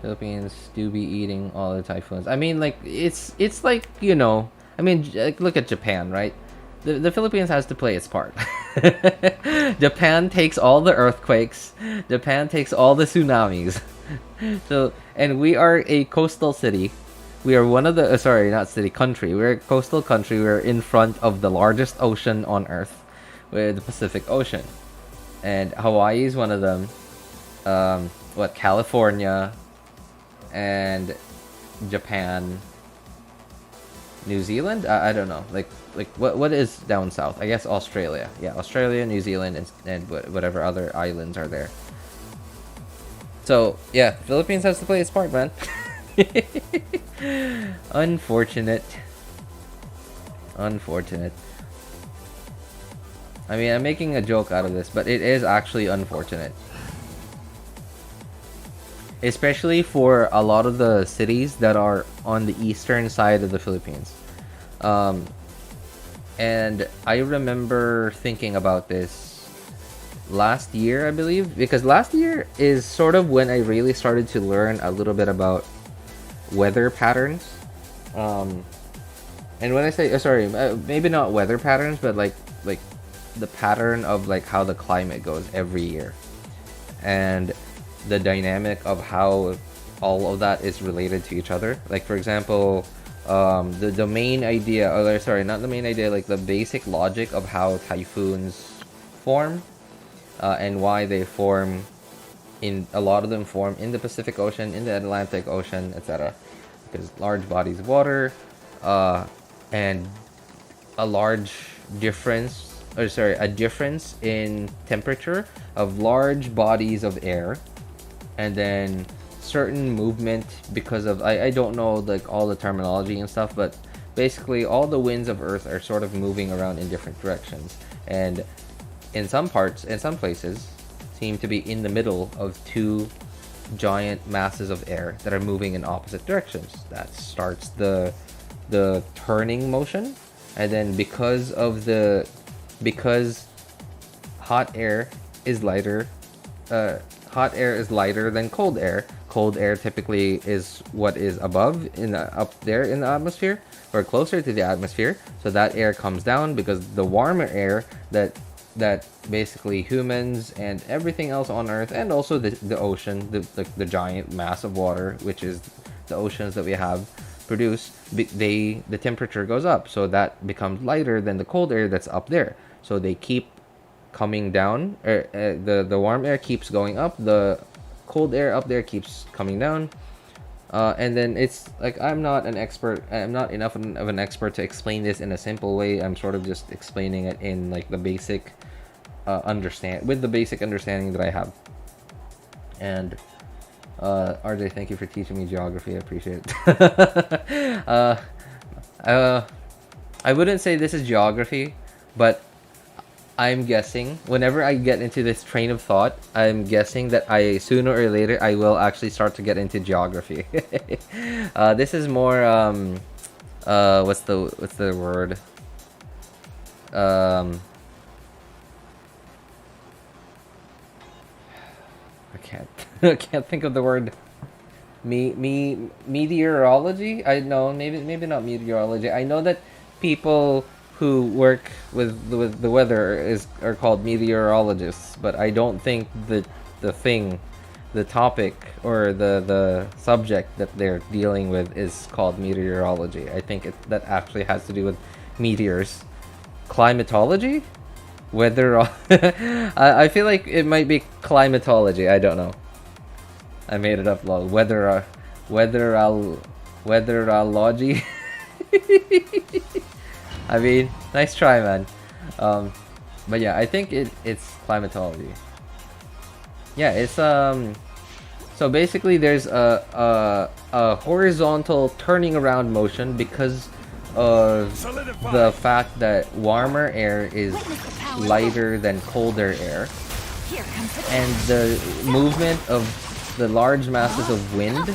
Speaker 1: Philippines do be eating all the typhoons. I mean, like it's like, you know, I mean, like, look at Japan, right? The Philippines has to play its part. Japan takes all the earthquakes. Japan takes all the tsunamis. So, and we are a coastal city. We are one of the sorry, not city, country. We're a coastal country. We're in front of the largest ocean on Earth, with the Pacific Ocean, and Hawaii is one of them. California, and Japan, New Zealand. I don't know. Like what is down south? I guess Australia. Yeah, Australia, New Zealand, and whatever other islands are there. So yeah, Philippines has to play its part, man. Unfortunate. I mean, I'm making a joke out of this, but it is actually unfortunate. Especially for a lot of the cities that are on the eastern side of the Philippines. And I remember thinking about this last year, I believe, because last year is sort of when I really started to learn a little bit about weather patterns. And when I say maybe not weather patterns, but like the pattern of like how the climate goes every year, and the dynamic of how all of that is related to each other. Like, for example, the main idea, not the main idea, like the basic logic of how typhoons form, and why they form in a lot of them form in the Pacific Ocean, in the Atlantic Ocean, etc. Because large bodies of water, and a large difference, a difference in temperature of large bodies of air, and then certain movement because of I don't know like all the terminology and stuff, but basically all the winds of Earth are sort of moving around in different directions, and in some places seem to be in the middle of two giant masses of air that are moving in opposite directions. That starts the turning motion, and then because hot air is lighter than cold air. Cold air typically is what is above up there in the atmosphere, or closer to the atmosphere, so that air comes down because the warmer air that basically humans and everything else on Earth, and also the ocean, the giant mass of water, which is the oceans that we have, produce, the temperature goes up, so that becomes lighter than the cold air that's up there. So they keep coming down, the warm air keeps going up, the cold air up there keeps coming down, and then it's like I'm not enough of an expert to explain this in a simple way. I'm sort of just explaining it in like the basic understanding that I have. And RJ, thank you for teaching me geography. I appreciate it. I wouldn't say this is geography, but I'm guessing whenever I get into this train of thought, I'm guessing that sooner or later I will actually start to get into geography. This is more what's the word? I can't think of the word. Meteorology? I know, maybe not meteorology. I know that people who work with the weather are called meteorologists, but I don't think the topic or the subject that they're dealing with is called meteorology. I think that actually has to do with meteors. Climatology? Weather. I feel like it might be climatology. I don't know. I made it up. Weatherology. I mean, nice try, man. But yeah, I think it's climatology. Yeah, it's so basically there's a horizontal turning around motion because of the fact that warmer air is lighter than colder air, and the movement of the large masses of wind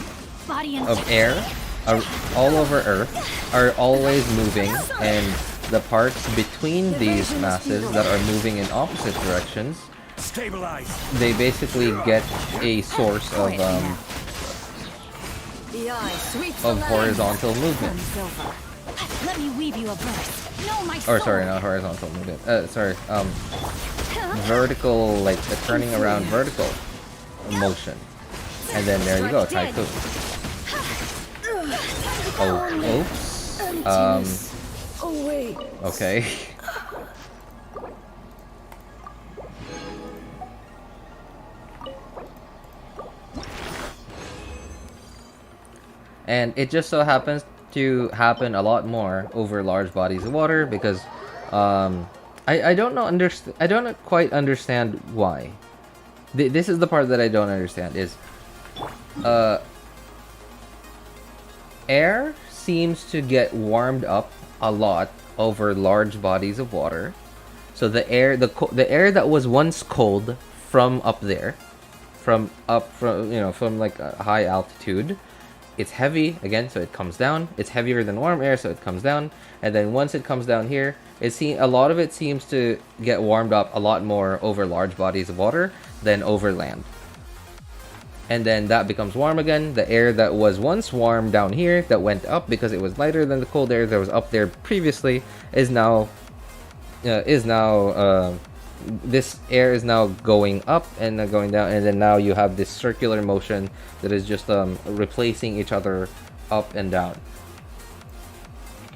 Speaker 1: of air all over Earth are always moving, and the parts between these masses that are moving in opposite directions, they basically get a source of horizontal movement.
Speaker 2: Let me weave you a verse. Know my
Speaker 1: Or
Speaker 2: soul.
Speaker 1: sorry, not horizontal movement. Vertical, like the turning around vertical motion. And then there you go, typhoon. Oh, oops. Okay. And it just so happens to happen a lot more over large bodies of water because I don't quite understand why. This is the part that I don't understand is air seems to get warmed up a lot over large bodies of water. So the air that was once cold from up there, from like a high altitude, it's heavy again, so it comes down. It's heavier than warm air, so it comes down. And then once it comes down here, a lot of it seems to get warmed up a lot more over large bodies of water than over land. And then that becomes warm again. The air that was once warm down here, that went up because it was lighter than the cold air that was up there previously, this air is now going up and going down, and then now you have this circular motion that is just replacing each other up and down.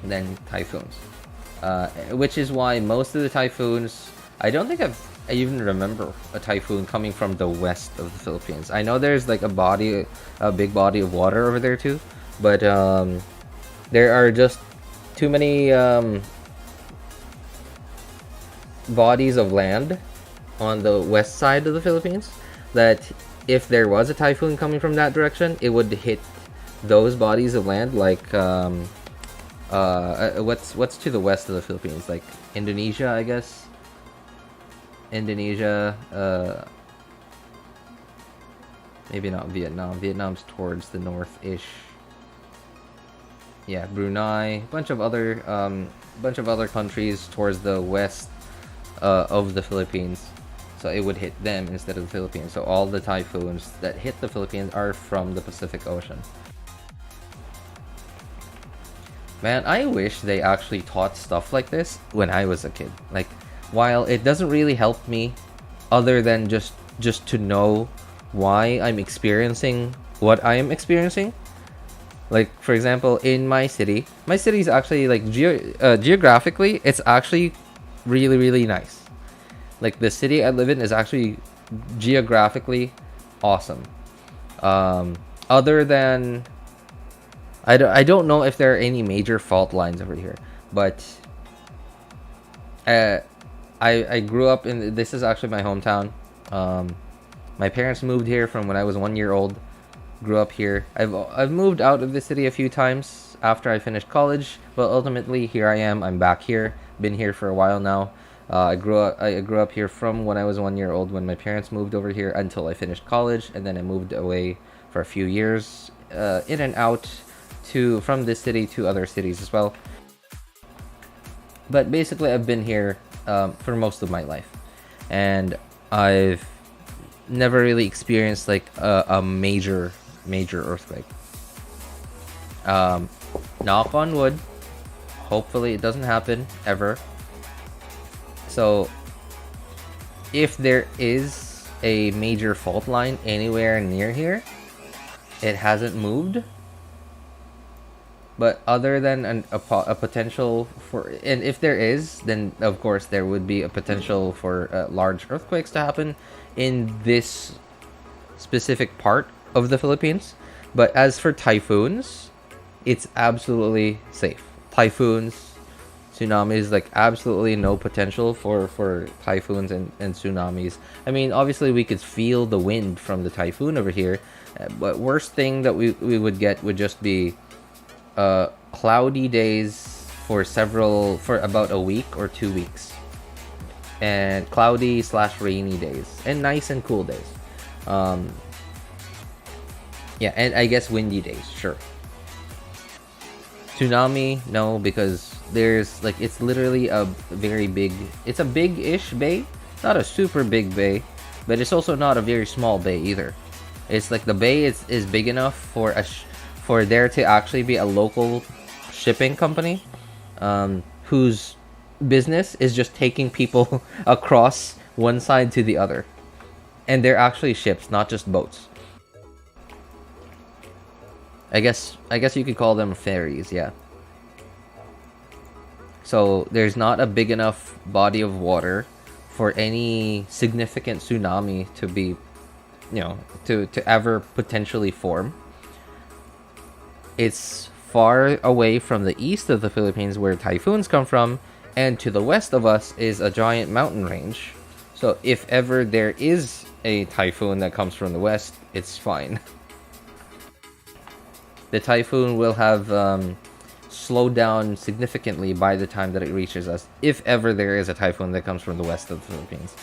Speaker 1: And then typhoons, which is why most of the typhoons, I don't think I've I even remember a typhoon coming from the west of the Philippines. I know there's like a big body of water over there too, but there are just too many bodies of land on the west side of the Philippines that if there was a typhoon coming from that direction, it would hit those bodies of land. Like what's to the west of the Philippines? Like Indonesia, I guess. Indonesia, maybe not Vietnam. Vietnam's towards the north-ish. Yeah, Brunei, bunch of other countries towards the west of the Philippines. So it would hit them instead of the Philippines. So all the typhoons that hit the Philippines are from the Pacific Ocean. Man, I wish they actually taught stuff like this when I was a kid. Like, while it doesn't really help me other than just to know why I'm experiencing what I am experiencing. Like, for example, in my city is actually like geographically, it's actually really, really nice. Like, the city I live in is actually geographically awesome. Other than I don't know if there are any major fault lines over here, but I grew up in, this is actually my hometown. My parents moved here from when I was 1 year old. Grew up here. I've moved out of the city a few times after I finished college, but ultimately here I am. I'm back here. Been here for a while now. I grew up here from when I was 1 year old when my parents moved over here until I finished college, and then I moved away for a few years, in and out from this city to other cities as well. But basically, I've been here for most of my life, and I've never really experienced like a major earthquake. Knock on wood, hopefully it doesn't happen ever. So if there is a major fault line anywhere near here, it hasn't moved. But other than a potential for, and if there is, then of course there would be a potential for large earthquakes to happen in this specific part of the Philippines. But as for typhoons, it's absolutely safe. Typhoons, tsunamis, like absolutely no potential for typhoons and tsunamis. I mean, obviously we could feel the wind from the typhoon over here, but worst thing that we would get would just be cloudy days for about a week or 2 weeks, and cloudy / rainy days, and nice and cool days. Yeah, and I guess windy days, sure. Tsunami, no, because there's like, it's literally a very big, it's a big-ish bay, not a super big bay, but it's also not a very small bay either. It's like the bay is big enough for there to actually be a local shipping company whose business is just taking people across one side to the other, and they're actually ships, not just boats. I guess you could call them ferries, yeah. So there's not a big enough body of water for any significant tsunami to be, to ever potentially form. It's far away from the east of the Philippines where typhoons come from, and to the west of us is a giant mountain range. So if ever there is a typhoon that comes from the west, it's fine. The typhoon will have slowed down significantly by the time that it reaches us, if ever there is a typhoon that comes from the west of the Philippines.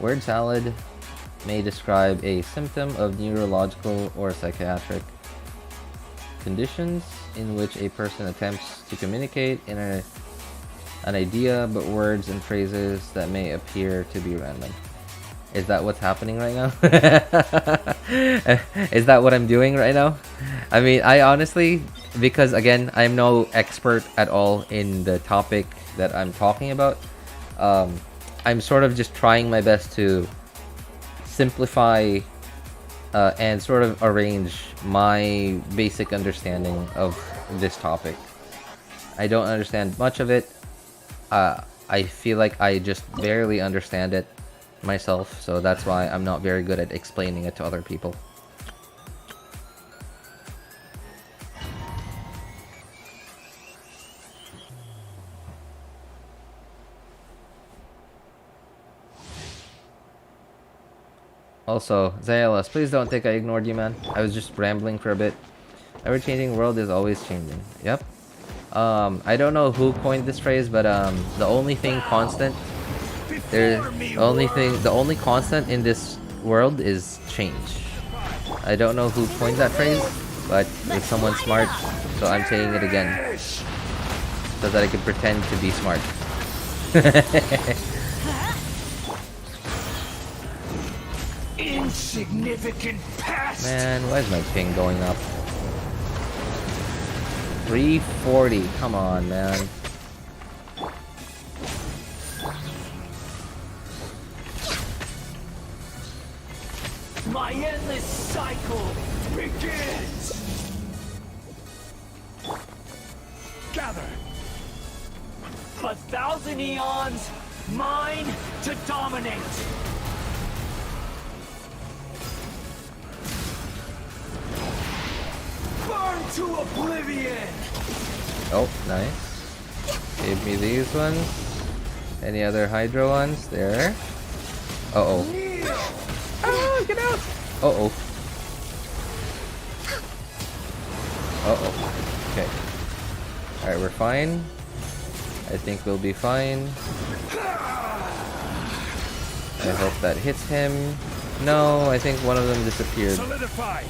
Speaker 1: Word salad may describe a symptom of neurological or psychiatric conditions in which a person attempts to communicate in an idea, but words and phrases that may appear to be random. Is that what's happening right now? Is that what I'm doing right now? I mean, I honestly, because again, I'm no expert at all in the topic that I'm talking about, I'm sort of just trying my best to simplify and sort of arrange my basic understanding of this topic. I don't understand much of it, I feel like I just barely understand it myself, so that's why I'm not very good at explaining it to other people. Also, Zayalas, please don't think I ignored you, man. I was just rambling for a bit. Ever-changing world is always changing. Yep. I don't know who coined this phrase, but the only thing constant, the only constant in this world is change. I don't know who coined that phrase, but it's someone smart, so I'm saying it again, so that I can pretend to be smart.
Speaker 3: Insignificant pest.
Speaker 1: Man, why is my ping going up? 340. Come on, man.
Speaker 6: My endless cycle
Speaker 3: Begins. Gather.
Speaker 6: 1,000 eons, mine to dominate.
Speaker 3: Burn to oblivion.
Speaker 1: Oh, nice. Give me these ones. Any other Hydro ones? There. Uh-oh. Ah, get out! Uh-oh. Uh-oh. Okay. Alright, we're fine. I think we'll be fine. I hope that hits him. No, I think one of them disappeared.
Speaker 3: Solidify.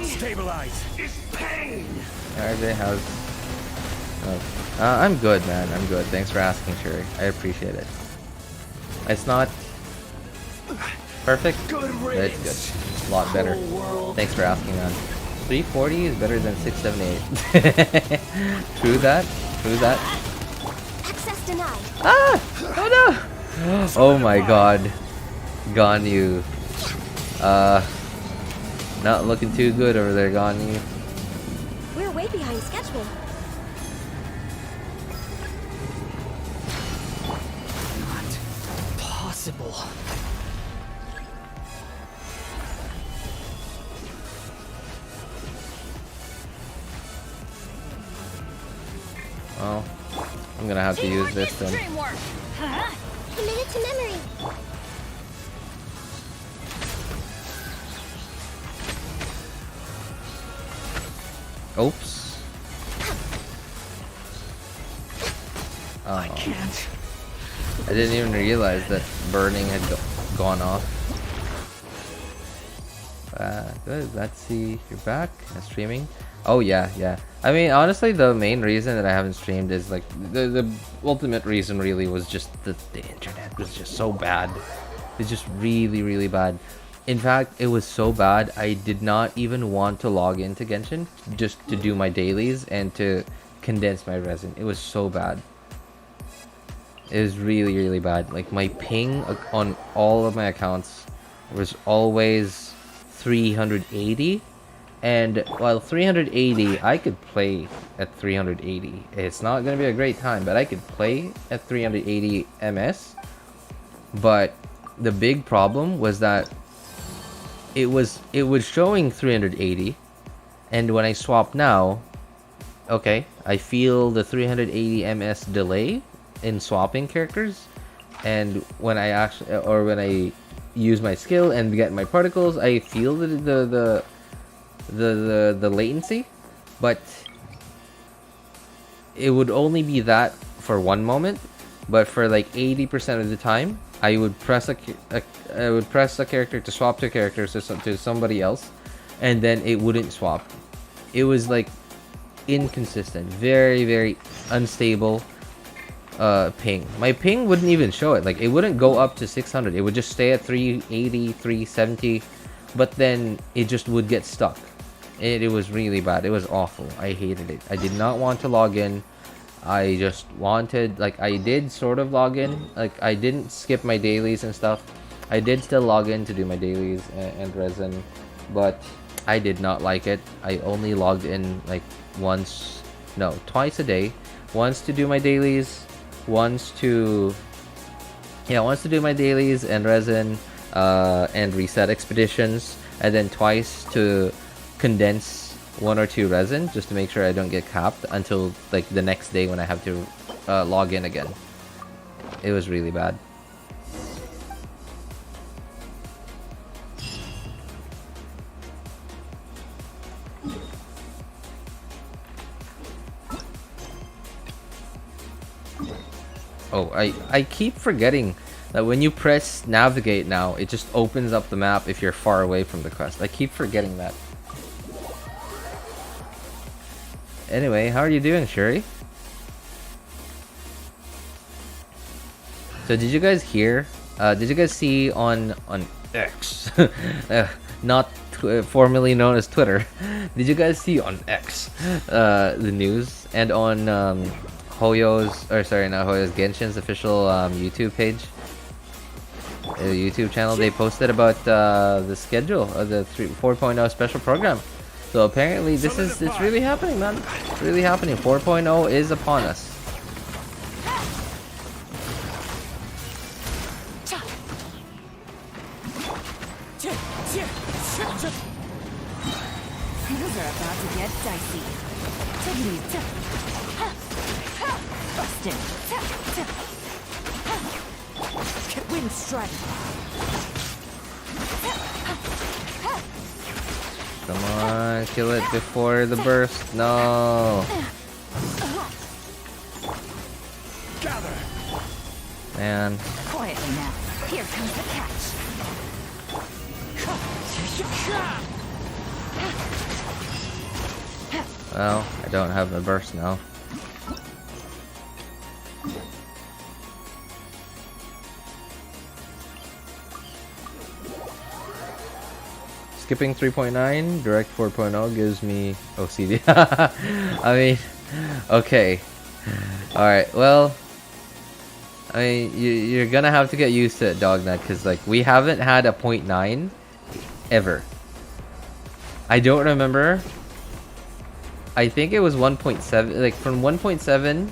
Speaker 3: Stabilize is pain.
Speaker 1: RJ, how's... Oh. I'm good, man. I'm good. Thanks for asking, Shuri. I appreciate it. It's not perfect, but it's good. A lot better. Thanks for asking, man. 340 is better than 678. True that. True that.
Speaker 4: Access denied.
Speaker 1: Ah! Oh no! Oh my god. Ganyu. Not looking too good over there, Ganyu.
Speaker 4: We're way behind schedule.
Speaker 6: Not possible.
Speaker 1: Well, I'm gonna have to use this then.
Speaker 4: Committed to memory.
Speaker 1: Oops. Oh.
Speaker 6: I can't.
Speaker 1: I didn't even realize that burning had gone off. Good. Let's see. You're back. Streaming. Oh yeah, yeah. I mean, honestly, the main reason that I haven't streamed is like the ultimate reason really was just the internet was just so bad. It's just really, really bad. In fact, it was so bad, I did not even want to log into Genshin just to do my dailies and to condense my resin. It was so bad. It was really, really bad. Like, my ping on all of my accounts was always 380. And while 380, I could play at 380. It's not going to be a great time, but I could play at 380 MS. But the big problem was that it was showing 380, and when I swap now, okay, I feel the 380 ms delay in swapping characters, and when I use my skill and get my particles, I feel the latency, but it would only be that for one moment. But for like 80% of the time, I would press a character to swap to characters to somebody else, and then it wouldn't swap. It was like inconsistent, very, very unstable ping. My ping wouldn't even show it. Like, it wouldn't go up to 600. It would just stay at 380, 370, but then it just would get stuck. It was really bad. It was awful. I hated it. I did not want to log in. I just wanted, like, I did sort of log in. Like, I didn't skip my dailies and stuff. I did still log in to do my dailies and resin, but I did not like it. I only logged in like twice a day. Once to do my dailies, once to do my dailies and resin and reset expeditions, and then twice to condense 1 or 2 resin just to make sure I don't get capped until like the next day when I have to log in again. It was really bad. Oh, I keep forgetting that when you press navigate now, it just opens up the map if you're far away from the quest. I keep forgetting that. Anyway, how are you doing, Shuri? So did you guys hear? Did you guys see on X, not formerly known as Twitter? Did you guys see on X the news and on Genshin's official YouTube page, YouTube channel? They posted about the schedule of the 4.0 special program. So apparently it's really happening, man. It's really happening. 4.0 is upon us.
Speaker 2: Things are about to get dicey. Busted. Wind strike.
Speaker 1: Come on, kill it before the burst. No.
Speaker 3: Gather.
Speaker 1: Man.
Speaker 2: Quietly now. Here comes the catch.
Speaker 1: Well, I don't have a burst now. Skipping 3.9, direct 4.0 gives me OCD. I mean, okay. Alright, well, I mean, you're gonna have to get used to it, Dognut, because, like, we haven't had a 0.9 ever. I don't remember. I think it was 1.7, like, from 1.7,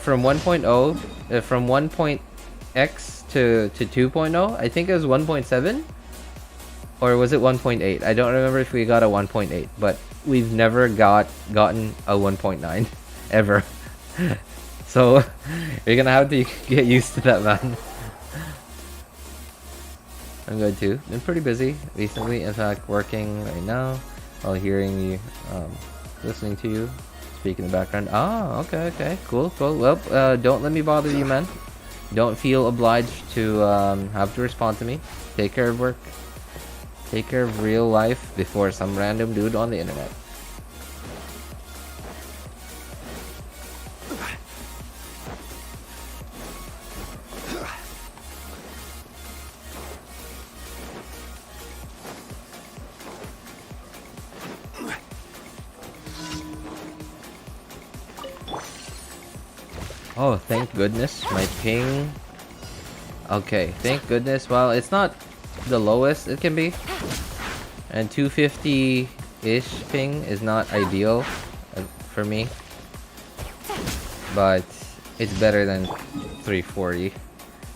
Speaker 1: from 1.0, from 1.x to 2.0, I think it was 1.7. Or was it 1.8? I don't remember if we got a 1.8, but we've never gotten a 1.9 ever. So you're gonna have to get used to that, man. I'm good too. Been pretty busy recently. In fact, working right now while hearing you, listening to you speak in the background. Ah, okay, cool. Well, don't let me bother you, man. Don't feel obliged to have to respond to me. Take care of work. Take care of real life before some random dude on the internet. Oh, thank goodness. My ping. Okay, thank goodness. Well, it's not the lowest it can be, and 250-ish ping is not ideal for me, but it's better than 340.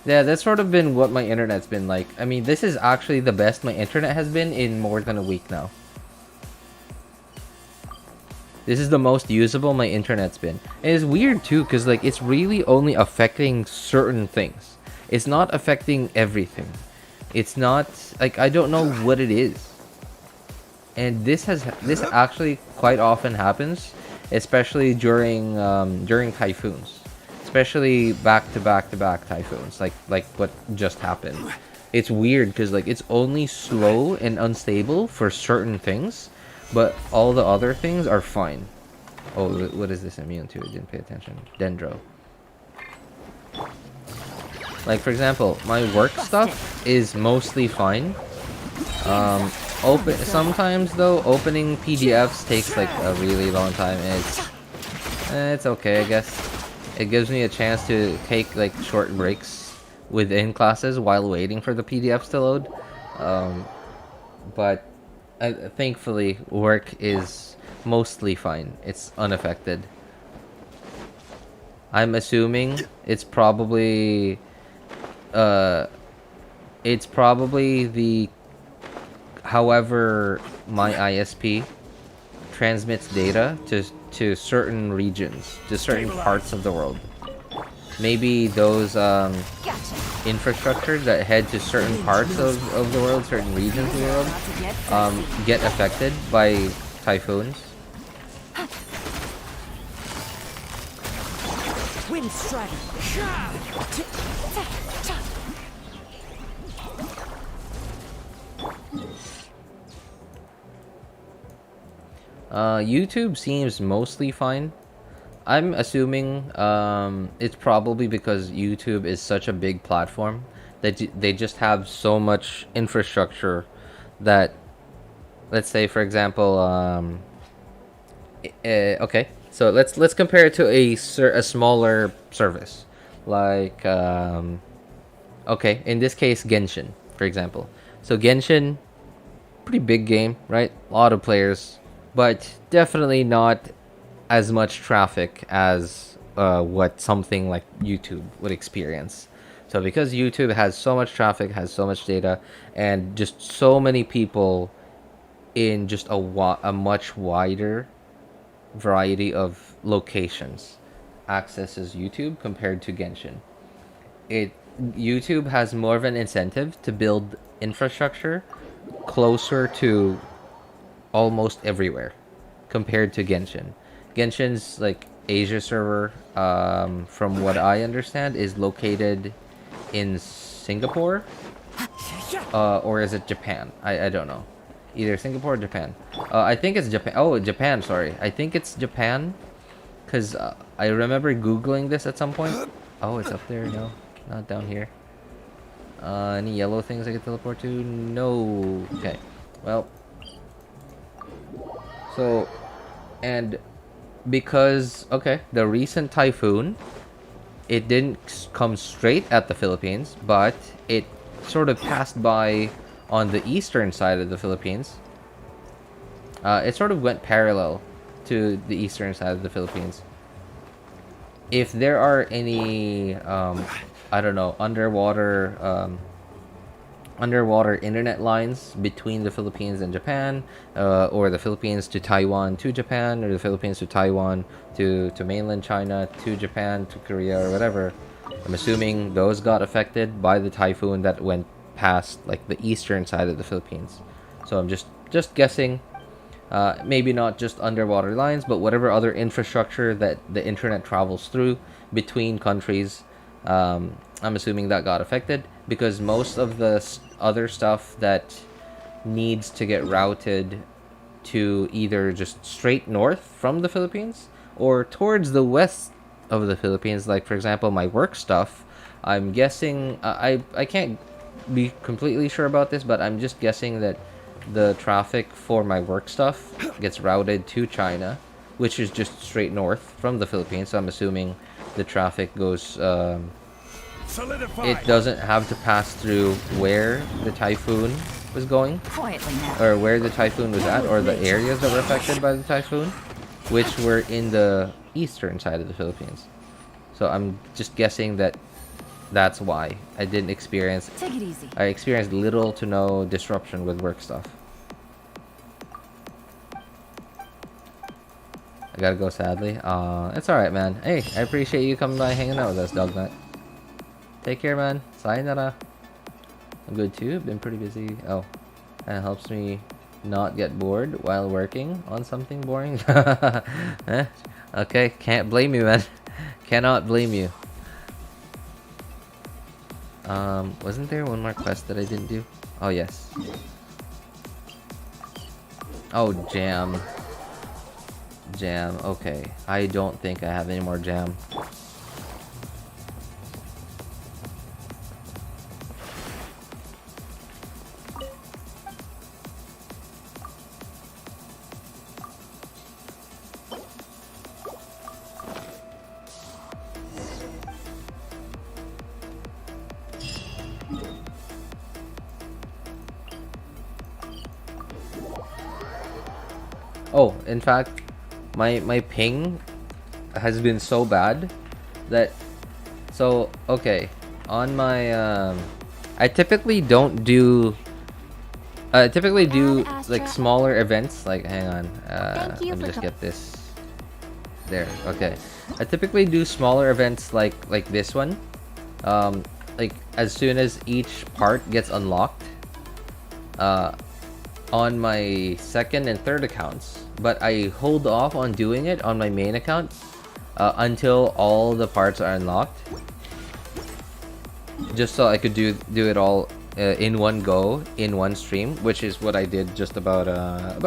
Speaker 1: Yeah, that's sort of been what my internet's been like. I mean, this is actually the best my internet has been in more than a week now. This is the most usable my internet's been. And it's weird too, because, like, it's really only affecting certain things. It's not affecting everything. It's not, like, I don't know what it is. And this actually quite often happens, especially during typhoons. Especially back-to-back typhoons, like what just happened. It's weird because, like, it's only slow and unstable for certain things, but all the other things are fine. Oh, what is this immune to? I didn't pay attention. Dendro. Like, for example, my work stuff is mostly fine. Sometimes though, opening PDFs takes like a really long time, and it's okay, I guess. It gives me a chance to take like short breaks within classes while waiting for the PDFs to load. But thankfully, work is mostly fine. It's unaffected. I'm assuming it's probably the however my ISP transmits data to certain regions, to certain parts of the world. Maybe those infrastructure that head to certain parts of the world, certain regions of the world, get affected by typhoons.
Speaker 6: Wind strike.
Speaker 1: YouTube seems mostly fine. I'm assuming it's probably because YouTube is such a big platform that they just have so much infrastructure that, let's say for example, okay, so let's compare it to a smaller service, like okay, in this case Genshin, for example. So Genshin, pretty big game, right? A lot of players, but definitely not as much traffic as what something like YouTube would experience. So because YouTube has so much traffic, has so much data, and just so many people in just a much wider variety of locations accesses YouTube compared to Genshin. YouTube has more of an incentive to build infrastructure closer to almost everywhere compared to Genshin. Genshin's like Asia server, from what I understand, is located in Singapore, or is it Japan? I don't know. Either Singapore or Japan. I think it's Japan. Oh, Japan, sorry. I think it's Japan, because I remember Googling this at some point. Oh, it's up there. No, not down here. Any yellow things I can teleport to? No. Okay. Well. So, and because, okay, the recent typhoon, it didn't come straight at the Philippines, but it sort of passed by on the eastern side of the Philippines. It sort of went parallel to the eastern side of the Philippines. If there are any, I don't know, underwater internet lines between the Philippines and Japan, or the Philippines to Taiwan to Japan, or the Philippines to Taiwan to mainland China to Japan to Korea or whatever, I'm assuming those got affected by the typhoon that went past like the eastern side of the Philippines. So I'm just guessing, maybe not just underwater lines, but whatever other infrastructure that the internet travels through between countries. I'm assuming that got affected, because most of the other stuff that needs to get routed to either just straight north from the Philippines or towards the west of the Philippines, like for example my work stuff, I'm guessing, I can't be completely sure about this, but I'm just guessing that the traffic for my work stuff gets routed to China, which is just straight north from the Philippines. So I'm assuming the traffic goes, it doesn't have to pass through where the typhoon was going,
Speaker 2: Quietly now.
Speaker 1: or where the typhoon was at, or the areas that were affected by the typhoon, which were in the eastern side of the Philippines. So I'm just guessing that that's why I didn't experience,
Speaker 2: Take it easy.
Speaker 1: I experienced little to no disruption with work stuff. I gotta go, sadly. It's alright, man. Hey, I appreciate you coming by hanging out with us, Dognut. Take care, man. Sayonara. I'm good too. Been pretty busy. Oh, and it helps me not get bored while working on something boring. Okay, can't blame you, man. Cannot blame you. Wasn't there one more quest that I didn't do? Oh, yes. Oh, jam. Jam, okay. I don't think I have any more jam. Oh, in fact, my ping has been so bad that okay, on my I typically don't do like smaller events. Like, hang on, let me just get this there. Okay, I typically do smaller events like this one, like as soon as each part gets unlocked on my second and third accounts, but I hold off on doing it on my main account until all the parts are unlocked, just so I could do it all in one go in one stream, which is what I did just about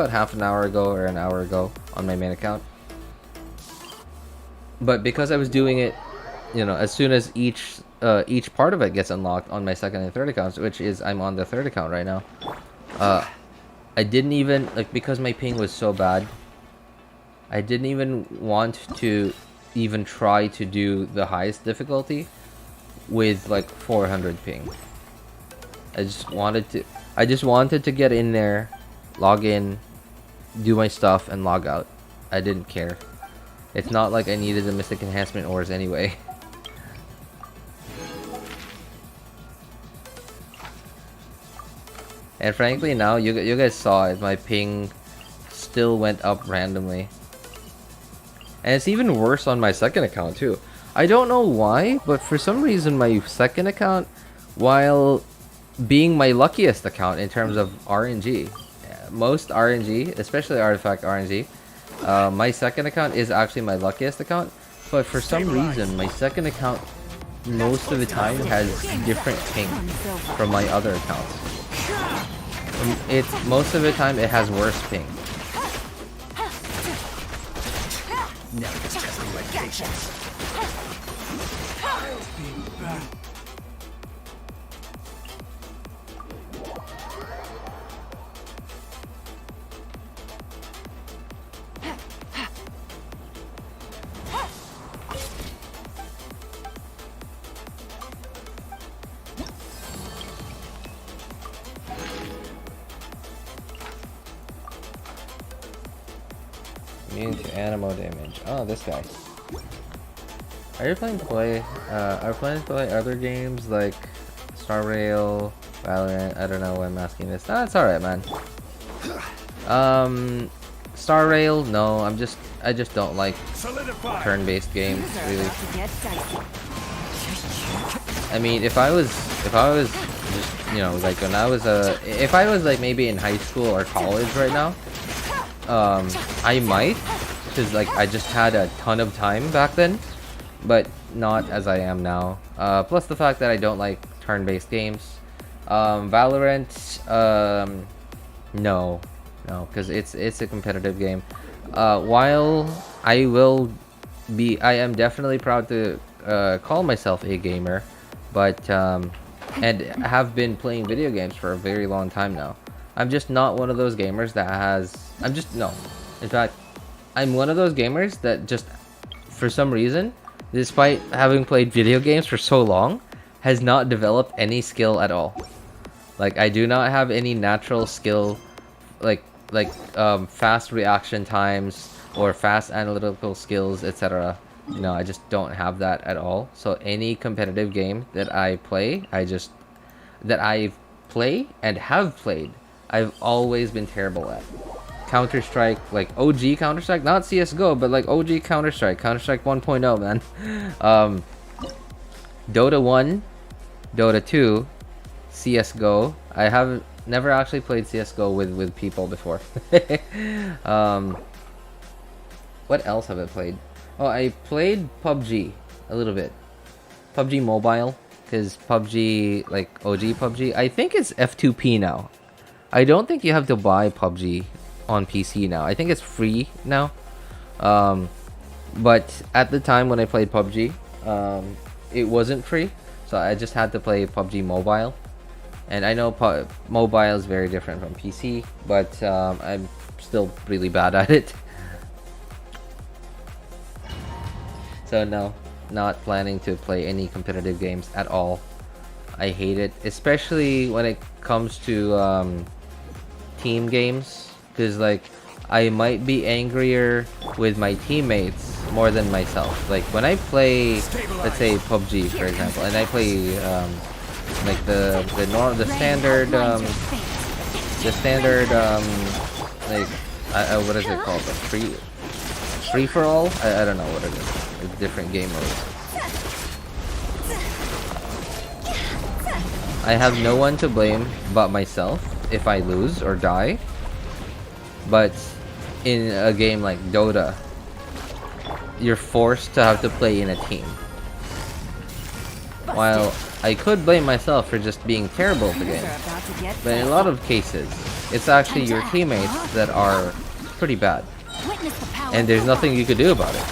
Speaker 1: half an hour ago or an hour ago on my main account. But because I was doing it, you know, as soon as each part of it gets unlocked on my second and third accounts, which is I'm on the third account right now, I didn't even, like, because my ping was so bad, I didn't even want to even try to do the highest difficulty with like 400 ping. I just wanted to get in there, log in, do my stuff, and log out. I didn't care. It's not like I needed the Mystic Enhancement ores anyway. And frankly, now you guys saw it. My ping still went up randomly, and it's even worse on my second account too. I don't know why, but for some reason my second account, while being my luckiest account in terms of RNG, most RNG, especially artifact RNG, my second account is actually my luckiest account. But for some reason, my second account most of the time has different ping from my other accounts. It's most of the time it has worse ping.
Speaker 3: Now just testing my patience.
Speaker 1: Immune to animal damage. Oh, this guy. Are you planning to play? Are you planning to play other games like Star Rail, Valorant? I don't know why I'm asking this. No, it's alright, man. Star Rail? No, I just don't like turn-based games, really. I mean, if I was just, you know, like when I was if I was like maybe in high school or college right now, I might, because like I just had a ton of time back then, but not as I am now. Plus the fact that I don't like turn-based games. Valorant, no, because it's a competitive game. While I am definitely proud to call myself a gamer, but and have been playing video games for a very long time now. I'm just not one of those gamers that has... In fact, I'm one of those gamers that just, for some reason, despite having played video games for so long, has not developed any skill at all. Like, I do not have any natural skill, like fast reaction times or fast analytical skills, etc. You know, I just don't have that at all. So any competitive game that I play, and have played, I've always been terrible at. Counter-Strike, like OG Counter-Strike, not CSGO, but like OG Counter-Strike, Counter-Strike 1.0, man. Dota 1, Dota 2, CSGO. I have never actually played CSGO with people before. What else have I played? Oh, I played PUBG a little bit. PUBG Mobile, because PUBG, like OG PUBG, I think it's F2P now. I don't think you have to buy PUBG on PC now. I think it's free now. But at the time when I played PUBG, it wasn't free, so I just had to play PUBG Mobile. And I know mobile is very different from PC, but I'm still really bad at it. So no, not planning to play any competitive games at all. I hate it, especially when it comes to team games, because like I might be angrier with my teammates more than myself. Like when I play, let's say PUBG for example, and I play like the standard like what is it called? Like free for all? I don't know what it is. It's different game modes. I have no one to blame but myself if I lose or die. But in a game like Dota, you're forced to have to play in a team. While I could blame myself for just being terrible at the game, but in a lot of cases, it's actually your teammates that are pretty bad. And there's nothing you could do about it.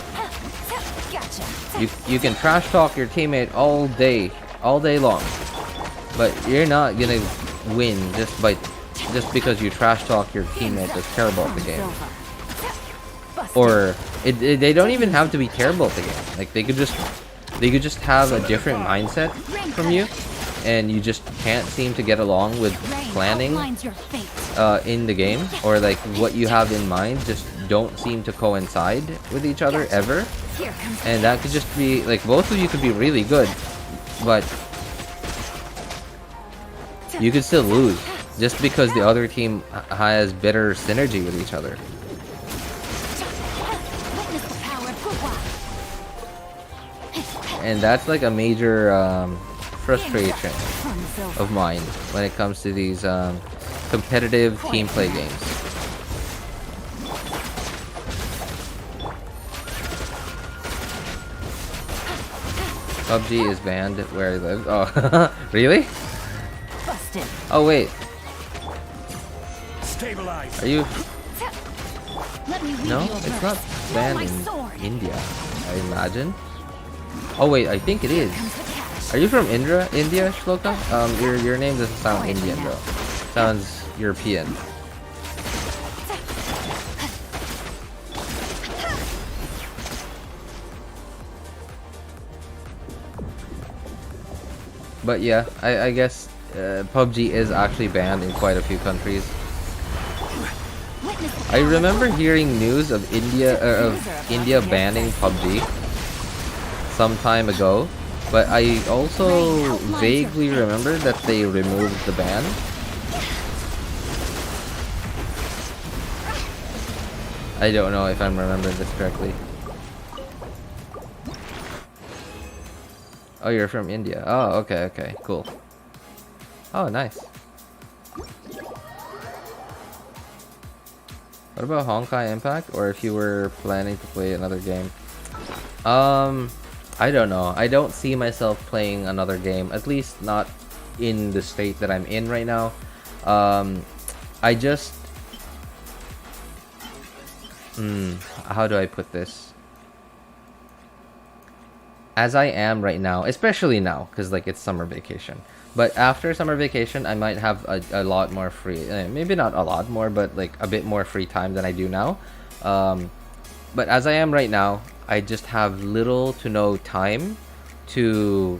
Speaker 1: You can trash talk your teammate all day long, but you're not gonna win just because you trash talk your teammate that's terrible at the game. Or they don't even have to be terrible at the game. Like they could just have a different mindset from you, and you just can't seem to get along with planning in the game, or like what you have in mind just don't seem to coincide with each other ever. And that could just be like both of you could be really good, but you could still lose just because the other team has better synergy with each other. And that's like a major frustration of mine when it comes to these competitive team play games. PUBG is banned where I live. Oh, really? Oh wait. Are you? No, it's not banned in India, I imagine. Oh wait, I think it is. Are you from India, Shloka? Your name doesn't sound Indian though. Sounds European. But yeah, I guess PUBG is actually banned in quite a few countries. I remember hearing news of India banning PUBG some time ago, but I also vaguely remember that they removed the ban. I don't know if I'm remembering this correctly. Oh, you're from India. Oh, okay, cool. Oh, nice. What about Honkai Impact, or if you were planning to play another game? I don't know. I don't see myself playing another game, at least not in the state that I'm in right now. I just... how do I put this? As I am right now, especially now, because like it's summer vacation. But after summer vacation, I might have a lot more free, maybe not a lot more, but like a bit more free time than I do now. But as I am right now, I just have little to no time to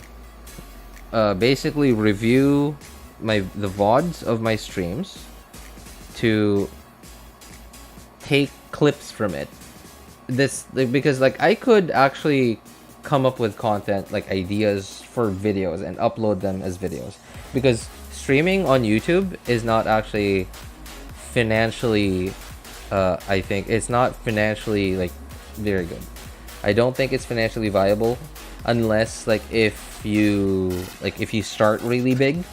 Speaker 1: basically review the VODs of my streams, to take clips from it. Because like I could actually come up with content, like ideas for videos, and upload them as videos, because streaming on YouTube is not actually financially I think it's not financially like very good. I don't think it's financially viable unless like if you start really big,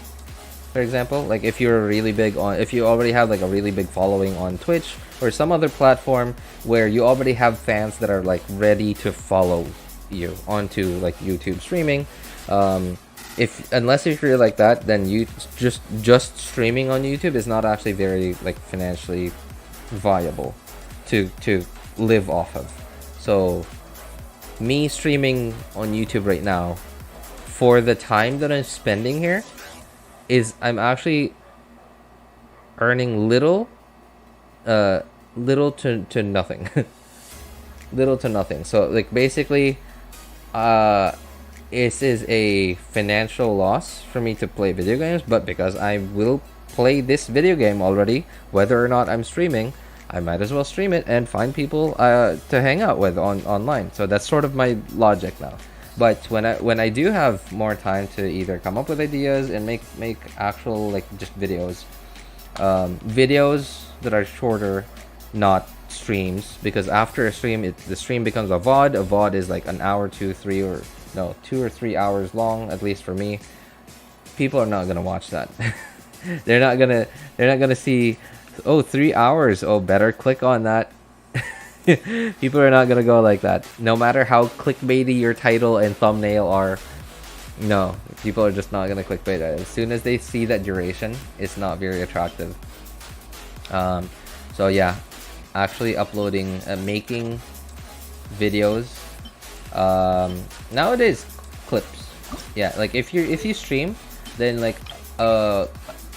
Speaker 1: for example, like if you already have like a really big following on Twitch or some other platform where you already have fans that are like ready to follow you onto like YouTube streaming. Unless you're like that, then you just streaming on YouTube is not actually very like financially viable to live off of. So me streaming on YouTube right now, for the time that I'm spending here, I'm actually earning little to nothing. Little to nothing. So like basically this is a financial loss for me to play video games, but because I will play this video game already, whether or not I'm streaming, I might as well stream it and find people to hang out with online. So that's sort of my logic now. But when I do have more time to either come up with ideas and make actual like just videos, videos that are shorter, not streams, because after a stream the stream becomes a VOD. A VOD is like an hour, 2 or 3 hours long, at least for me. People are not gonna watch that. they're not gonna see, oh, 3 hours, oh, better click on that. People are not gonna go like that, no matter how clickbaity your title and thumbnail are. No, people are just not gonna clickbait it. As soon as they see that duration, it's not very attractive. So yeah, actually uploading, making videos, nowadays clips. Yeah, like if you stream, then like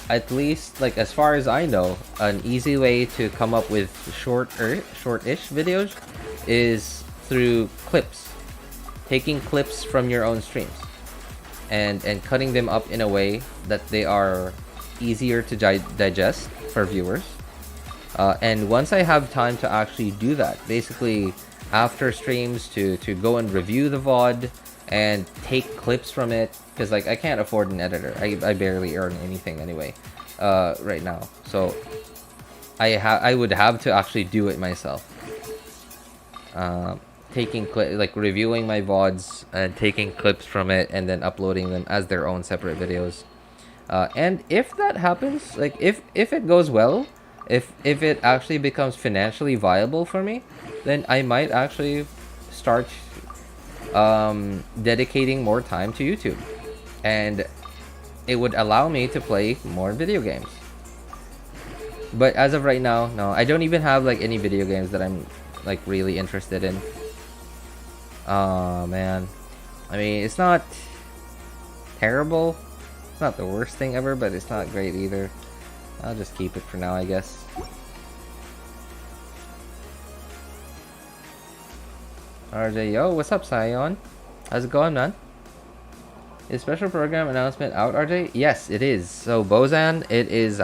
Speaker 1: at least, like as far as I know, an easy way to come up with short-ish videos is through clips. Taking clips from your own streams and cutting them up in a way that they are easier to digest for viewers. And once I have time to actually do that, basically after streams to go and review the VOD and take clips from it, because like I can't afford an editor. I barely earn anything anyway right now, so I would have to actually do it myself. Taking like reviewing my VODs and taking clips from it and then uploading them as their own separate videos. And if that happens, like if it goes well, if it actually becomes financially viable for me, then I might actually start dedicating more time to YouTube, and it would allow me to play more video games. But as of right now, no, I don't even have like any video games that I'm like really interested in. Oh man, I mean, it's not terrible, it's not the worst thing ever, but it's not great either. I'll just keep it for now, I guess. RJ, yo, what's up, Sion? How's it going, man? Is special program announcement out, RJ? Yes, it is. So Bozan, it is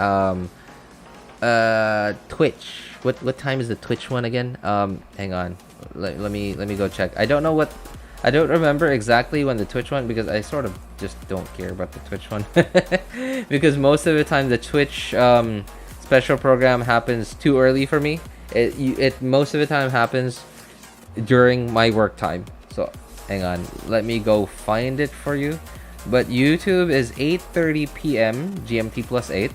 Speaker 1: Twitch. What time is the Twitch one again? Hang on. Let me go check. I don't remember exactly when the Twitch one, because I sort of just don't care about the Twitch one. Because most of the time the Twitch special program happens too early for me. It most of the time happens during my work time. So hang on, let me go find it for you. But YouTube is 8:30 p.m. GMT plus 8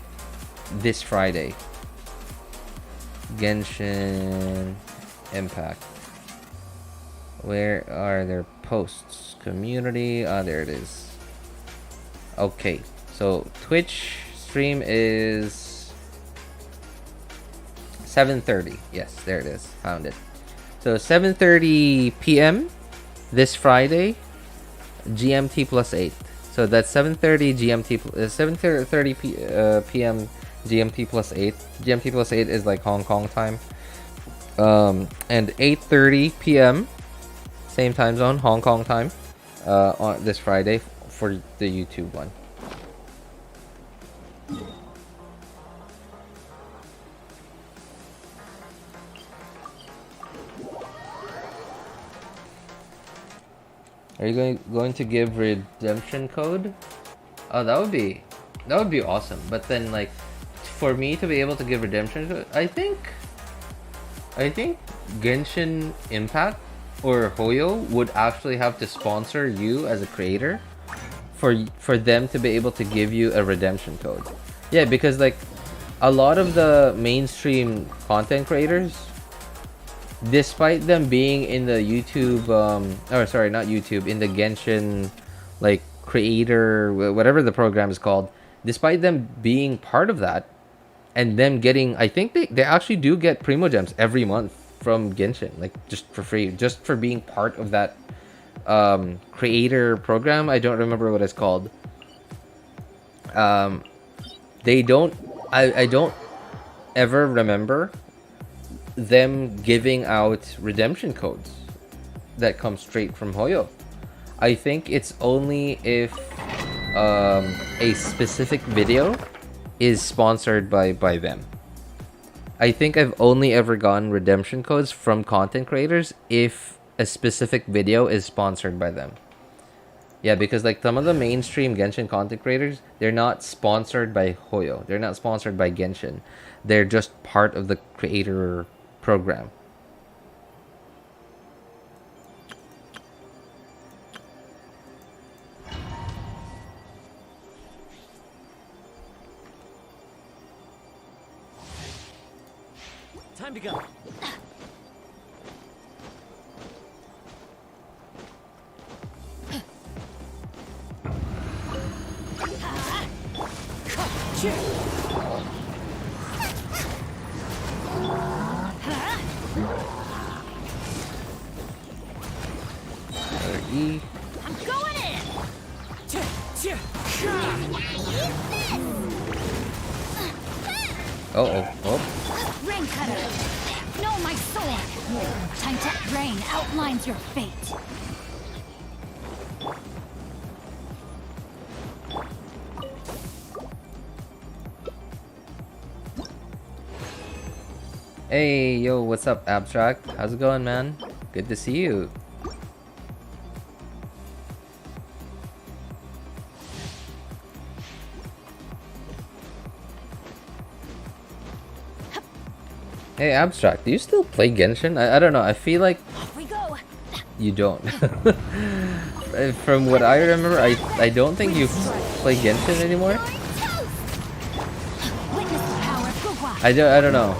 Speaker 1: this Friday. Genshin Impact. Where are their posts? Community. Ah, there it is. Okay, so Twitch stream is 7:30. Yes, there it is. Found it. So 7:30 p.m. this Friday, GMT plus 8. So that's 7:30 GMT, 7:30 p.m. GMT plus 8. GMT plus 8 is like Hong Kong time. And 8:30 p.m. same time zone, Hong Kong time, on this Friday for the YouTube one. Are you going to give redemption code? Oh, that would be awesome. But then, like, for me to be able to give redemption code, I think Genshin Impact or Hoyo would actually have to sponsor you as a creator for them to be able to give you a redemption code. Yeah, because like a lot of the mainstream content creators, despite them being in the YouTube or sorry, not YouTube, in the Genshin like creator, whatever the program is called, despite them being part of that and them getting, I think they actually do get Primo Gems every month from Genshin, like just for free, just for being part of that creator program. I don't remember what it's called. They don't, I don't ever remember them giving out redemption codes that come straight from Hoyo. I think it's only if a specific video is sponsored by them. I think I've only ever gotten redemption codes from content creators if a specific video is sponsored by them. Yeah, because like some of the mainstream Genshin content creators, they're not sponsored by Hoyo. They're not sponsored by Genshin. They're just part of the creator program.
Speaker 6: Time to go.
Speaker 1: E.
Speaker 2: I'm going in.
Speaker 1: Oh.
Speaker 2: Rain cutter. Know my sword. Time to rain outlines your fate.
Speaker 1: Hey, yo, what's up, Abstract? How's it going, man? Good to see you. Hey, Abstract, do you still play Genshin? I don't know, I feel like
Speaker 2: Off we go.
Speaker 1: you don't. From what I remember, I don't think you play Genshin anymore.
Speaker 2: Witness the power of Gugwa.
Speaker 1: I don't know.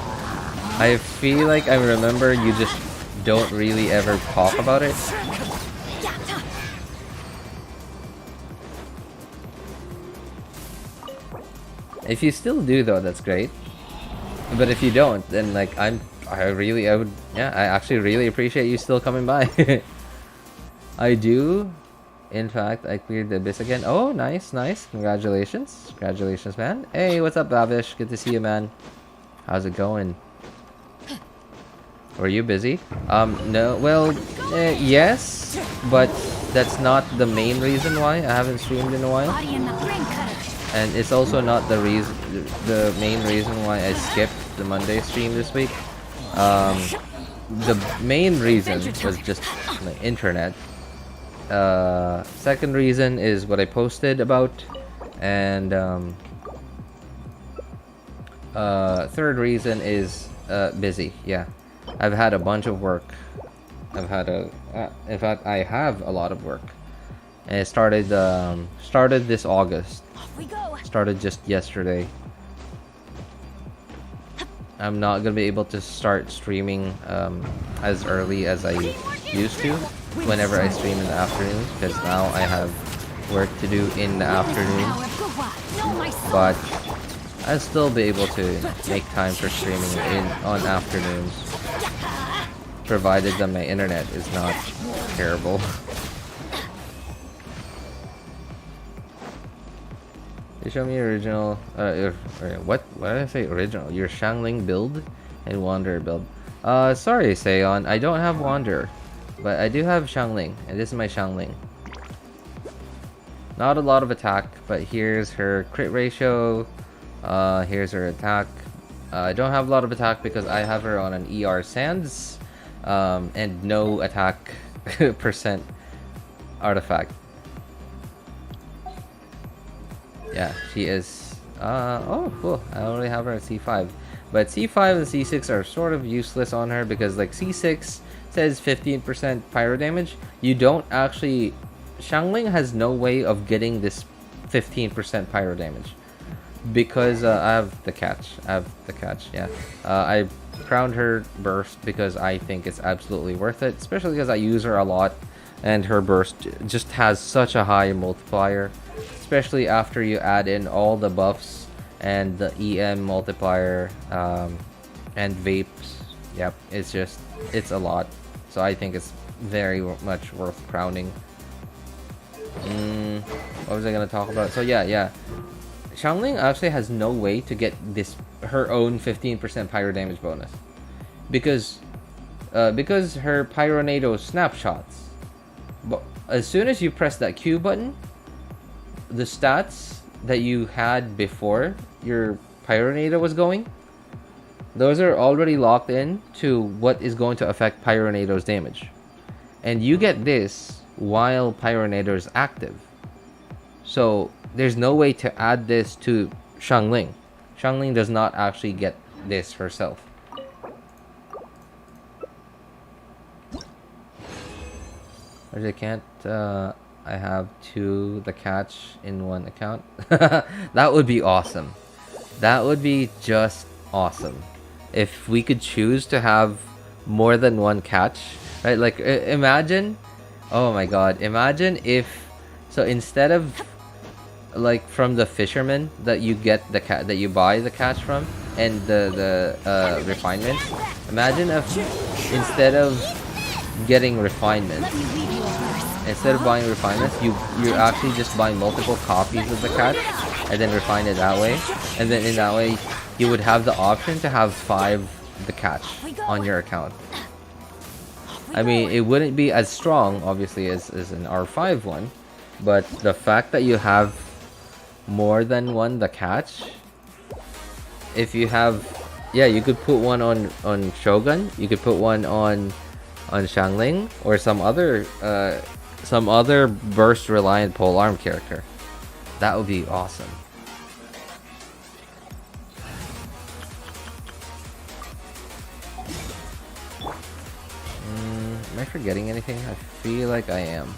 Speaker 1: I feel like I remember you just don't really ever talk about it. If you still do though, that's great. But if you don't, then like I actually really appreciate you still coming by. I do. In fact, I cleared the abyss again. Oh, nice. Congratulations. Congratulations, man. Hey, what's up, Bavish? Good to see you, man. How's it going? Were you busy? No. Well, yes, but that's not the main reason why I haven't streamed in a while.
Speaker 2: Body in the rain cutter.
Speaker 1: And it's also not the main reason why I skipped the Monday stream this week. The main reason was just my internet. Second reason is what I posted about, and third reason is busy. Yeah, I've had a bunch of work. In fact, I have a lot of work, and it started this August.
Speaker 2: Off we go.
Speaker 1: Started just yesterday. I'm not gonna be able to start streaming as early as I used to whenever I stream in the afternoon, because now I have work to do in the afternoon.
Speaker 2: Power of Gugwa. Know my sword.
Speaker 1: But I'll still be able to make time for streaming on afternoons, provided that my internet is not terrible. You show me original, what did I say? Original? Your Shangling build and Wanderer build. Sorry, Seon, I don't have Wanderer, but I do have Shangling, and this is my Shangling. Not a lot of attack, but here's her crit ratio. Here's her attack. I don't have a lot of attack because I have her on an ER Sands, and no attack percent artifact. Yeah, she is. Oh, cool. I already have her at C5. But C5 and C6 are sort of useless on her because, like, C6 says 15% pyro damage. You don't actually. Shangling has no way of getting this 15% pyro damage because I have the catch. Yeah. I crowned her burst because I think it's absolutely worth it, especially because I use her a lot, and her burst just has such a high multiplier. Especially after you add in all the buffs and the EM multiplier and vapes. Yep, it's a lot. So I think it's very much worth crowning. What was I gonna talk about? So yeah. Shangling actually has no way to get her own 15% pyro damage bonus. Because her Pyronado snapshots. But as soon as you press that Q button, the stats that you had before your Pyronado was going those are already locked in to what is going to affect Pyronator's damage. And you get this while Pyronator is active. So there's no way to add this to Xiangling. Xiangling does not actually get this herself. I can't, I have the catch in one account. That would be awesome. That would be just awesome. If we could choose to have more than one catch, right? Like, imagine, oh my god, imagine if, so instead of, like, from the fisherman that you get the cat, that you buy the catch from, and the refinements, imagine if instead of getting refinements, instead of buying refinements, you actually just buy multiple copies of the catch and then refine it that way, and then in that way you would have the option to have 5 the catch on your account. I mean, it wouldn't be as strong obviously as an R5 one, but the fact that you have more than one the catch, if you have, yeah, you could put one on Shogun, you could put one on Xiangling, or some other burst reliant polearm character. That would be awesome. Am I forgetting anything? I feel like I am.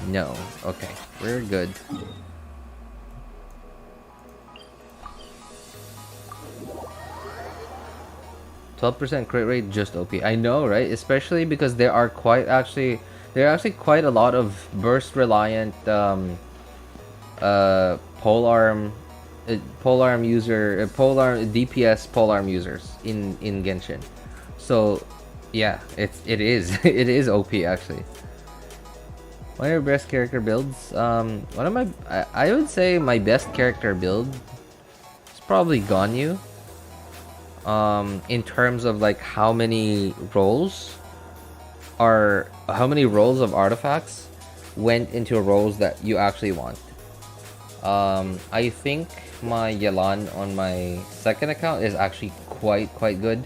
Speaker 1: No. Okay, we're good. %12% crit rate, just OP. I know, right? Especially because there are actually quite a lot of burst reliant polearm DPS polearm users in Genshin. So yeah, it is it is OP actually. One of your best character builds? One of my, I would say my best character build is probably Ganyu. In terms of like how many rolls of artifacts went into roles that you actually want. I think my Yelan on my second account is actually quite good.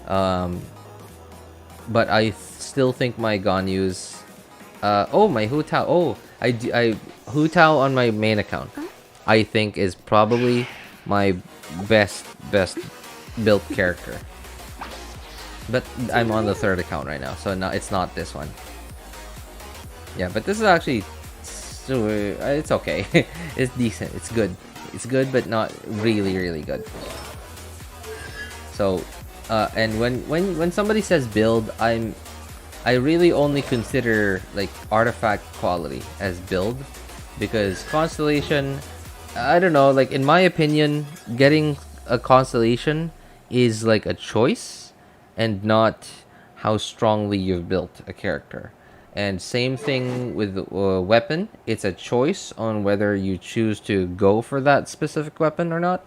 Speaker 1: But I still think my Ganyu's my Hu Tao. Hu Tao on my main account, I think is probably my best built character. But I'm on the third account right now, so no, it's not this one. Yeah, but this is actually, it's okay. It's decent. It's good. It's good, but not really good. So, and when somebody says build, I really only consider like artifact quality as build, because constellation, I don't know, like in my opinion, getting a constellation is like a choice and not how strongly you've built a character. And same thing with weapon, it's a choice on whether you choose to go for that specific weapon or not.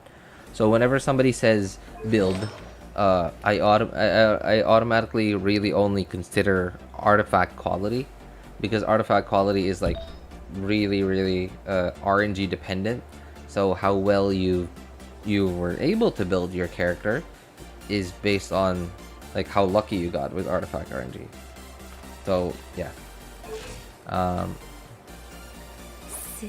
Speaker 1: So whenever somebody says build, I automatically really only consider artifact quality, because artifact quality is like really RNG dependent. So how well you were able to build your character is based on like how lucky you got with artifact RNG. So yeah.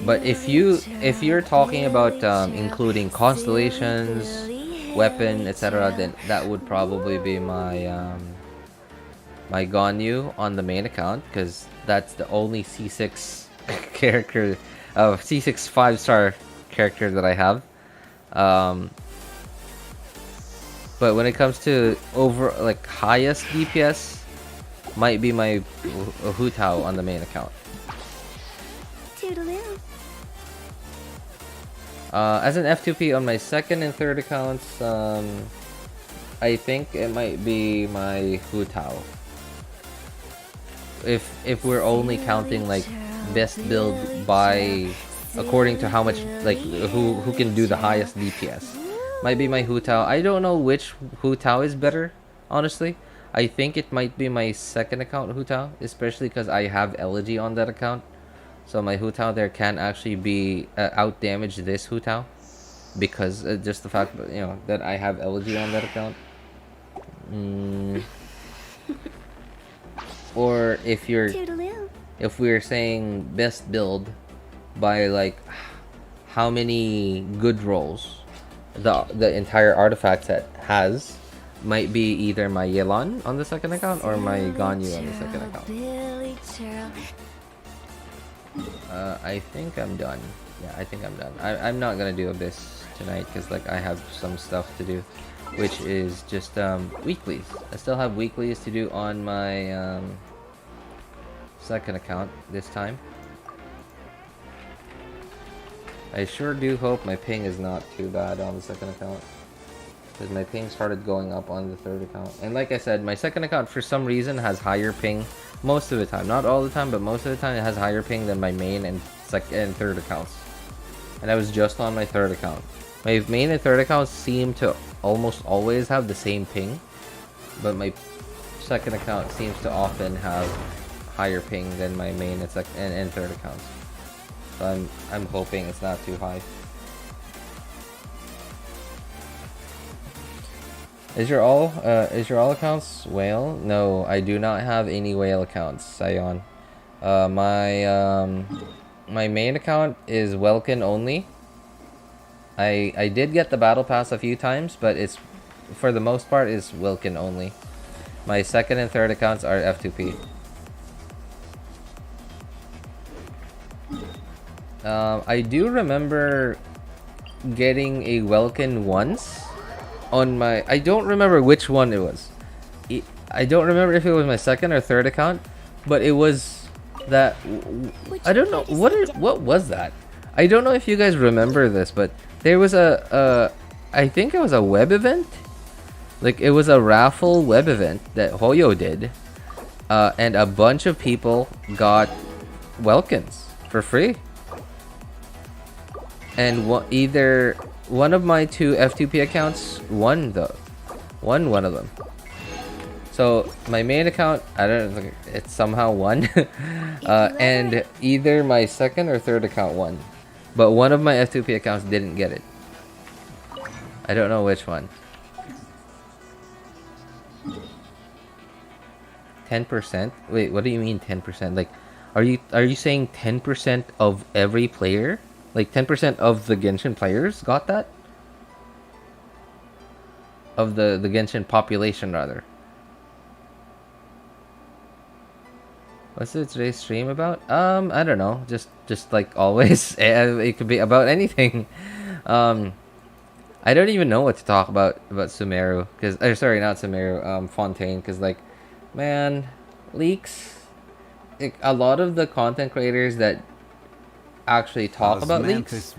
Speaker 1: But if you're talking about including constellations, weapon, etc., then that would probably be my my Ganyu on the main account, because that's the only C6 character, C6 5-star character that I have. But when it comes to over like highest DPS, might be my Hu Tao on the main account.
Speaker 4: Toodaloo.
Speaker 1: As an F2P on my second and third accounts, I think it might be my Hu Tao. If we're only counting like best build by according to how much, like who can do the highest DPS, might be my Hu Tao. I don't know which Hu Tao is better, honestly. I think it might be my second account Hu Tao, especially because I have Elegy on that account. So my Hu Tao there can actually be out damage this Hu Tao. because just the fact that, you know, that I have elegy on that account. Or if we're saying best build by like how many good rolls the entire artifact set has, might be either my Yelan on the second account or my Ganyu on the second account. I think I'm done. Yeah, I think I'm done. I'm not gonna do this tonight because like I have some stuff to do, which is just weeklies. I still have weeklies to do on my second account this time. I sure do hope my ping is not too bad on the second account, because my ping started going up on the third account. And like I said, my second account for some reason has higher ping most of the time. Not all the time, but most of the time it has higher ping than my main and third accounts. And I was just on my third account. My main and third accounts seem to almost always have the same ping, but my second account seems to often have higher ping than my main and third accounts. So I'm hoping it's not too high. Is your all accounts whale? No, I do not have any whale accounts, Sion. My main account is Welkin only. I did get the battle pass a few times, but it's for the most part is Welkin only. My second and third accounts are F2P. I do remember getting a Welkin once on my... I don't remember which one it was. I don't remember if it was my second or third account, but it was that... I don't know. What was that? I don't know if you guys remember this, but there was I think it was a web event. Like, it was a raffle web event that Hoyo did. And a bunch of people got Welkins for free. And either one of my two F2P accounts won one of them. So my main account, I don't know, it somehow won. And either my second or third account won. But one of my F2P accounts didn't get it. I don't know which one. 10%? Wait, what do you mean 10%? Like, are you saying 10% of every player? Like 10% of the Genshin players got that? Of the Genshin population, rather. What's today's stream about? I don't know. Just like always, it could be about anything. I don't even know what to talk about Sumeru, because sorry, not Sumeru, Fontaine, because like, man, leaks. Like, a lot of the content creators that actually talk about leaks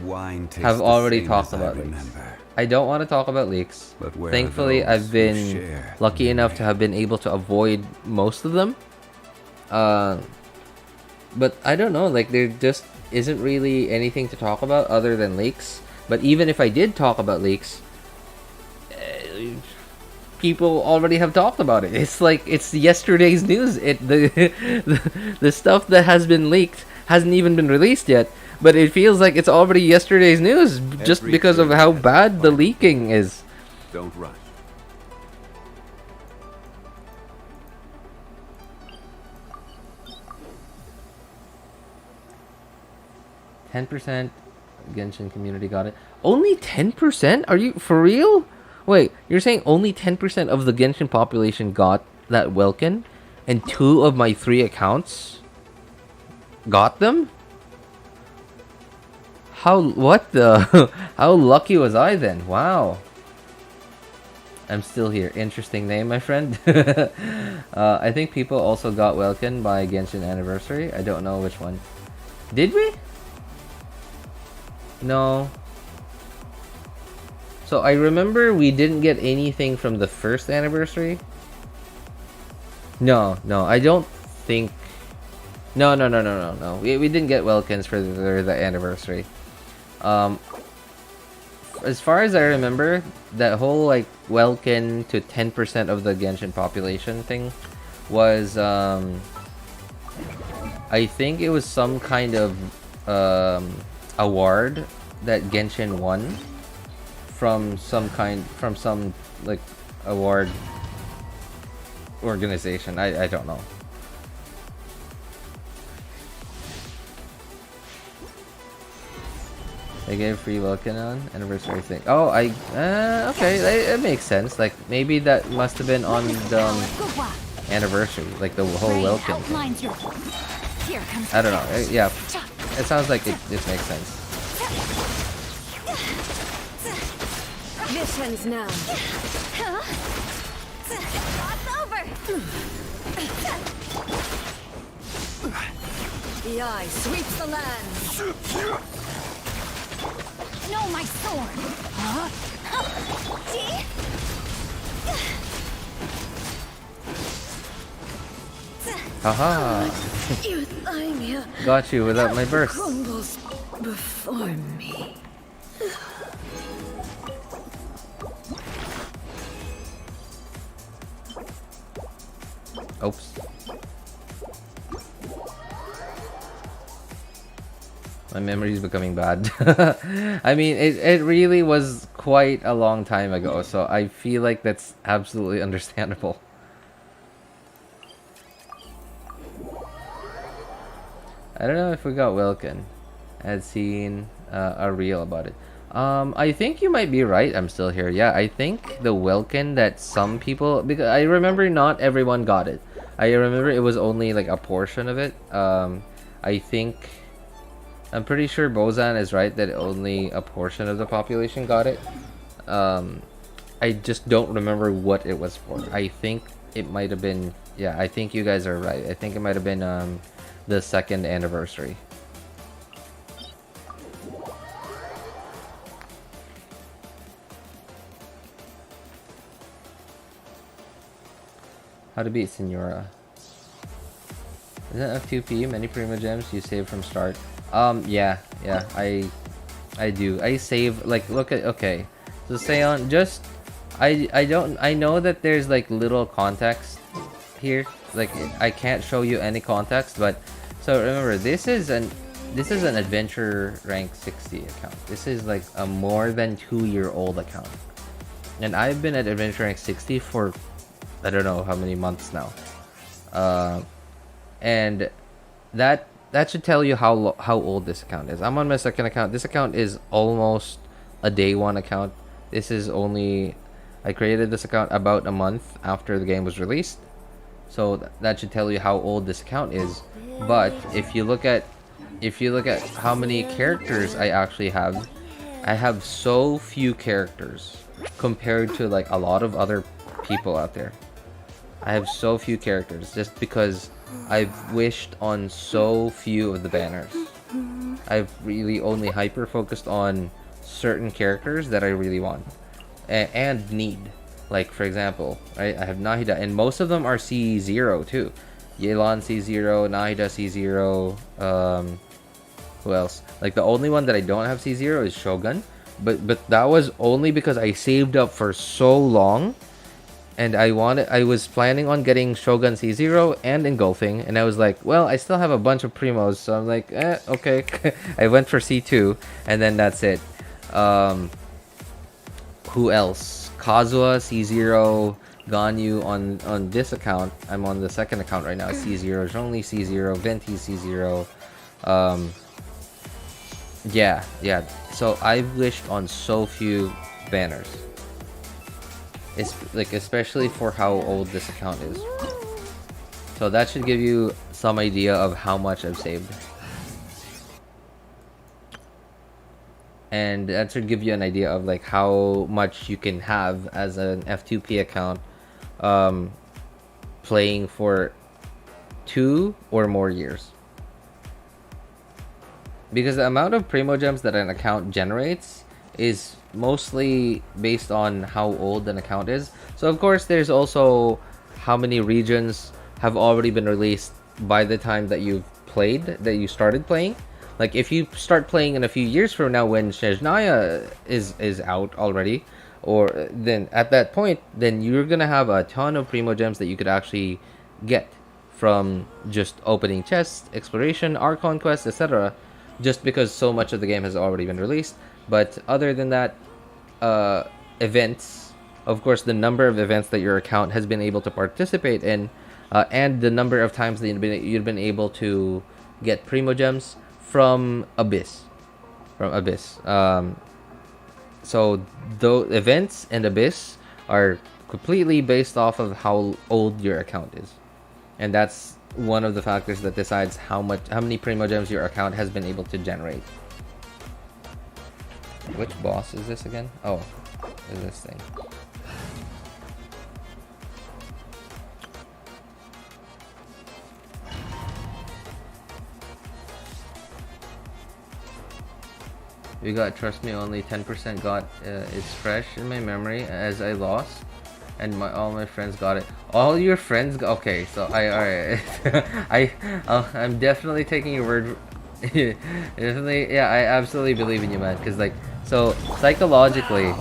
Speaker 1: have already talked about leaks. I don't want to talk about leaks. Thankfully, I've been lucky enough to have been able to avoid most of them. But I don't know, like, there just isn't really anything to talk about other than leaks. But even if I did talk about leaks, people already have talked about it. It's like, it's yesterday's news. The stuff that has been leaked hasn't even been released yet, but it feels like it's already yesterday's news just because of how bad the leaking is.
Speaker 5: Don't rush.
Speaker 1: %, Genshin community got it. Only 10%? Are you for real? Wait, you're saying only 10% of the Genshin population got that Welkin, and 2 of my 3 accounts got them? What the? How lucky was I then? Wow. I'm still here. Interesting name, my friend. I think people also got Welkin by Genshin Anniversary. I don't know which one. Did we? No. So I remember we didn't get anything from the first anniversary. No, I don't think. No. We didn't get Welkins for the anniversary. As far as I remember, that whole like Welkin to 10% of the Genshin population thing was I think it was some kind of award that Genshin won. from some like award organization. I don't know. They gave free Welkin on anniversary thing. Oh, okay, it makes sense. Like maybe that must have been on the anniversary, like the whole Welkin thing. I don't know. Yeah, it sounds like it makes sense.
Speaker 4: Missions now. It's over. The eye sweeps the land.
Speaker 2: No, my sword.
Speaker 4: See?
Speaker 1: Haha.
Speaker 4: Euthymia
Speaker 1: Got you without my burst.
Speaker 4: crumbles before me.
Speaker 1: Oops. My memory is becoming bad. I mean, it really was quite a long time ago, so I feel like that's absolutely understandable. I don't know if we got Wilkin. I had seen a reel about it. I think you might be right. I'm still here. Yeah, I think the Wilkin that some people... Because I remember not everyone got it. I remember it was only like a portion of it. I think... I'm pretty sure Bozan is right that only a portion of the population got it. I just don't remember what it was for. I think it might have been... Yeah, I think you guys are right. I think it might have been the 2nd anniversary. How to beat Senora. Isn't F2P many Primo Gems you save from start? Yeah, I do. I save, like, look at, okay. So say on, just, I know that there's like little context here. Like, I can't show you any context, but, so remember, this is an adventure rank 60 account. This is like a more than 2-year-old account. And I've been at adventure rank 60 for, I don't know how many months now. And that should tell you how old this account is. I'm on my 2nd account. This account is almost a day 1 account. This is only... I created this account about a month after the game was released. So that should tell you how old this account is. But if you look at how many characters I actually have, I have so few characters compared to like a lot of other people out there. I have so few characters just because I've wished on so few of the banners. I've really only hyper focused on certain characters that I really want and need. Like, for example, right, I have Nahida, and most of them are C0 too. Yelan C0, Nahida C0, who else? Like, the only one that I don't have C0 is Shogun, but that was only because I saved up for so long. And I was planning on getting Shogun C0 and Engulfing, and I was like, well, I still have a bunch of Primos, so I'm like, okay. I went for C2, and then that's it. Who else? Kazuha C0, Ganyu on this account. I'm on the 2nd account right now. C0, Zhongli C0, Venti C0. Yeah. So I've wished on so few banners. It's like, especially for how old this account is. So that should give you some idea of how much I've saved. And that should give you an idea of like how much you can have as an F2P account playing for 2 or more years. Because the amount of Primo Gems that an account generates is mostly based on how old an account is. So of course there's also how many regions have already been released by the time that you started playing. Like, if you start playing in a few years from now when Snezhnaya is out already, or then at that point, then you're gonna have a ton of Primo Gems that you could actually get from just opening chests, exploration, Archon quests, etc. Just because so much of the game has already been released. But other than that, events. Of course, the number of events that your account has been able to participate in, and the number of times that you've been able to get Primogems from Abyss. So the events and Abyss are completely based off of how old your account is, and that's one of the factors that decides how many Primogems your account has been able to generate. Which boss is this again? Oh, is this thing. You got, trust me, only 10% got it's fresh in my memory as I lost, and all my friends got it. All your friends got, okay, so alright. I'm definitely taking your word. Definitely, yeah, I absolutely believe in you, man, because like, so psychologically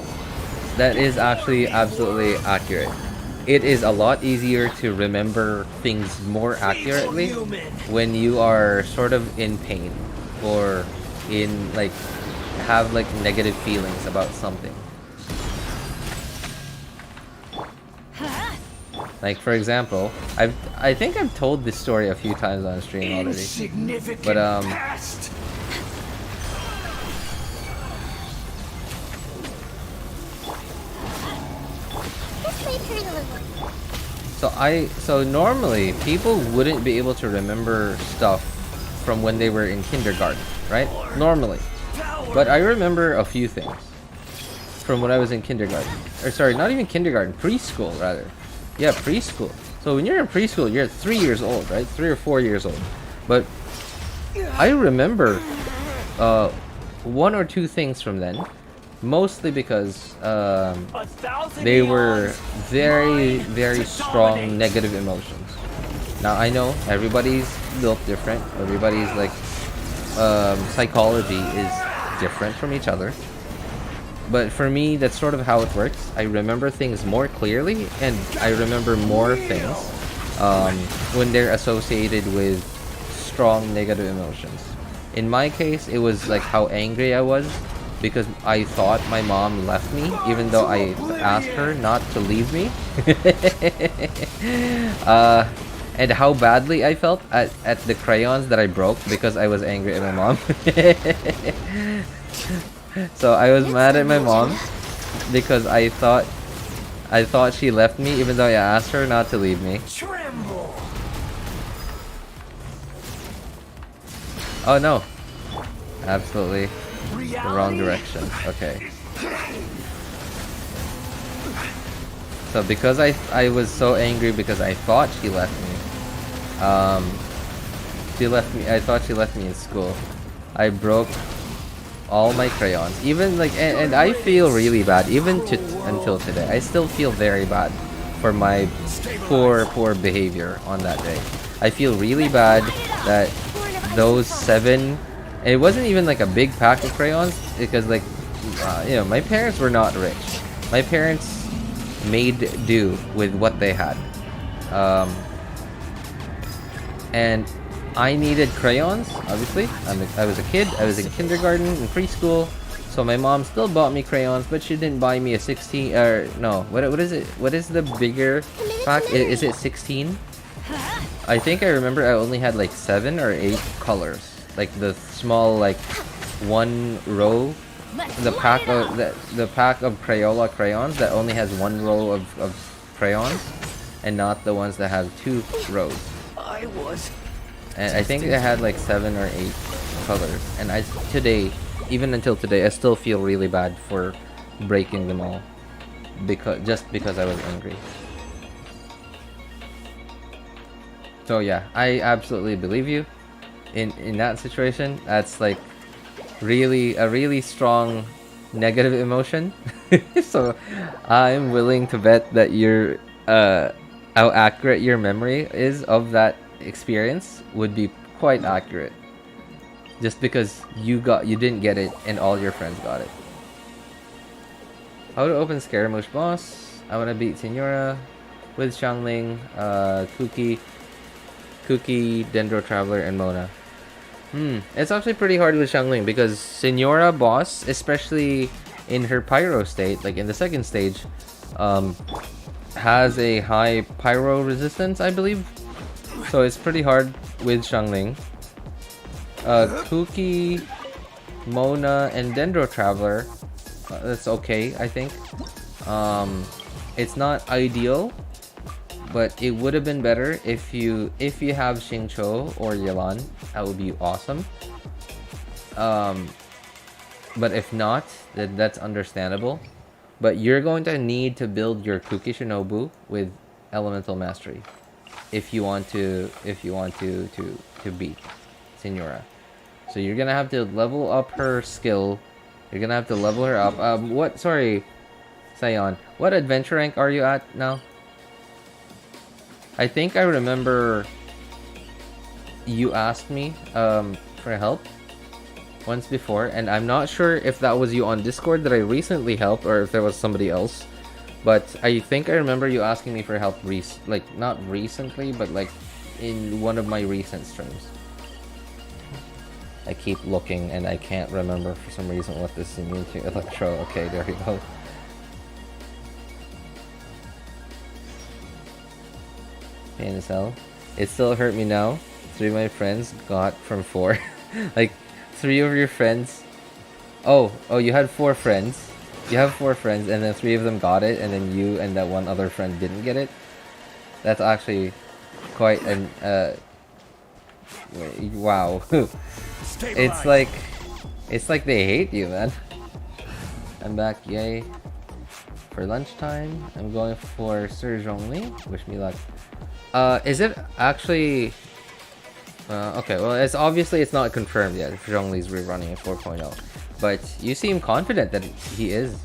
Speaker 1: that is actually absolutely accurate. It is a lot easier to remember things more accurately when you are sort of in pain or in like have like negative feelings about something. Like for example, I think I've told this story a few times on stream already. But so normally people wouldn't be able to remember stuff from when they were in kindergarten, right? Normally. But I remember a few things from when I was in kindergarten. Or sorry, not even kindergarten, preschool rather. Yeah, preschool. So when you're in preschool, you're 3 years old, right? 3 or 4 years old. But I remember 1 or 2 things from then, mostly because they were very, very strong negative emotions. Now I know everybody's built different. Everybody's like psychology is different from each other. But for me, that's sort of how it works. I remember things more clearly, and I remember more things when they're associated with strong negative emotions. In my case, it was like how angry I was because I thought my mom left me, even though I asked her not to leave me. And how badly I felt at the crayons that I broke because I was angry at my mom. So I was mad at my mom because I thought she left me even though I asked her not to leave me. Oh no. Absolutely the wrong direction. Okay. So because I was so angry because I thought she left me. I thought she left me in school. I broke all my crayons. Even like and I feel really bad even until today. I still feel very bad for my poor behavior on that day. I feel really bad that those 7, it wasn't even like a big pack of crayons because like you know, my parents were not rich. My parents made do with what they had. And I needed crayons, obviously. I was a kid, I was in kindergarten and preschool, so my mom still bought me crayons, but she didn't buy me a 16, or no, what is it? What is the bigger pack? Is it 16? I think I remember I only had like 7 or 8 colors. Like the small like 1 row, the pack of Crayola crayons that only has 1 row of crayons, and not the ones that have 2 rows. And I think it had like 7 or 8 colors. And even until today, I still feel really bad for breaking them all just because I was angry. So yeah, I absolutely believe you. In that situation, that's like a really strong negative emotion. So I'm willing to bet that how accurate your memory is of that experience would be quite accurate, just because you didn't get it and all your friends got it. How to open Scaramouche boss? I want to beat Senora with Xiangling, Cookie, Dendro Traveler, and Mona. It's actually pretty hard with Xiangling because Senora boss, especially in her pyro state, like in the second stage, has a high pyro resistance, I believe. So it's pretty hard with Xiangling. Kuki, Mona, and Dendro Traveler, that's okay, I think. It's not ideal, but it would have been better if you have Xingqiu or Yelan. That would be awesome. But if not, then that's understandable. But you're going to need to build your Kuki Shinobu with Elemental Mastery if you want to beat Signora. So you're gonna have to level up her skill. You're gonna have to level her up. Sorry, Sion. What adventure rank are you at now? I think I remember you asked me for help once before, and I'm not sure if that was you on Discord that I recently helped or if there was somebody else. But I think I remember you asking me for help not recently, but like in one of my recent streams. I keep looking and I can't remember for some reason what this is immune to. Electro. Okay, there we go. Pain as hell. It still hurt me now. 3 of my friends got from 4. Like 3 of your friends. Oh, you had 4 friends. You have 4 friends, and then 3 of them got it, and then you and that one other friend didn't get it. That's actually quite an wow. It's like they hate you, man. I'm back, yay. For lunchtime, I'm going for Sir Zhongli. Wish me luck. Is it actually okay, well, it's not confirmed yet if Zhongli's rerunning at 4.0. But you seem confident that he is.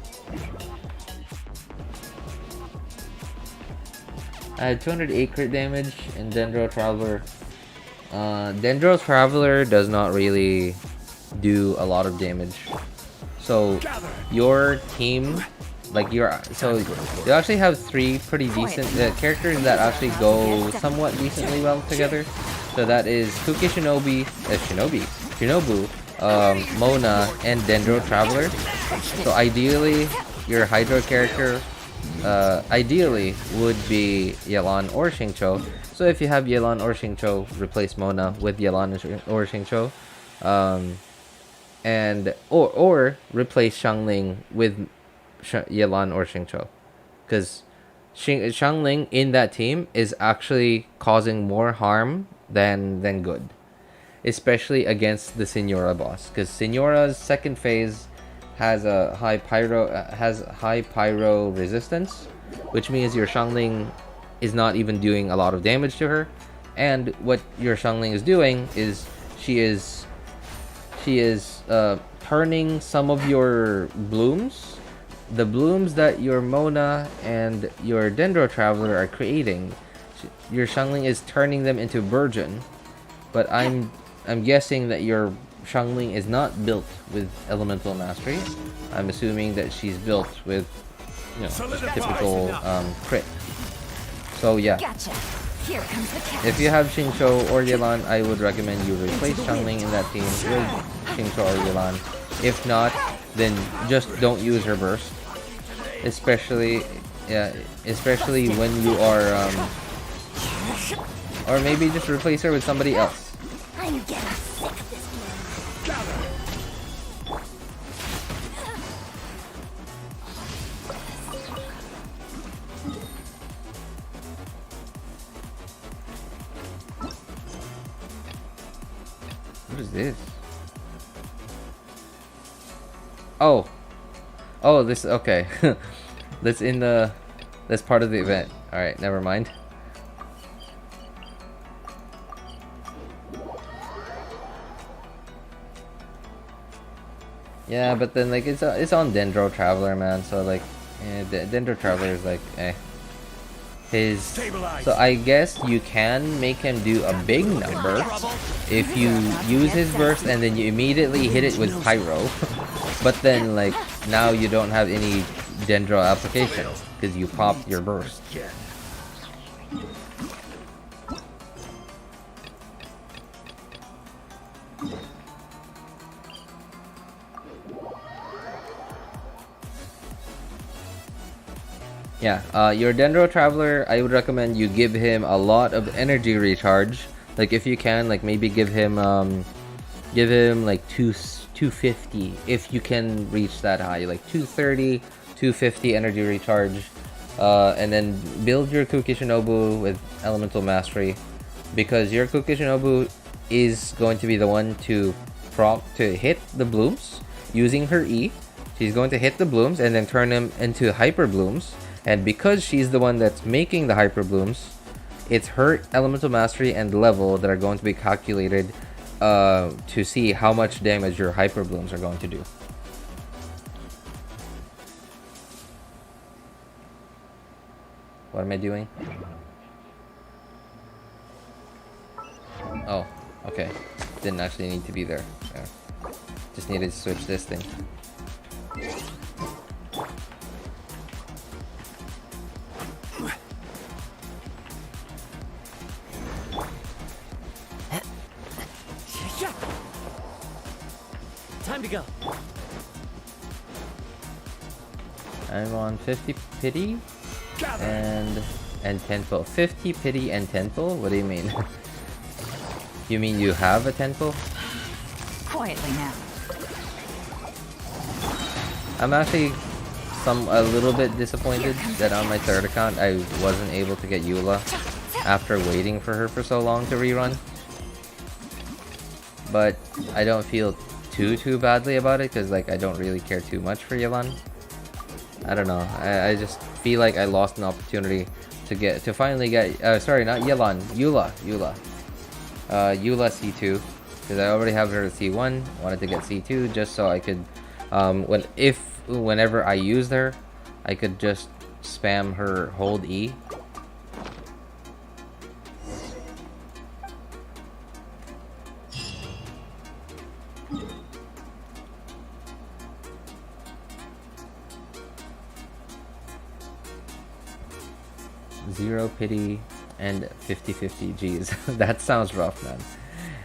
Speaker 1: I had 208 crit damage in Dendro Traveler. Dendro Traveler does not really do a lot of damage. So your team, you actually have 3 pretty decent characters that actually go somewhat decently well together. So that is Kuki Shinobu, Mona, and Dendro Traveler. So ideally, your Hydro character, ideally would be Yelan or Xingqiu. So if you have Yelan or Xingqiu, replace Mona with Yelan or Xingqiu, or replace Xiangling with Yelan or Xingqiu, because Xiangling in that team is actually causing more harm than good, especially against the Signora boss, because Signora's second phase has a high pyro resistance, which means your Xiangling is not even doing a lot of damage to her. And what your Xiangling is doing is she is turning some of your blooms, the blooms that your Mona and your Dendro Traveler are creating. Your Xiangling is turning them into Burgeon, but I'm guessing that your Xiangling is not built with Elemental Mastery. I'm assuming that she's built with, just typical crit. So yeah,
Speaker 2: Gotcha. Here comes the catch.
Speaker 1: if you have Xingqiu or Yelan, I would recommend you replace Xiangling in that team with Xingqiu or Yelan. If not, then just don't use her burst, especially when you are or maybe just replace her with somebody else.
Speaker 4: I'm getting sick of this game.
Speaker 1: What is this? Oh, this, okay. That's part of the event. Alright, never mind. Yeah, but then it's on Dendro Traveler, man. So Dendro Traveler is so I guess you can make him do a big number if you use his burst and then you immediately hit it with Pyro. But then now you don't have any Dendro application because you popped your burst. Yeah, your Dendro Traveler, I would recommend you give him a lot of energy recharge. Like if you can, like maybe give him like 250 if you can reach that high, like 230, 250 energy recharge. And then build your Kukishinobu with Elemental Mastery, because your Kukishinobu is going to be the one to hit the blooms using her E. She's going to hit the blooms and then turn them into hyper blooms. And because she's the one that's making the hyper blooms, it's her Elemental Mastery and level that are going to be calculated to see how much damage your hyper blooms are going to do. What am I doing? Oh, okay. Didn't actually need to be there. Yeah. Just needed to switch this thing.
Speaker 6: Time to go.
Speaker 1: I'm on 50 pity and 10 pull. 50 pity and 10 pull? What do you mean? You mean you have a 10 pull?
Speaker 2: Quietly now.
Speaker 1: I'm actually a little bit disappointed that on my third account I wasn't able to get Eula after waiting for her for so long to rerun. But I don't feel too badly about it, because like I don't really care too much for Yelan. I don't know. I just feel like I lost an opportunity to finally get sorry, not Yelan, Eula C2, because I already have her at C1. Wanted to get C2 just so I could whenever I used her, I could just spam her hold E. Zero pity and 50-50. Gs. That sounds rough, man.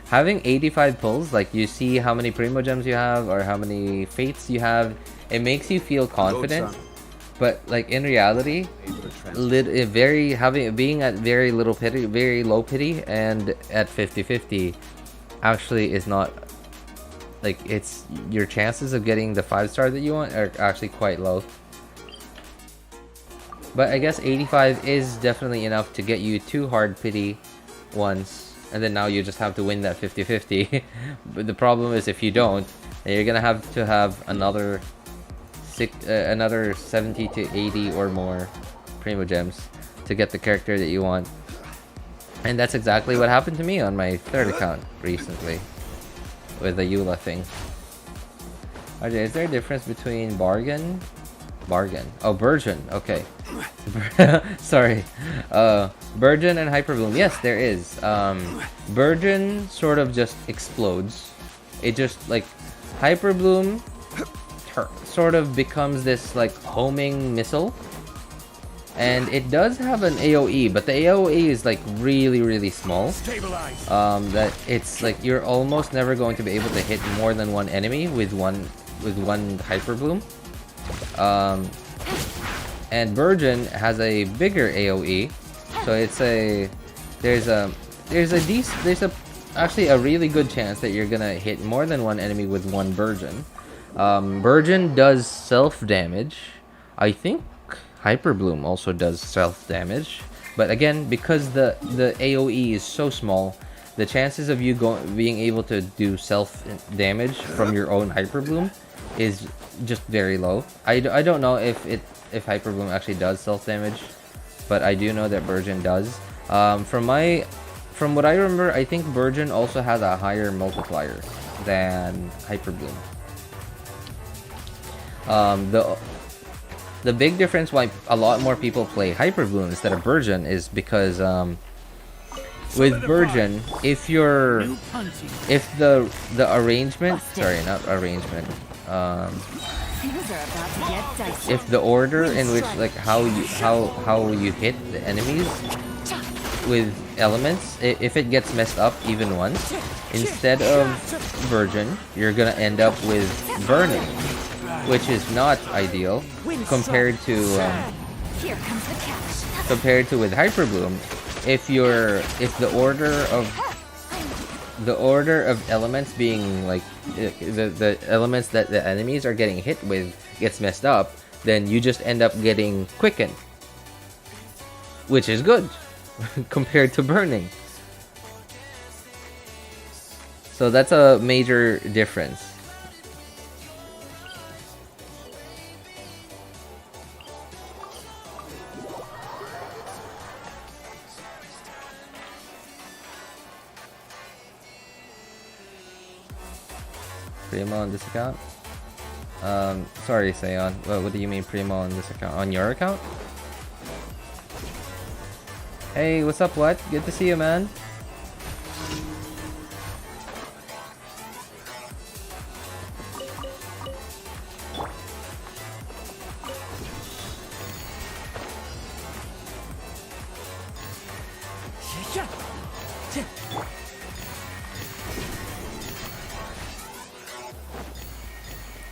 Speaker 1: Having 85 pulls, like you see how many Primo Gems you have or how many Fates you have, it makes you feel confident. But like in reality, being at very little pity, very low pity, and at 50-50 actually is not, like, it's your chances of getting the 5-star that you want are actually quite low. But I guess 85 is definitely enough to get you 2 hard pity once, and then now you just have to win that 50-50. But the problem is if you don't, then you're gonna have to have another 70 to 80 or more Primo Gems to get the character that you want. And that's exactly what happened to me on my third account recently with the Eula thing. Okay, is there a difference between bargain? Oh, Burgeon. Okay. Sorry. Burgeon and Hyperbloom. Yes, there is. Burgeon sort of just explodes. It just, like, Hyperbloom sort of becomes this, like, homing missile. And it does have an AoE, but the AoE is, like, really small. That it's, like, you're almost never going to be able to hit more than one enemy with one Hyperbloom. And Burgeon has a bigger AoE, so there's actually a really good chance that you're gonna hit more than one enemy with one Burgeon. Burgeon does self damage. I think Hyperbloom also does self damage, but again, because the AoE is so small, the chances of you being able to do self damage from your own Hyperbloom is just very low. I don't know if Hyperbloom actually does self damage, but I do know that Burgeon does. From what I remember, I think Burgeon also has a higher multiplier than Hyperbloom. The big difference why a lot more people play Hyperbloom instead of Burgeon is because with Burgeon, if the arrangement, sorry, not arrangement, if the order in which, like, how you hit the enemies with elements, if it gets messed up even once, instead of Burgeon, you're gonna end up with Burning, which is not ideal compared to
Speaker 2: Here comes the cash.
Speaker 1: compared to with Hyper Bloom. If the order of elements being like the elements that the enemies are getting hit with gets messed up, then you just end up getting quickened, which is good compared to burning. So that's a major difference. Primo on this account? Sorry, Sayon. What do you mean Primo on this account? On your account? Hey, what's up, what? Good to see you, man.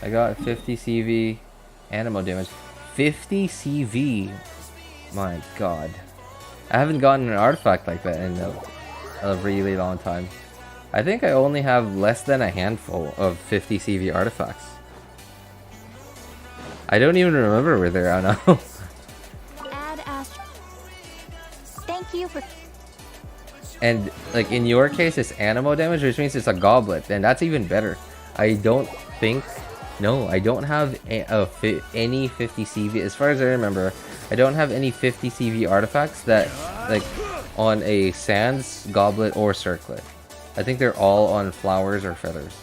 Speaker 1: I got 50 CV animal damage. 50 CV. My god. I haven't gotten an artifact like that in a really long time. I think I only have less than a handful of 50 CV artifacts. I don't even remember where they're at now.
Speaker 4: Add Astro. Thank you for.
Speaker 1: And like in your case, it's animal damage, which means it's a goblet, and that's even better. I don't think. No, I don't have any 50 CV. As far as I remember, I don't have any 50 CV artifacts that, like, on a sands, goblet, or circlet. I think they're all on flowers or feathers.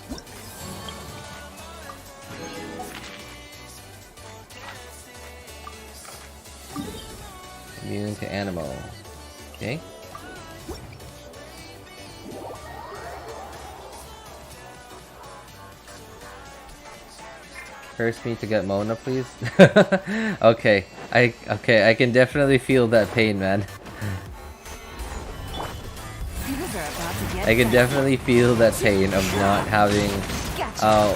Speaker 1: Immune to animal. Okay. Curse me to get Mona, please. Okay, I can definitely feel that pain, man. I can definitely feel that pain of not having,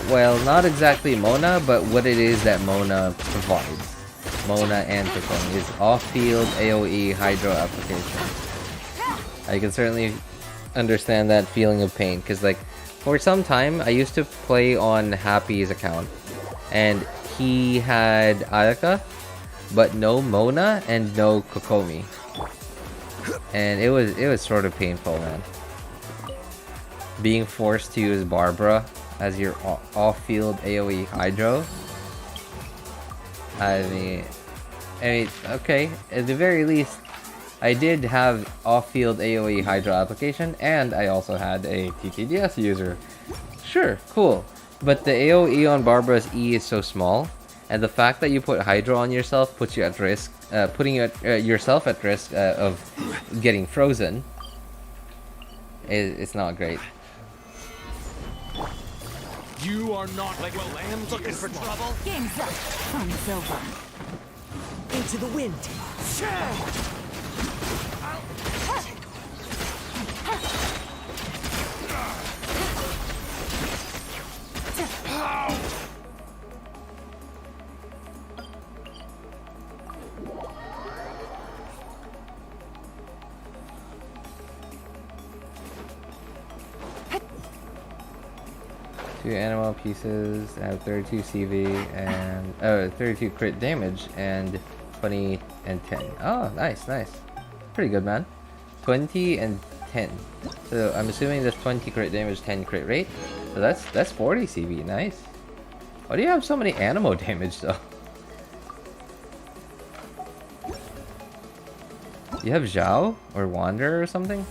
Speaker 1: well, not exactly Mona, but what it is that Mona provides. Mona and Kokomi is off-field AoE Hydro application. I can certainly understand that feeling of pain, because like, for some time, I used to play on Happy's account. And he had Ayaka, but no Mona and no Kokomi, and it was sort of painful, man. Being forced to use Barbara as your off-field AoE Hydro. I mean, okay. At the very least, I did have off-field AoE Hydro application, and I also had a TTDS user. Sure, cool. But the AoE on Barbara's E is so small, and the fact that you put Hydro on yourself puts you at risk, putting yourself at risk of getting frozen. It's not great.
Speaker 3: You are not like a lamb looking for trouble.
Speaker 2: Game's up. Fun is over.
Speaker 6: Into the wind.
Speaker 1: Two animal pieces have 32 CV and 32 crit damage and 20 and 10. Oh, nice. Pretty good, man. 20 and 10. So I'm assuming that's 20 crit damage, 10 crit rate. So that's 40 CV. Nice. Why do you have so many animal damage though? You have Zhao or Wander or something?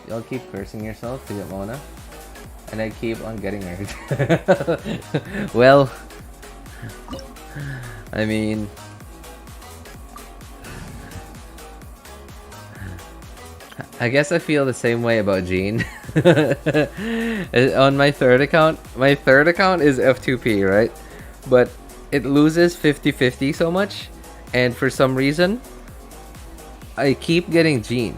Speaker 1: Y'all keep cursing yourself to get Mona, and I keep on getting her. Well, I mean, I guess I feel the same way about Jean. On my third account is F2P, right? But it loses 50-50 so much, and for some reason, I keep getting Gene.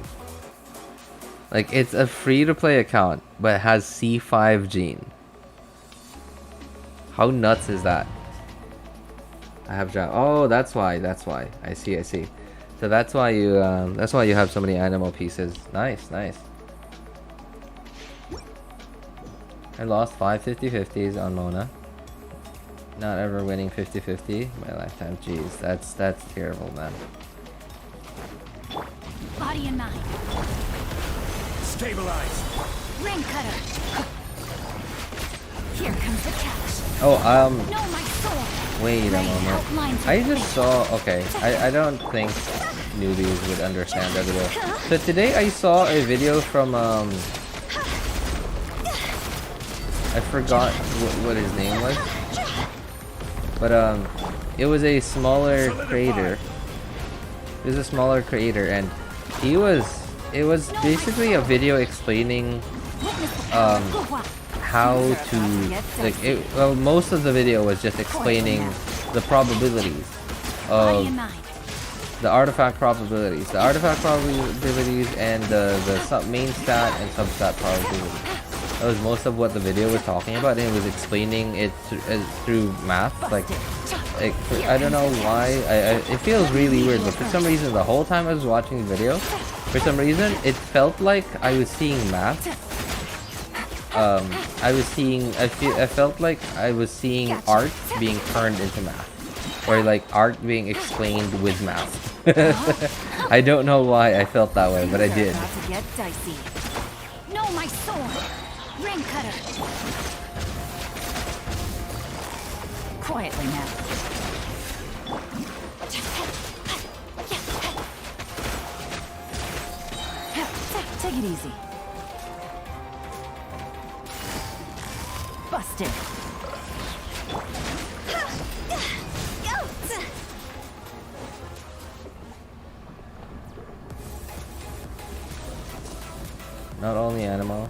Speaker 1: Like, it's a free-to-play account, but it has C5 Gene. How nuts is that? I have Jam. Oh, that's why. That's why. I see. So that's why you have so many animal pieces. Nice. I lost 5 50-50s on Mona. Not ever winning 50-50 my lifetime. Jeez, that's terrible, man.
Speaker 2: Body and mind.
Speaker 3: Stabilize.
Speaker 2: Ring cutter. Here comes the catch.
Speaker 1: Oh,
Speaker 2: No, my sword.
Speaker 1: wait a
Speaker 2: Rain
Speaker 1: moment.
Speaker 2: outlines
Speaker 1: I
Speaker 2: your
Speaker 1: just
Speaker 2: face.
Speaker 1: saw. Okay, I don't think newbies would understand that video. So today I saw a video from I forgot what his name was, but it was a smaller creator. It was a smaller creator, and it was basically a video explaining how to well, most of the video was just explaining the probabilities of the artifact probabilities and the main stat and substat probabilities. That was most of what the video was talking about, and it was explaining it through math. Like I don't know why. It feels really weird, but for some reason, the whole time I was watching the video, for some reason, it felt like I was seeing math. I felt like I was seeing art being turned into math, or like art being explained with math. I don't know why I felt that way, but I did.
Speaker 2: About to get dicey. No, my sword. Ring cutter. Quietly now. Take it easy. Busted.
Speaker 1: Not only animal.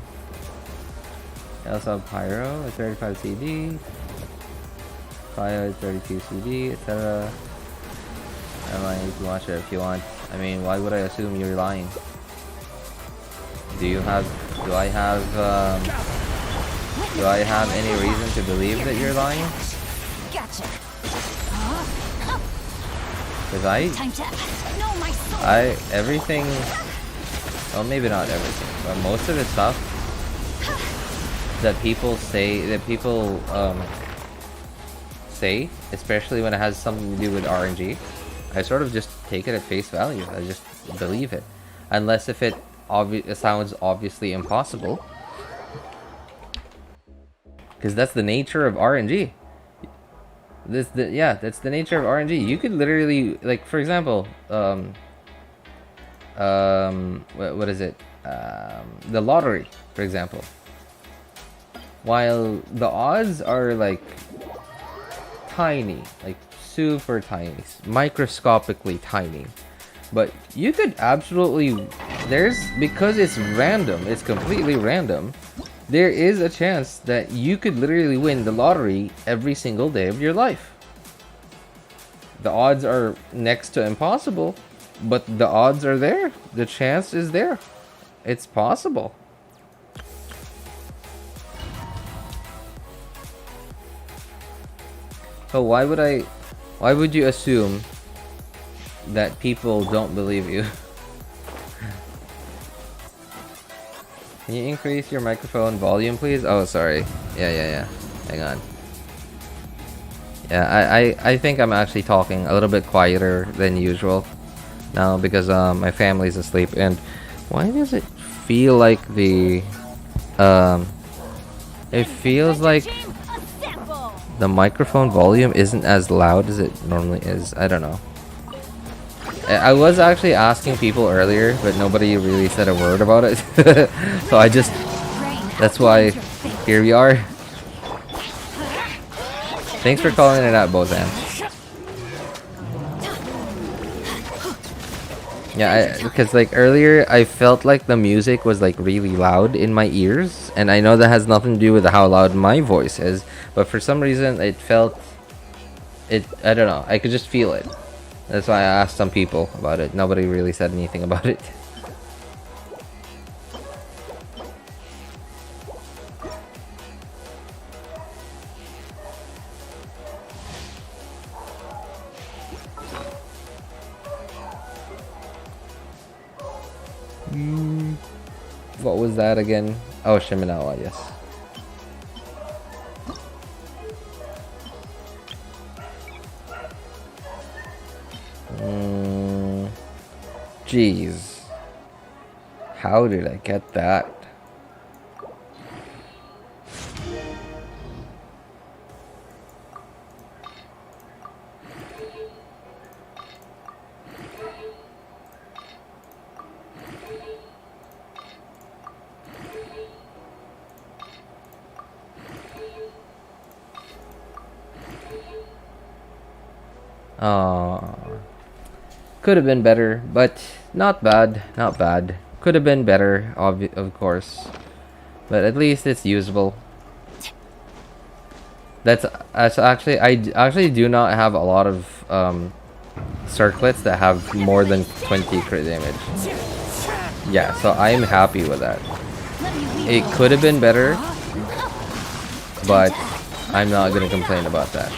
Speaker 1: I also have Pyro at 35 CD, Fire at 32 CD, etc. I'm lying, you can watch it if you want. I mean, why would I assume you're lying? Do I have any reason to believe that you're lying?
Speaker 2: Gotcha.
Speaker 1: Because
Speaker 2: Time to no, my sword.
Speaker 1: everything, well, maybe not everything, but most of the stuff that people say, especially when it has something to do with RNG, I sort of just take it at face value. I just believe it, unless if it sounds obviously impossible, because that's the nature of RNG. That's the nature of RNG. You could literally, like, for example, what is it? The lottery, for example. While the odds are like tiny, like super tiny, microscopically tiny, but you could absolutely, because it's random, it's completely random, there is a chance that you could literally win the lottery every single day of your life. The odds are next to impossible, but the odds are there. The chance is there. It's possible. So why would you assume that people don't believe you? Can you increase your microphone volume, please? Oh, sorry. Yeah. Hang on. Yeah, I think I'm actually talking a little bit quieter than usual now because my family's asleep. And why does it feel like it feels like the microphone volume isn't as loud as it normally is? I don't know. I was actually asking people earlier, but nobody really said a word about it. So that's why here we are. Thanks for calling it out, Bozan. Yeah, because like earlier I felt like the music was like really loud in my ears, and I know that has nothing to do with how loud my voice is, but for some reason I don't know, I could just feel it. That's why I asked some people about it. Nobody really said anything about it. What was that again? Oh, Shiminawa, yes. Jeez. How did I get that? Could have been better, but not bad, not bad. Could have been better, of course, but at least it's usable. That's actually, I actually do not have a lot of circlets that have more than 20 crit damage. Yeah, so I'm happy with that. It could have been better, but I'm not gonna complain about that.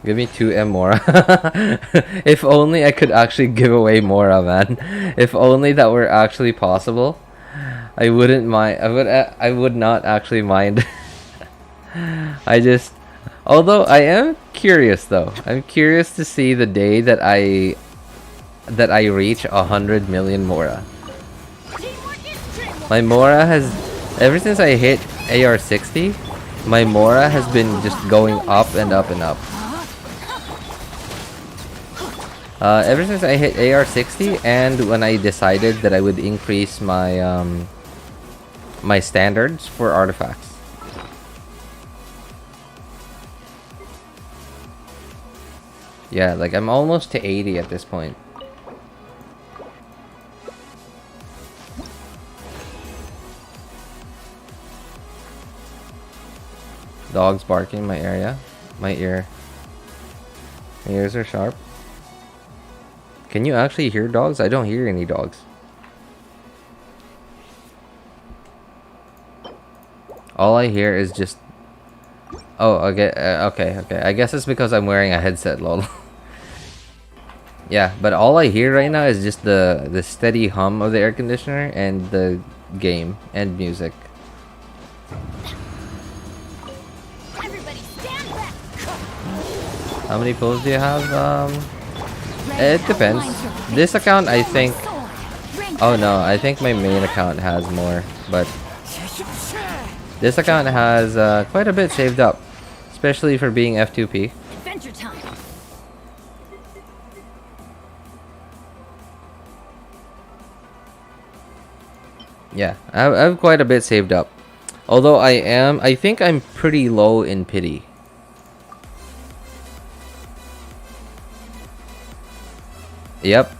Speaker 1: Give me 2M Mora. If only I could actually give away Mora, man. If only that were actually possible, I wouldn't mind. I would not actually mind. Although I am curious though. I'm curious to see the day that I reach 100 million Mora. My Mora has, ever since I hit AR60, my Mora has been just going up and up and up. Ever since I hit AR60, and when I decided that I would increase my my standards for artifacts. Yeah, like I'm almost to 80 at this point. Dogs barking in my area. My ears are sharp. Can you actually hear dogs? I don't hear any dogs. All I hear is just... Oh, okay, okay. I guess it's because I'm wearing a headset, lol. Yeah, but all I hear right now is just the steady hum of the air conditioner and the game and music. How many pulls do you have? It depends. This account, I think... Oh no, I think my main account has more, but... This account has quite a bit saved up, especially for being F2P.
Speaker 2: Adventure time.
Speaker 1: Yeah, I have quite a bit saved up. Although I think I'm pretty low in pity. Yep.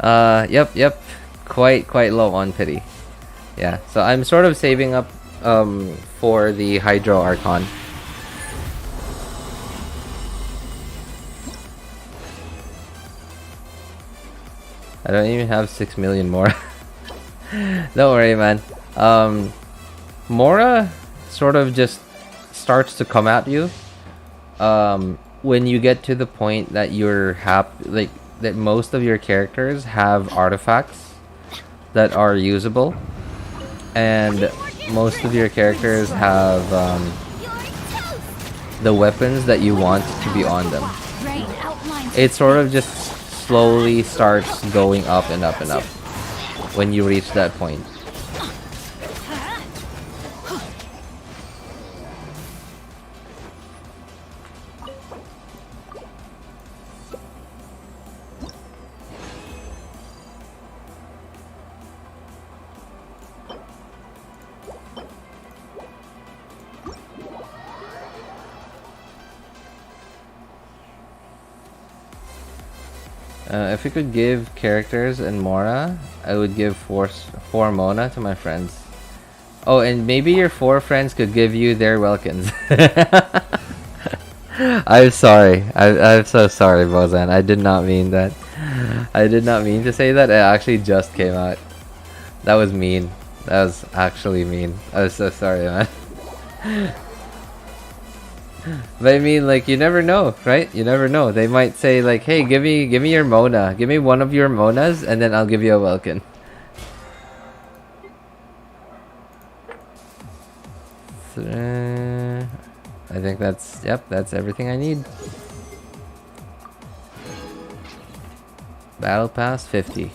Speaker 1: Yep. Quite low on pity. Yeah, so I'm sort of saving up for the Hydro Archon. I don't even have 6 million more. Don't worry, man. Mora sort of just starts to come at you when you get to the point that you're happy, that most of your characters have artifacts that are usable, and most of your characters have the weapons that you want to be on them. It sort of just slowly starts going up and up and up when you reach that point. If we could give characters and Mora, I would give four Mona to my friends. Oh, and maybe your 4 friends could give you their Welkins. I'm sorry. I'm so sorry, Bozan. I did not mean that. I did not mean to say that. It actually just came out. That was mean. That was actually mean. I was so sorry, man. But I mean, like, you never know, right? You never know. They might say, like, hey, give me your Mona. Give me one of your Monas, and then I'll give you a Welkin. I think that's, yep, that's everything I need. Battle Pass 50.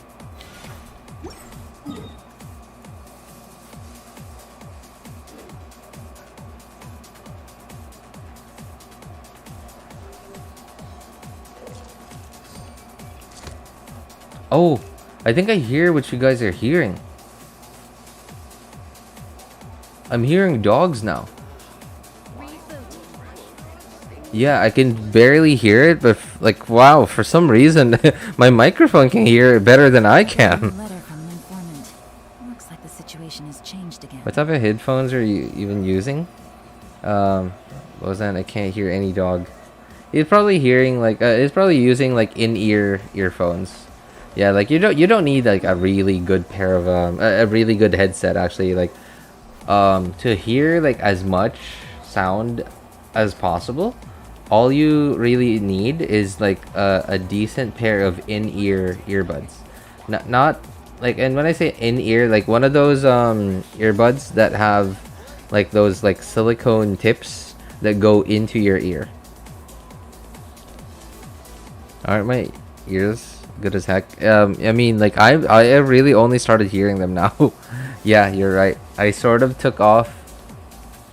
Speaker 1: Oh, I think I hear what you guys are hearing. I'm hearing dogs now. Yeah, I can barely hear it, but like, wow, for some reason, my microphone can hear it better than I can.
Speaker 2: Letter from an informant. Looks like the situation has changed again.
Speaker 1: What type of headphones are you even using? What was that? I can't hear any dog. He's probably hearing like, he's probably using like in-ear earphones. Yeah, like you don't need like a really good pair of a really good headset actually, like to hear like as much sound as possible. All you really need is like a decent pair of in-ear earbuds. Not like, and when I say in-ear, like one of those earbuds that have like those like silicone tips that go into your ear. Aren't my ears good as heck? I mean, like I really only started hearing them now. Yeah, you're right. I sort of took off,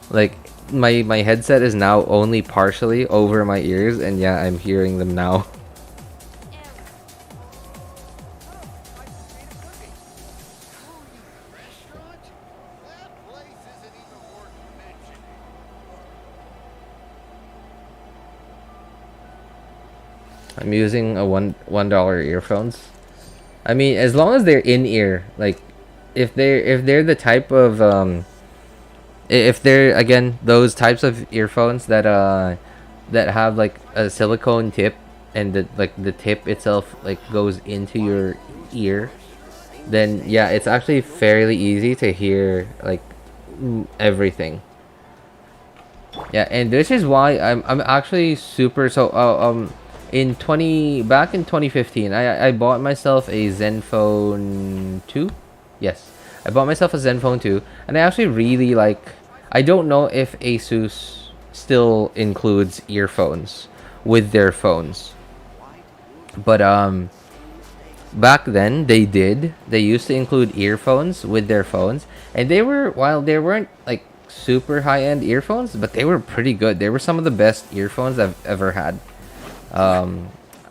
Speaker 1: like my headset is now only partially over my ears, and yeah, I'm hearing them now. I'm using a $1 earphones. I mean, as long as they're in ear, like if they're the type of if they're again those types of earphones that that have like a silicone tip, and the tip itself like goes into your ear, then yeah, it's actually fairly easy to hear like everything. Yeah, and this is why I'm actually super back in 2015, I bought myself a Zenfone 2. Yes, I bought myself a Zenfone 2, and I actually really like. I don't know if Asus still includes earphones with their phones, but back then they did. They used to include earphones with their phones, and they were, while they weren't like super high-end earphones, but they were pretty good. They were some of the best earphones I've ever had. I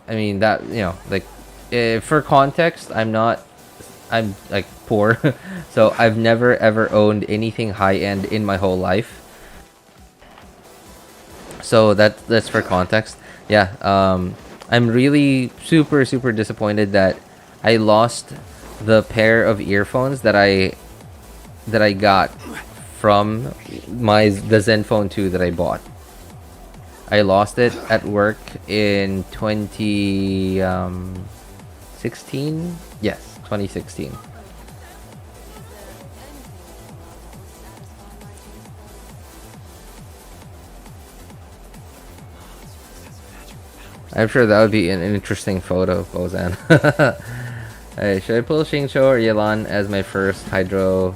Speaker 1: mean, that, you know, like for context, I'm like poor, so I've never ever owned anything high-end in my whole life. So that's for context. Yeah, I'm really super disappointed that I lost the pair of earphones that I got from the Zenfone 2 that I bought. I lost it at work in 2016. Yes, 2016. I'm sure that would be an interesting photo, Bozan. Hey, should I pull Xingqiu or Yelan as my first hydro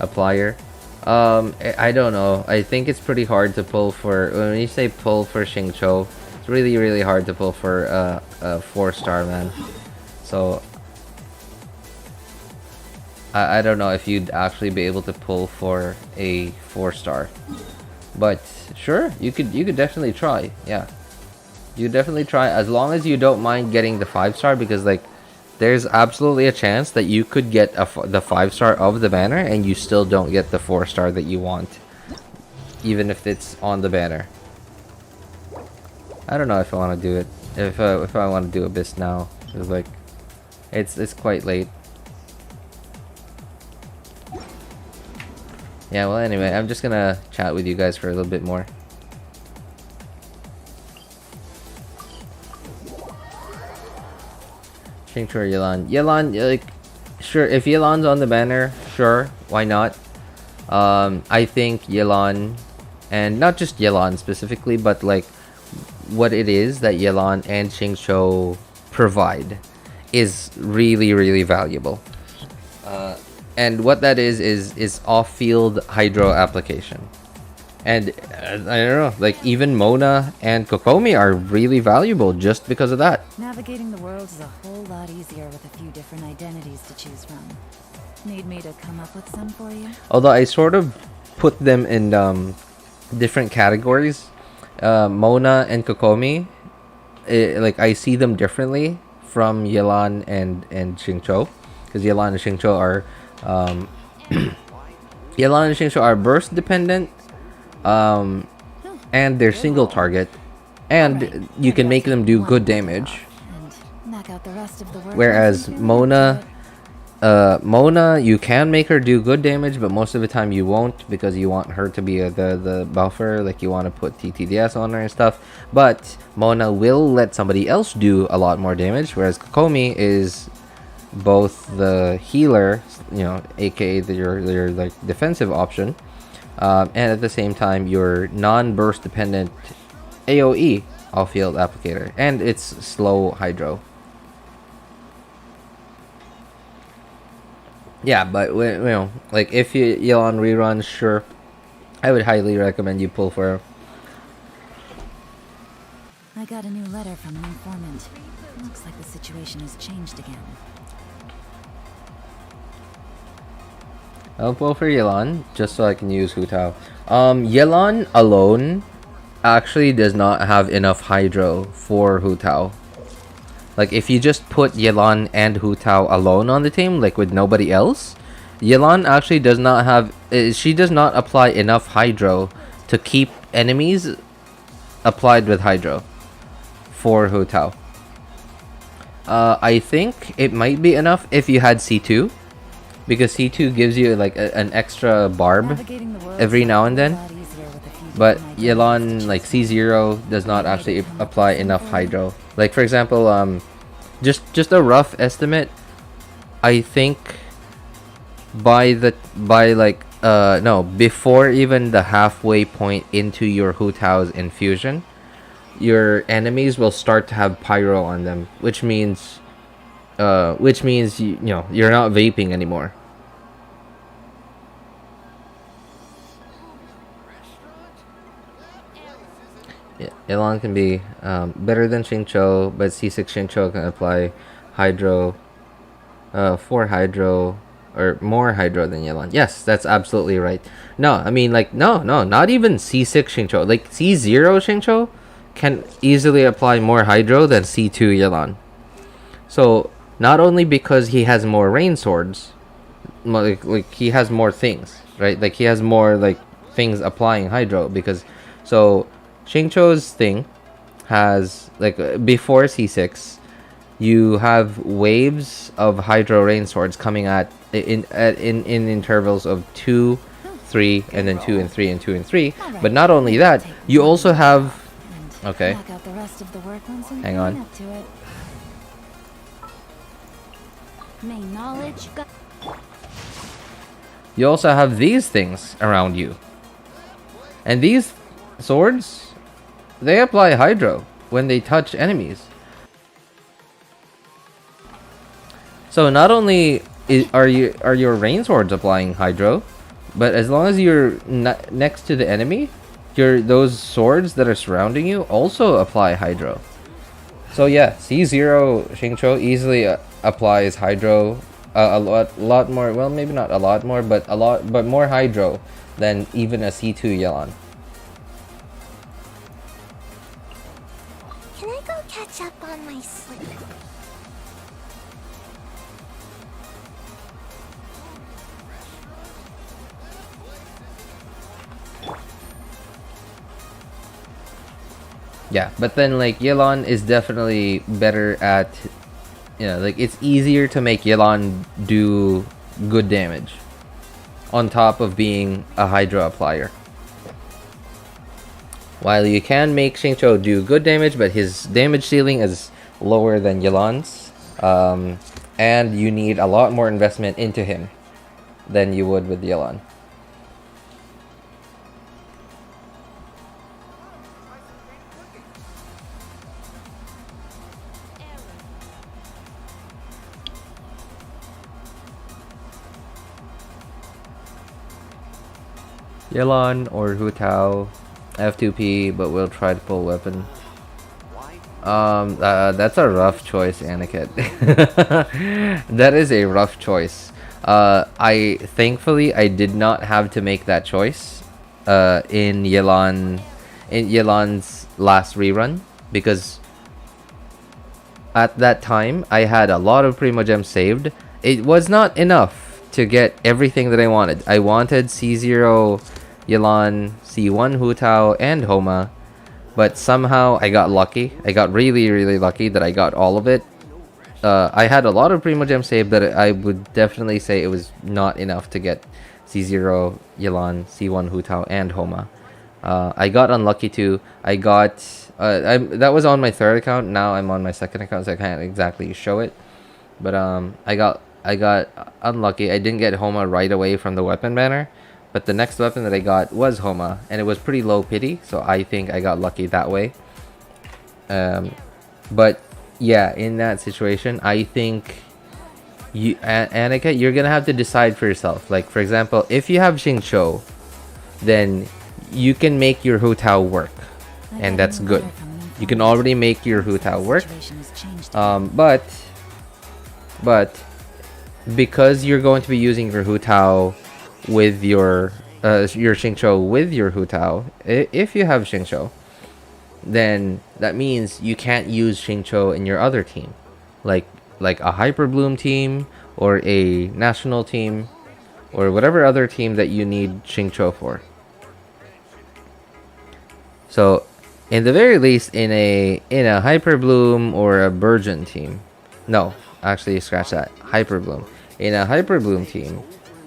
Speaker 1: applier? I don't know. I think it's pretty hard to pull for, when you say pull for Xingqiu, it's really hard to pull for a 4-star, man. So I don't know if you'd actually be able to pull for a 4-star, but sure, you could definitely try. Yeah, you definitely try, as long as you don't mind getting the 5-star, because like there's absolutely a chance that you could get the 5-star of the banner and you still don't get the 4-star that you want, even if it's on the banner. I don't know if I want to do it. If I want to do Abyss now. It's like, it's quite late. Yeah, well, anyway, I'm just gonna chat with you guys for a little bit more. Xingqiu or Yelan? Yelan, like, sure, if Yelan's on the banner, sure, why not? I think Yelan, and not just Yelan specifically, but like what it is that Yelan and Xingqiu provide is really, really valuable. And what that is off-field hydro application. And I don't know, like even Mona and Kokomi are really valuable just because of that.
Speaker 2: Navigating the world is a whole lot easier with a few different identities to choose from. Need me to come up with some for you?
Speaker 1: Although I sort of put them in different categories. Mona and Kokomi, like I see them differently from Yelan and Xingqiu, because Yelan and Xingqiu are Yelan and Xingqiu are burst dependent, and they're single target, and you can make them do good damage. Whereas Mona, you can make her do good damage, but most of the time you won't, because you want her to be the buffer, like you want to put TTDS on her and stuff. But Mona will let somebody else do a lot more damage, whereas Kokomi is both the healer, you know, aka your like defensive option, and at the same time your non-burst dependent AoE off-field applicator, and it's slow hydro. Yeah, but you know, like if you're on reruns, sure, I would highly recommend you pull for her.
Speaker 2: I got a new letter from an informant. Looks like the situation has changed again.
Speaker 1: I'll pull for Yelan just so I can use Hu Tao. Yelan alone actually does not have enough hydro for Hu Tao. Like if you just put Yelan and Hu Tao alone on the team, like with nobody else, Yelan actually does not have. She does not apply enough hydro to keep enemies applied with hydro for Hu Tao. I think it might be enough if you had C2. Because C2 gives you like an extra barb every now and then. But Yelan, like C0, does not actually apply enough hydro. Like for example, just a rough estimate, I think before even the halfway point into your Hu Tao's infusion, your enemies will start to have pyro on them, which means you know you're not vaping anymore. Yeah, Yelan can be better than Xingqiu, but C6 Xingqiu can apply hydro, 4 hydro, or more hydro than Yelan. Yes, that's absolutely right. No, I mean like no, not even C6 Xingqiu. Like C0 Xingqiu can easily apply more hydro than C2 Yelan. So not only because he has more rain swords, like he has more things, right? Like he has more like things applying hydro, because so Xingqiu's thing has like before C6 you have waves of hydro rain swords coming in intervals of 2, 3, and then 2 and 3 and 2 and 3. But not only that, you also have okay. Hang on.
Speaker 4: Main knowledge.
Speaker 1: You also have these things around you. And these swords, they apply hydro when they touch enemies. So not only are your rain swords applying hydro, but as long as you're next to the enemy, those swords that are surrounding you also apply hydro. So yeah, C0 Xingqiu easily applies hydro a lot more. Well, maybe not a lot more, but more hydro than even a C2 Yelan.
Speaker 4: Can I go catch up on my sleep?
Speaker 1: Yeah, but then like Yelan is definitely better at Yeah, like it's easier to make Yelan do good damage on top of being a Hydra applier. While you can make Xingqiu do good damage, but his damage ceiling is lower than Yelan's, and you need a lot more investment into him than you would with Yelan. Yelan or Hu Tao, F2P, but we'll try to pull weapon. That's a rough choice, Aniket. That is a rough choice. I thankfully I did not have to make that choice in Yelan's last rerun, because at that time I had a lot of Primogems saved. It was not enough to get everything that I wanted. I wanted C0 Yelan, C1 Hu Tao, and Homa, but somehow I got lucky. I got really lucky that I got all of it. I had a lot of Primogems saved, but I would definitely say it was not enough to get C0 Yelan, C1 Hu Tao, and Homa. I got unlucky too. I got that was on my third account. Now I'm on my second account, so I can't exactly show it. But I got unlucky. I didn't get Homa right away from the weapon banner, but the next weapon that I got was Homa, and it was pretty low pity, so I think I got lucky that way. But yeah, in that situation, I think you, Annika, you're gonna have to decide for yourself. Like, for example, if you have Xingqiu, then you can make your Hu Tao work, and that's good. You can already make your Hu Tao work, but because you're going to be using your Hu Tao with your Xingqiu with your Hu Tao, if you have Xingqiu, then that means you can't use Xingqiu in your other team, like a Hyper Bloom team or a national team or whatever other team that you need Xingqiu for. So in the very least, in a Hyper Bloom or a Burgeon team, no, actually scratch that, Hyper Bloom, in a Hyper Bloom team,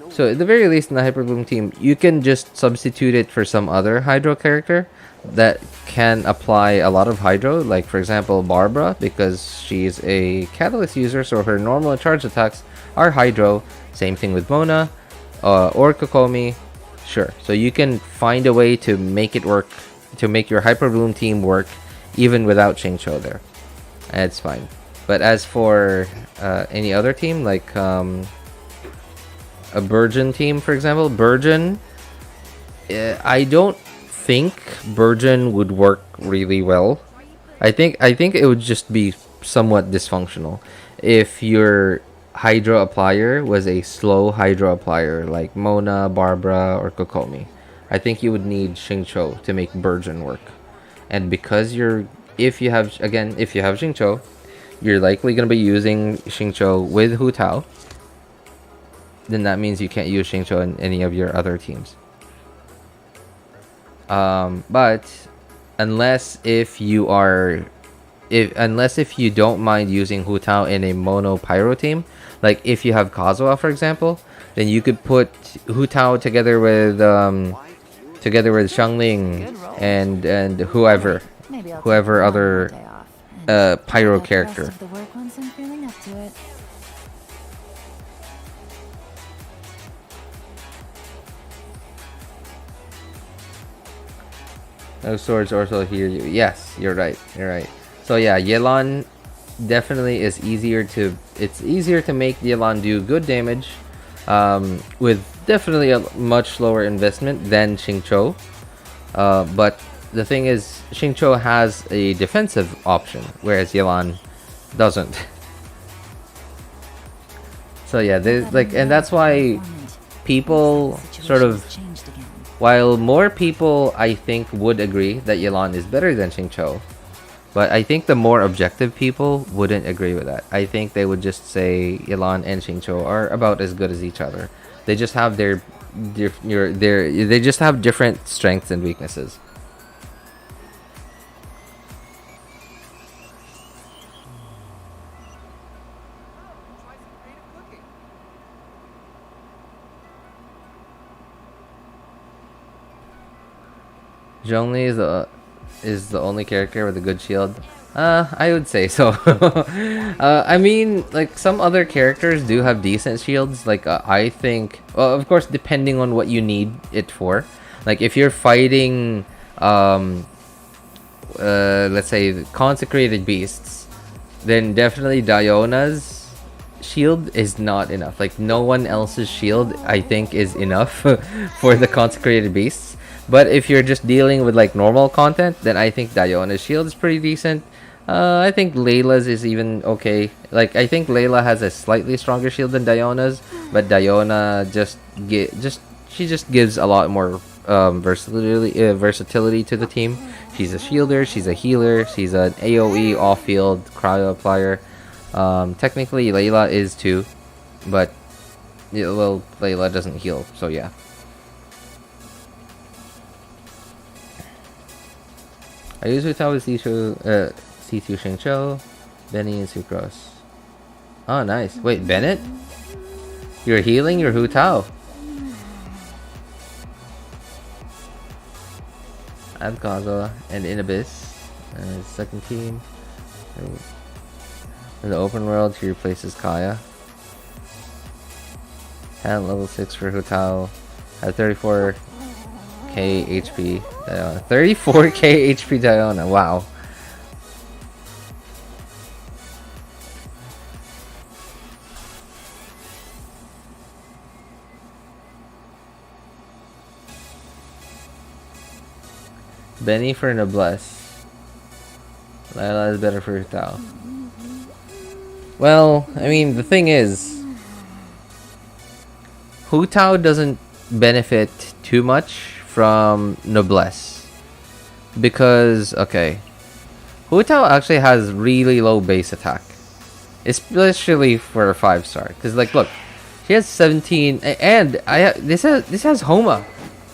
Speaker 1: so at the very least in the Hyper Bloom team, you can just substitute it for some other Hydro character that can apply a lot of Hydro, like for example Barbara, because she's a Catalyst user, so her normal charge attacks are Hydro. Same thing with Mona or Kokomi. Sure, so you can find a way to make it work, to make your Hyper Bloom team work even without Xingqiu there, and it's fine. But as for any other team, like a Burgeon team, for example, Burgeon, I don't think Burgeon would work really well. I think it would just be somewhat dysfunctional if your Hydro applier was a slow Hydro applier like Mona, Barbara, or Kokomi. I think you would need Xingqiu to make Burgeon work. And because if you have Xingqiu, you're likely going to be using Xingqiu with Hu Tao, then that means you can't use Xingqiu in any of your other teams. But unless if you don't mind using Hu Tao in a mono pyro team, like if you have Kazuha, for example, then you could put Hu Tao together with Xiangling and whoever other pyro character. No swords also hear you. Yes, you're right. You're right. So yeah, Yelan definitely is easier to. It's easier to make Yelan do good damage, with definitely a much lower investment than Xingqiu. But the thing is, Xingqiu has a defensive option, whereas Yelan doesn't. So yeah, and that's why people sort of. While more people, I think, would agree that Yelan is better than Xingqiu, but I think the more objective people wouldn't agree with that. I think they would just say Yelan and Xingqiu are about as good as each other. They just have they just have different strengths and weaknesses. Zhongli is the only character with a good shield. I would say so. I mean, like some other characters do have decent shields. Like I think, well, of course, depending on what you need it for. Like if you're fighting, let's say consecrated beasts, then definitely Diona's shield is not enough. Like no one else's shield, I think, is enough for the consecrated beasts. But if you're just dealing with like normal content, then I think Diona's shield is pretty decent. I think Layla's is even okay. Like I think Layla has a slightly stronger shield than Diona's, but Diona just gives a lot more versatility to the team. She's a shielder, she's a healer, she's an AoE off-field cryo applier. Technically Layla is too, but yeah, well, Layla doesn't heal, so yeah. I usually tell with C2 Shengqiu, Benny, and Sucrose. Oh, nice. Wait, Bennett? You're healing your Hu Tao. And Kaza and Inabis. And second team. In the open world, he replaces Kaya. Had level 6 for Hu Tao. Had 34k HP. 34k HP Diona. Wow. Benny for Noblesse. Layla is better for Hu Tao. Well, I mean, the thing is, Hu Tao doesn't benefit too much from Noblesse. Because, okay, Hu Tao actually has really low base attack. Especially for a 5-star. Because, like, look, she has 17, and this has Homa.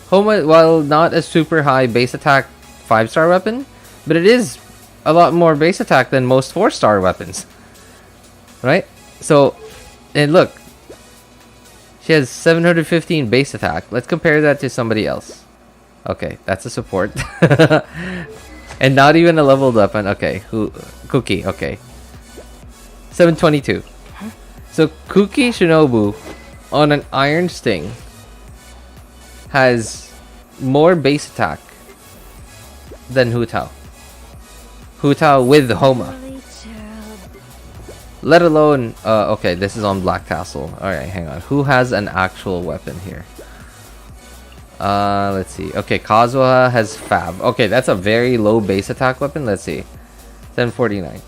Speaker 1: Homa, while not a super high base attack 5-star weapon, but it is a lot more base attack than most 4-star weapons. Right? So, and look, she has 715 base attack. Let's compare that to somebody else. Okay, that's a support. And not even a leveled weapon. Okay, Cookie, okay. 722. So, Cookie Shinobu on an Iron Sting has more base attack than Hu Tao. Hu Tao with Homa. Let alone, okay, this is on Black Tassel. Alright, hang on. Who has an actual weapon here? Let's see. Okay, Kazuha has Fab. Okay, that's a very low base attack weapon. Let's see. 749.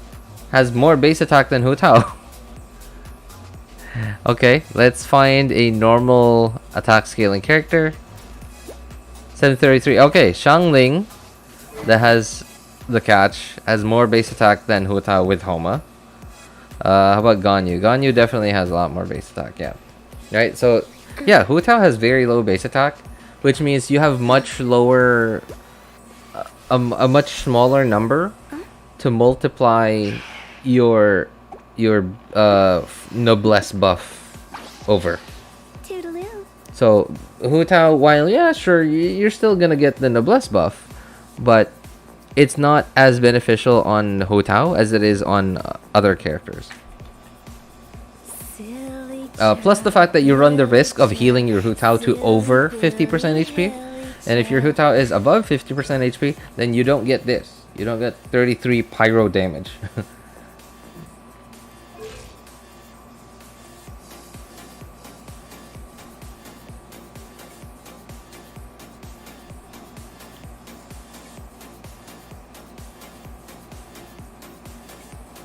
Speaker 1: Has more base attack than Hu Tao. Okay, let's find a normal attack scaling character. 733. Okay, Xiangling, that has the catch, has more base attack than Hu Tao with Homa. How about Ganyu? Ganyu definitely has a lot more base attack, yeah. Right, so, yeah, Hu Tao has very low base attack, which means you have much lower, a much smaller number to multiply your Noblesse buff over.
Speaker 4: Toodaloo.
Speaker 1: So, Hu Tao, while, yeah, sure, you're still gonna get the Noblesse buff, but it's not as beneficial on Hu Tao as it is on other characters. Plus the fact that you run the risk of healing your Hu Tao to over 50% HP. And if your Hu Tao is above 50% HP, then you don't get this. You don't get 33 pyro damage.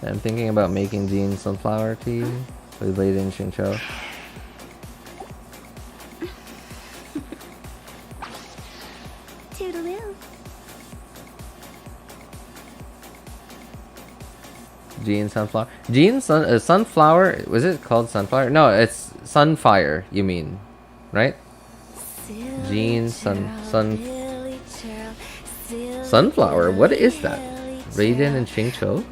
Speaker 1: I'm thinking about making Jean sunflower tea with Lady and Xingqiu.
Speaker 4: Toodaloo.
Speaker 1: Jean sunflower. Jean sunflower. Was it called sunflower? No, it's sunfire. You mean, right? Jean sunflower. What is that? Raiden and Xingqiu.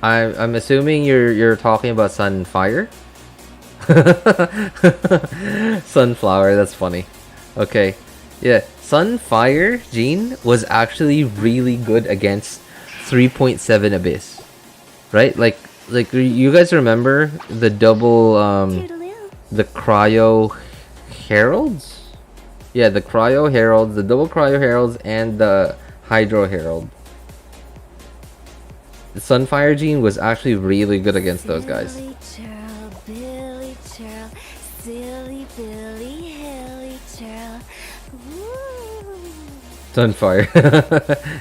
Speaker 1: I'm assuming you're talking about Sunfire. Sunflower, that's funny. Okay. Yeah, Sunfire Jean was actually really good against 3.7 Abyss. Right? Like you guys remember the double
Speaker 4: Toodaloo.
Speaker 1: the Cryo Heralds? Yeah, the Cryo Heralds, the double Cryo Heralds and the Hydro Herald. Sunfire Jean was actually really good against those guys.
Speaker 4: Silly churl, Billy churl, silly Billy, hilly churl. Woo.
Speaker 1: Sunfire.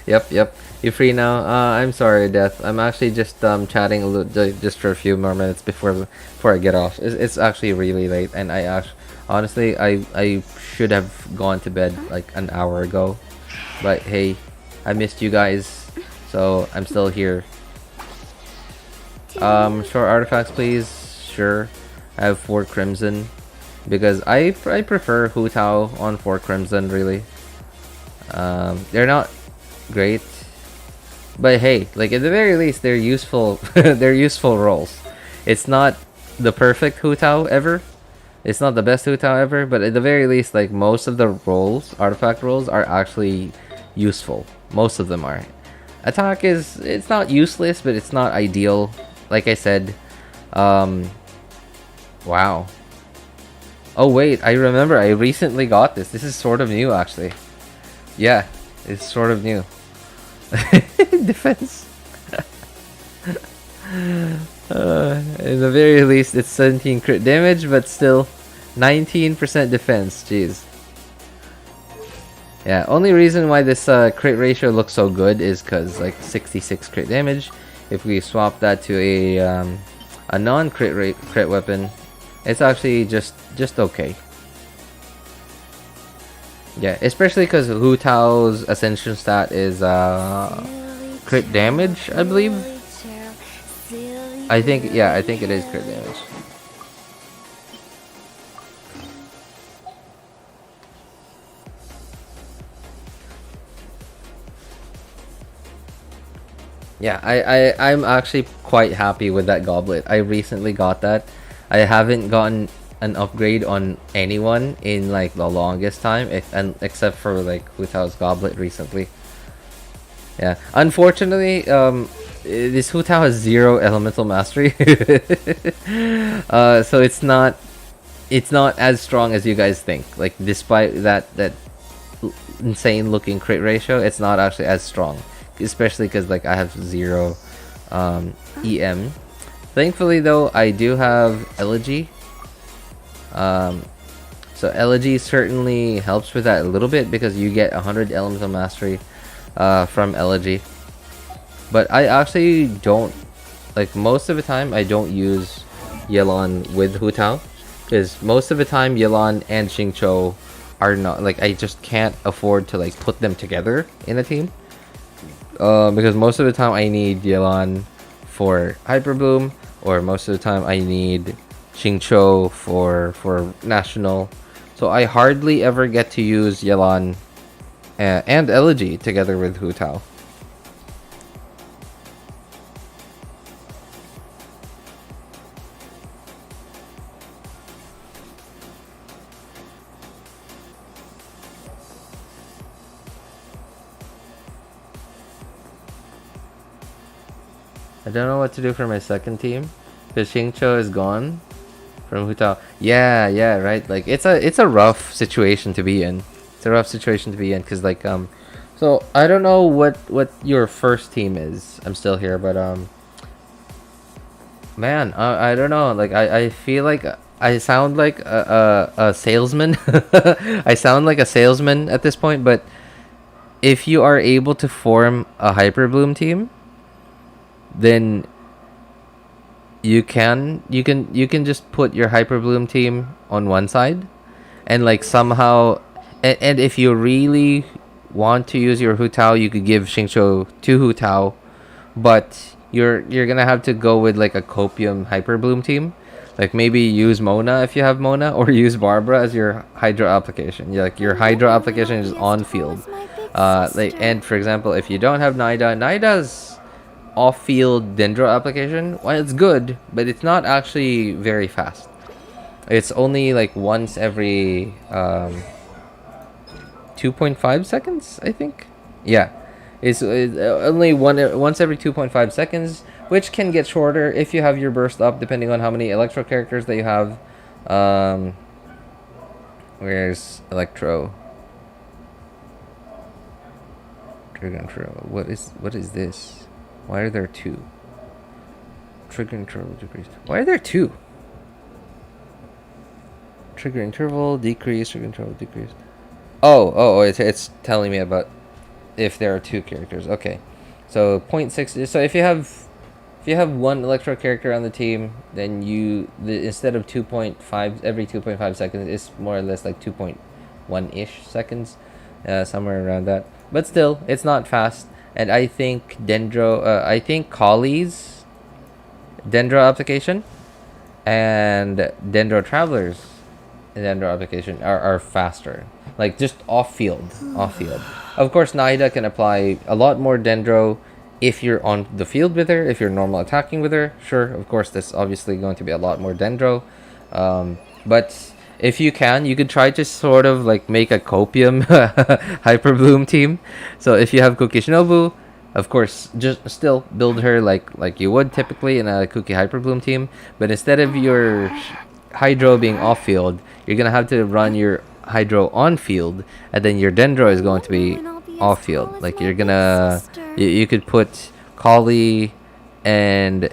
Speaker 1: Yep. You free now? I'm sorry, Death. I'm actually just chatting a little, just for a few more minutes before I get off. It's actually really late, and honestly, I should have gone to bed like an hour ago, but hey, I missed you guys, so I'm still here. Short artifacts, please. Sure. I have 4 crimson because I prefer Hu Tao on 4 crimson, really. They're not great, but hey, like at the very least, they're useful. They're useful rolls. It's not the perfect Hu Tao ever. It's not the best Hu Tao ever, but at the very least, like most of the rolls, artifact rolls, are actually useful. Most of them are. Attack it's not useless, but it's not ideal. Like I said, wow. Oh wait, I remember I recently got this. This is sort of new, actually. Yeah, it's sort of new. Defense. In the very least, it's 17 crit damage, but still 19% defense. Jeez. Yeah, only reason why this crit ratio looks so good is because like 66 crit damage. If we swap that to a non-crit crit weapon, it's actually just okay. Yeah, especially because Hu Tao's ascension stat is crit damage, I believe. I think it is crit damage. Yeah, I'm actually quite happy with that goblet. I recently got that. I haven't gotten an upgrade on anyone in like the longest time, except for like Hu Tao's goblet recently. Yeah, unfortunately, this Hu Tao has 0 elemental mastery, so it's not as strong as you guys think. Like despite that insane looking crit ratio, it's not actually as strong. Especially because like I have 0 EM. Thankfully though, I do have Elegy. So Elegy certainly helps with that a little bit because you get 100 elemental mastery from Elegy. But I actually don't, like most of the time I don't use Yelan with Hu Tao, because most of the time Yelan and Xingqiu are not, like I just can't afford to like put them together in a team. Because most of the time I need Yelan for Hyper Bloom, or most of the time I need Xingqiu for National. So I hardly ever get to use Yelan and Elegy together with Hu Tao. I don't know what to do for my second team because Xingqiu is gone from Hu Tao. Yeah, right. Like it's a rough situation to be in. It's a rough situation to be in because like so I don't know what your first team is. I'm still here, but man, I don't know. Like I feel like I sound like a salesman. I sound like a salesman at this point, but if you are able to form a Hyper Bloom team, then you can just put your Hyper Bloom team on one side, and like somehow, and if you really want to use your Hu Tao, you could give Xingqiu to Hu Tao, but you're gonna have to go with like a Copium Hyper Bloom team. Like maybe use Mona if you have Mona, or use Barbara as your Hydro application. Like your Hydro application is on field. Like, and for example, if you don't have Nida's off-field Dendro application, well, it's good, but it's not actually very fast. It's only like once every 2.5 seconds, I think. Yeah, it's only once every 2.5 seconds, which can get shorter if you have your burst up, depending on how many Electro characters that you have. Where's Electro? Trigger interval. What is this? Why are there two? Trigger interval decreased. Why are there two? Trigger interval decreased. Trigger interval decreased. Oh! It's telling me about if there are two characters. Okay, so 0.6. So if you have one Electro character on the team, then instead of 2.5 every 2.5 seconds, it's more or less like 2.1-ish seconds, somewhere around that. But still, it's not fast. And I think Collie's Dendro application and Dendro Traveler's Dendro application are faster. Like just off field. Of course, Nahida can apply a lot more Dendro if you're on the field with her, if you're normal attacking with her. Sure, of course, there's obviously going to be a lot more Dendro. But if you could try to sort of like make a Copium Hyper Bloom team. So if you have Kuki Shinobu, of course, just still build her like you would typically in a Kuki Hyper Bloom team. But instead of your Hydro being off field, you're gonna have to run your Hydro on field, and then your Dendro is going to be off field. Like you're gonna, you could put Collie and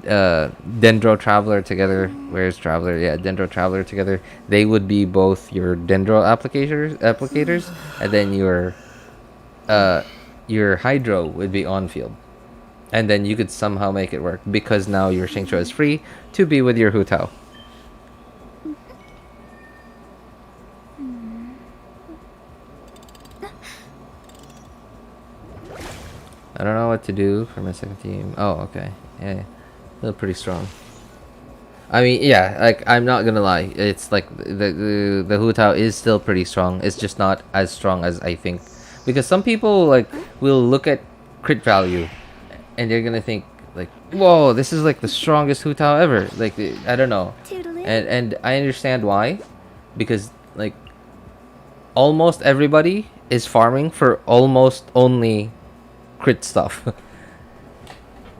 Speaker 1: Dendro Traveler together. Where's Traveler? Yeah, Dendro Traveler together. They would be both your Dendro applicators, and then your Hydro would be on field. And then you could somehow make it work because now your Xingqiu is free to be with your Hu Tao. I don't know what to do for my second team. Oh, okay. Yeah, they're pretty strong. I mean, yeah, like I'm not gonna lie. It's like the Hu Tao is still pretty strong. It's just not as strong as I think, because some people like will look at crit value, and they're gonna think like, whoa, this is like the strongest Hu Tao ever. Like I don't know, and I understand why, because like almost everybody is farming for almost only crit stuff.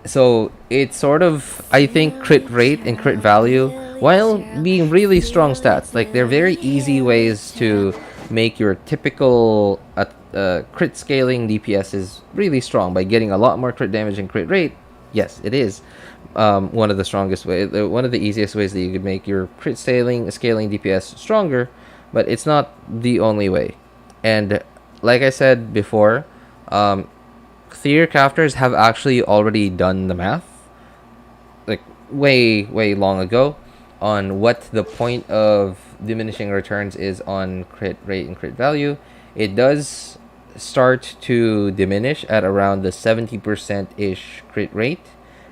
Speaker 1: So it's sort of, I think, crit rate and crit value, while being really strong stats, like they're very easy ways to make your typical crit scaling DPS really strong by getting a lot more crit damage and crit rate. Yes, it is one of the strongest ways, one of the easiest ways that you could make your crit scaling DPS stronger, but it's not the only way. And like I said before, Theater crafters have actually already done the math, like way long ago, on what the point of diminishing returns is on crit rate and crit value. It does start to diminish at around the 70%-ish crit rate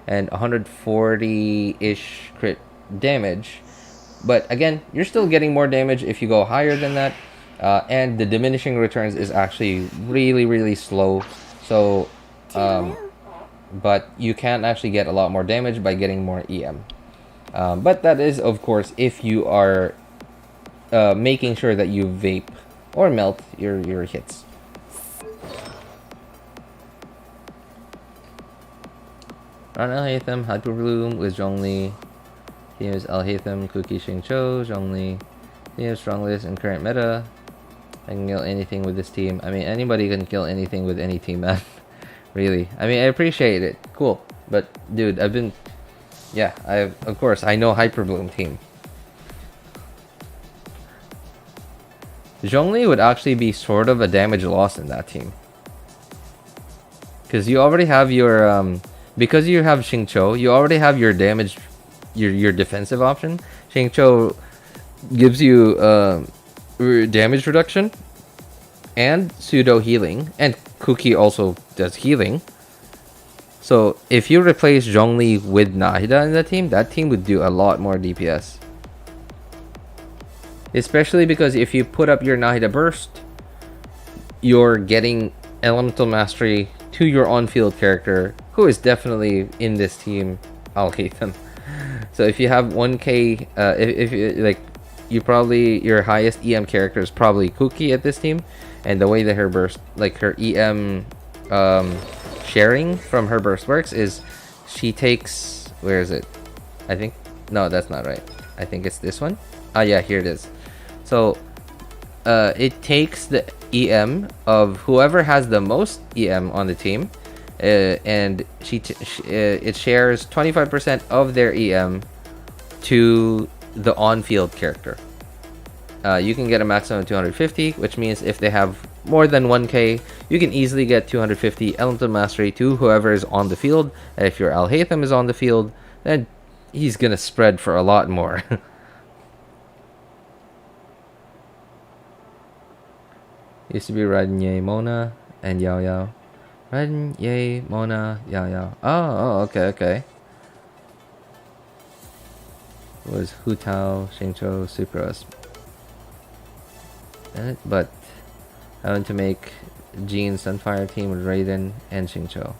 Speaker 1: and 140-ish crit damage. But again, you're still getting more damage if you go higher than that, and the diminishing returns is actually really slow. So but you can actually get a lot more damage by getting more EM. But that is, of course, if you are making sure that you vape or melt your hits. Run Alhaitham, Hyper Bloom with Zhongli. Team is Alhaitham, Kuki Xingqiu, Zhongli. Team is strongest in current meta. I can kill anything with this team. I mean, anybody can kill anything with any team, man. Really. I mean, I appreciate it. Cool. But, dude, of course, I know Hyper Bloom team. Zhongli would actually be sort of a damage loss in that team. Because you already have your, because you have Xingqiu, you already have your damage, your defensive option. Xingqiu gives you, damage reduction and pseudo healing, and Kuki also does healing. So if you replace Zhongli with Nahida in that team would do a lot more DPS. Especially because if you put up your Nahida burst, you're getting elemental mastery to your on-field character, who is definitely in this team. I'll hate them. So if you have 1k, if you like your highest EM character is probably Cookie at this team, and the way that her burst, like her EM sharing from her burst works is she takes, where is it? I think, no, that's not right. I think it's this one. Ah, yeah, here it is. So it takes the EM of whoever has the most EM on the team, and it shares 25% of their EM to the on-field character. You can get a maximum of 250, which means if they have more than 1k, you can easily get 250 Elemental Mastery to whoever is on the field. And if your Alhaitham is on the field, then he's gonna spread for a lot more. Used to be Raiden, Ye, Mona, and Yao Yao. Raiden, Ye, Mona, Yao Yao. Oh, okay. It was Hu Tao, Xingqiu, Sucrose. But I want to make Jean Sunfire team with Raiden and Xingqiu.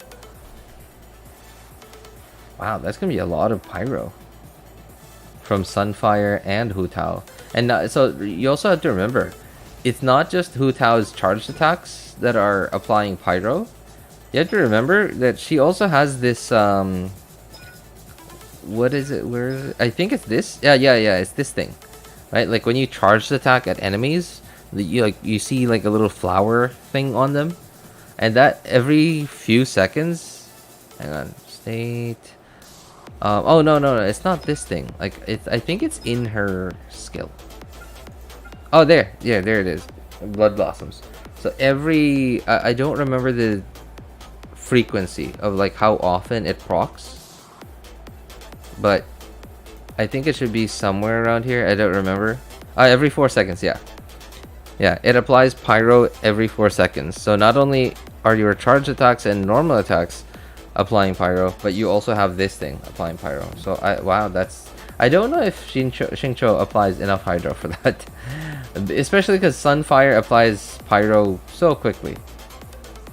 Speaker 1: Wow, that's gonna be a lot of pyro from Sunfire and Hu Tao. And so you also have to remember, it's not just Hu Tao's charged attacks that are applying pyro. You have to remember that she also has this what is it? Where is it? I think it's this. Yeah, it's this thing, right? Like when you charge the attack at enemies, you see like a little flower thing on them, and that every few seconds. Hang on, state. Oh no, it's not this thing. Like I think it's in her skill. Oh, there it is. Blood Blossoms. So every I don't remember the frequency of like how often it procs, but I think it should be somewhere around here. I don't remember. Every 4 seconds. Yeah, it applies pyro every 4 seconds. So not only are your charge attacks and normal attacks applying pyro, but you also have this thing applying pyro. So I don't know if Xingqiu applies enough hydro for that. Especially because Sunfire applies pyro so quickly.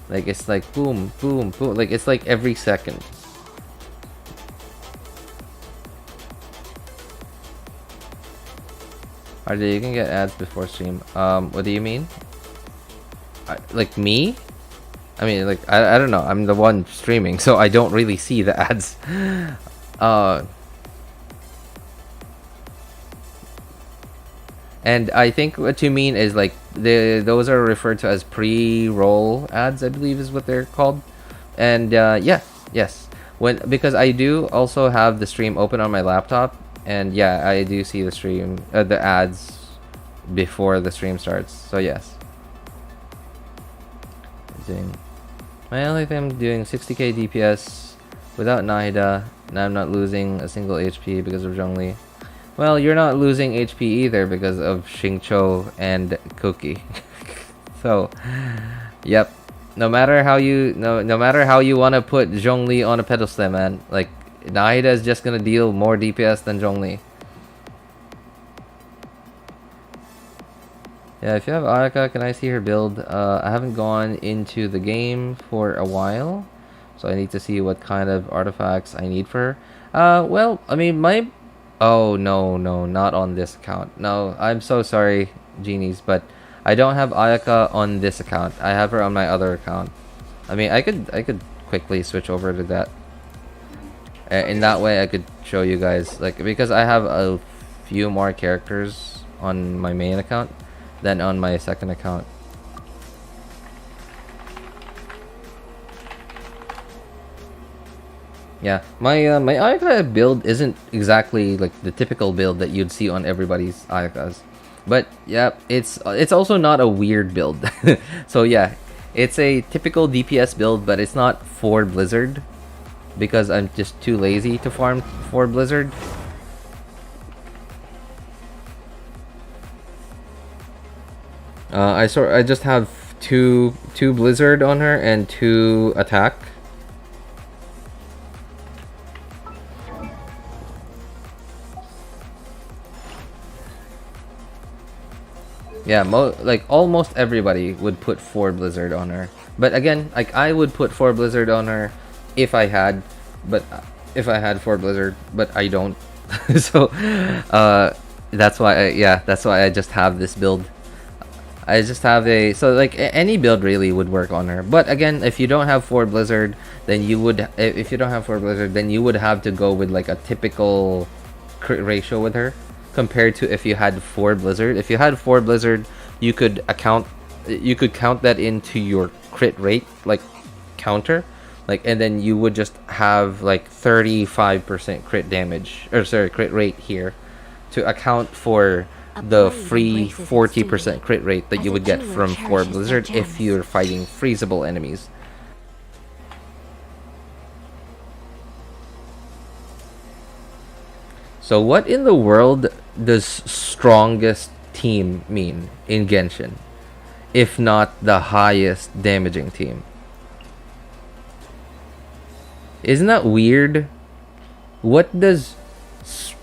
Speaker 1: Like it's like boom, boom, boom. Like it's like every second. RJ, you can get ads before stream. What do you mean? Like me? I mean, like I don't know. I'm the one streaming, so I don't really see the ads. And I think what you mean is like those are referred to as pre-roll ads, I believe is what they're called. And yes. Because I do also have the stream open on my laptop, and yeah, I do see the stream, the ads before the stream starts. So yes. My only thing, I'm doing 60k DPS without Nahida, and I'm not losing a single HP because of Zhongli. Well, you're not losing HP either because of Xingqiu and Cookie. So, yep. No matter how you want to put Zhongli on a pedestal, man. Like Nahida is just gonna deal more DPS than Zhongli. Yeah, if you have Ayaka, can I see her build? I haven't gone into the game for a while, so I need to see what kind of artifacts I need for her. Well, I mean, oh, no, not on this account. No, I'm so sorry, genies, but I don't have Ayaka on this account. I have her on my other account. I mean, I could quickly switch over to that. In that way, I could show you guys, like, because I have a few more characters on my main account than on my second account. Yeah, my Ayaka build isn't exactly like the typical build that you'd see on everybody's Ayakas, but yeah, it's also not a weird build. So yeah, it's a typical DPS build, but it's not for Blizzard because I'm just too lazy to farm for Blizzard. I just have two Blizzard on her and 2 attack. Yeah, like almost everybody would put 4 Blizzard on her. But again, like I would put 4 Blizzard on her if I had 4 Blizzard, but I don't. So That's why that's why I just have this build. I just have so like any build really would work on her. But again, if you don't have 4 Blizzard, then you would have to go with like a typical crit ratio with her compared to if you had 4 Blizzard. If you had 4 Blizzard, you could count that into your crit rate like counter, like, and then you would just have like 35% crit damage, or sorry, crit rate here to account for the free 40% crit rate that you would get from 4 Blizzard if you're fighting freezable enemies. So what in the world does strongest team mean in Genshin, if not the highest damaging team? Isn't that weird? What does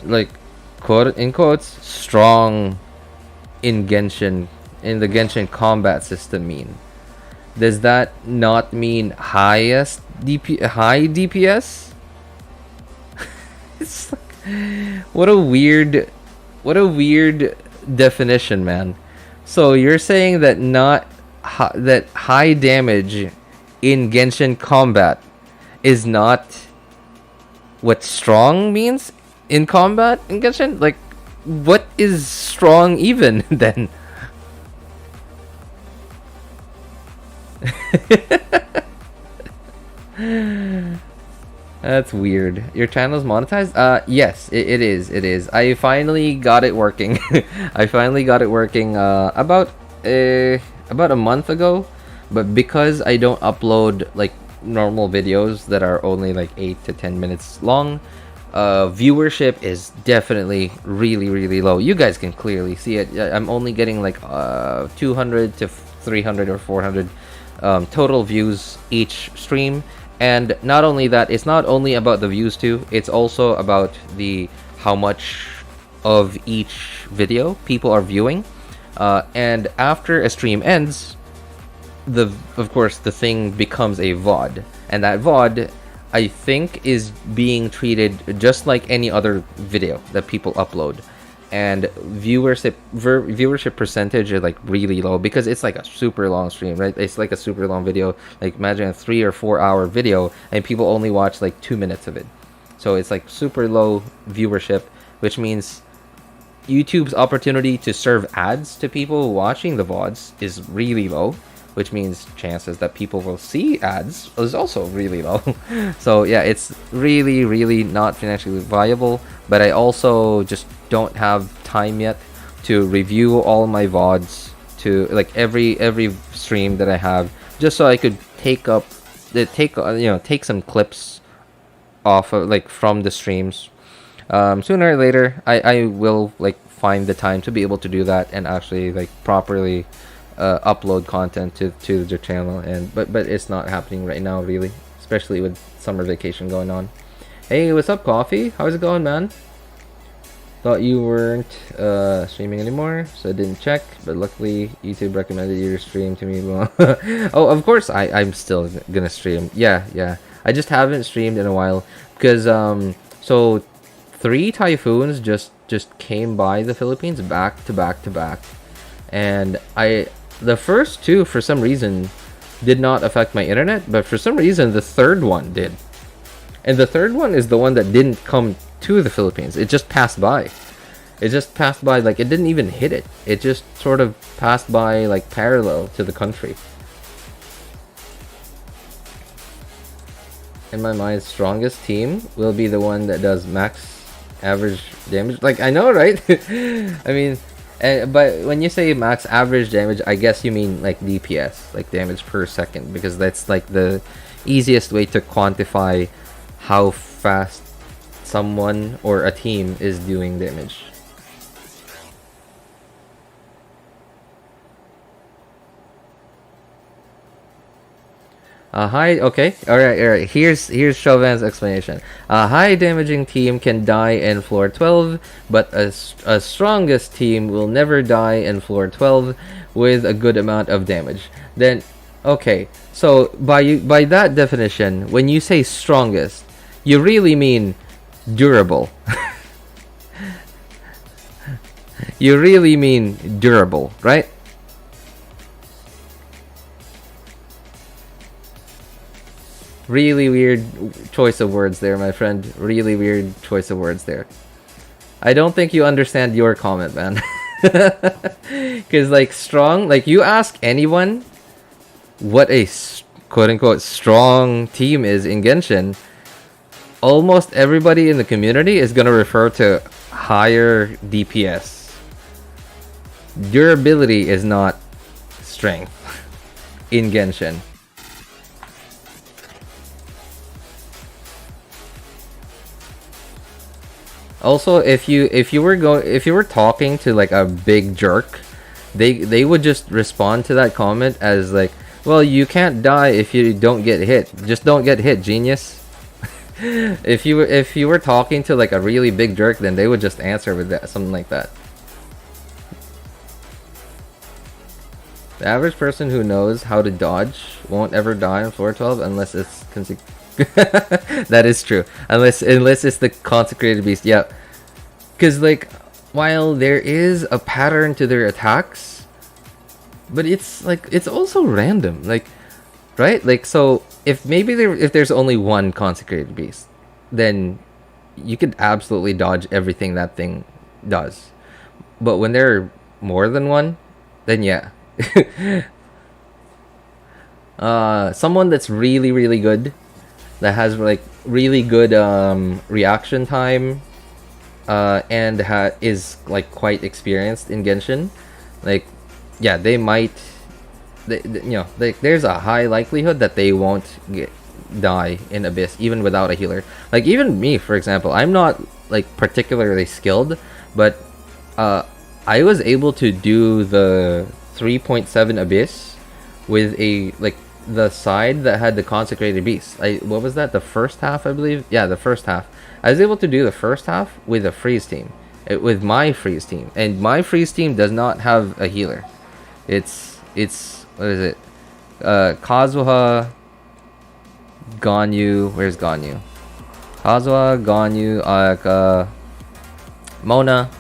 Speaker 1: like quote in quotes strong in Genshin, in the Genshin combat system mean? Does that not mean highest high DPS? It's like, what a weird definition, man. So you're saying that that high damage in Genshin combat is not what strong means in combat in Genshin? Like, what is strong even then? That's weird. Your channel's monetized? Yes, it is. I finally got it working. I finally got it working about a month ago, but because I don't upload like normal videos that are only like 8 to 10 minutes long, viewership is definitely really low. You guys can clearly see it. I'm only getting like 200 to 300 or 400 total views each stream. And not only that, it's not only about the views too, it's also about the how much of each video people are viewing. And after a stream ends, of course the thing becomes a VOD, and that VOD I think is being treated just like any other video that people upload, and viewership percentage is like really low because it's like a super long stream, right? It's like a super long video. Like imagine a 3 or 4 hour video and people only watch like 2 minutes of it, so it's like super low viewership, which means YouTube's opportunity to serve ads to people watching the VODs is really low, which means chances that people will see ads is also really low. So yeah, it's really not financially viable, but I also just don't have time yet to review all my VODs, to like every stream that I have, just so I could take some clips off of like from the streams. Sooner or later I will like find the time to be able to do that and actually like properly upload content to the channel, and but it's not happening right now really, especially with summer vacation going on. Hey, what's up, Coffee? How's it going, man? Thought you weren't streaming anymore, so I didn't check, but luckily YouTube recommended your stream to me. Oh, of course I'm still gonna stream. Yeah, I just haven't streamed in a while because so 3 typhoons just came by the Philippines back to back, and the first 2 for some reason did not affect my internet, but for some reason the third one did. And the third one is the one that didn't come to the Philippines. It just passed by. Like it didn't even hit it. It just sort of passed by like parallel to the country. In my mind, strongest team will be the one that does max average damage. Like, I know, right? I mean, but when you say max average damage, I guess you mean like DPS, like damage per second, because that's like the easiest way to quantify how fast someone or a team is doing damage. Okay, alright. Here's Chauvin's explanation. A high damaging team can die in floor 12, but a strongest team will never die in floor 12 with a good amount of damage. Then, okay, so by that definition, when you say strongest, you really mean durable. You really mean durable, right? Really weird choice of words there, my friend. Really weird choice of words there. I don't think you understand your comment, man. Because, like, strong, like, you ask anyone what a quote-unquote strong team is in Genshin, almost everybody in the community is going to refer to higher DPS. Durability is not strength in Genshin. Also, if you were talking to like a big jerk, they would just respond to that comment as like, well, you can't die if you don't get hit. Just don't get hit, genius. If you were talking to like a really big jerk, then they would just answer with that, something like that. The average person who knows how to dodge won't ever die on floor 12 unless it's that is true. Unless it's the consecrated beast. Yeah. Because like, while there is a pattern to their attacks, but it's like, it's also random. Like, right? Like, so if there's only one consecrated beast, then you could absolutely dodge everything that thing does. But when there are more than one, then yeah. Someone that's really, really good, that has like really good reaction time, and is like quite experienced in Genshin, like, yeah, they might, you know, like, there's a high likelihood that they won't die in Abyss even without a healer. Like, even me, for example, I'm not like particularly skilled, but I was able to do the 3.7 Abyss with a, like, the side that had the consecrated beast. What was that, the first half, I believe? Yeah, the first half. I was able to do the first half with a freeze team, with my freeze team, and my freeze team does not have a healer. It's what is it, Kazuha, Ganyu, where's Ganyu? Kazuha, Ganyu, Ayaka, Mona.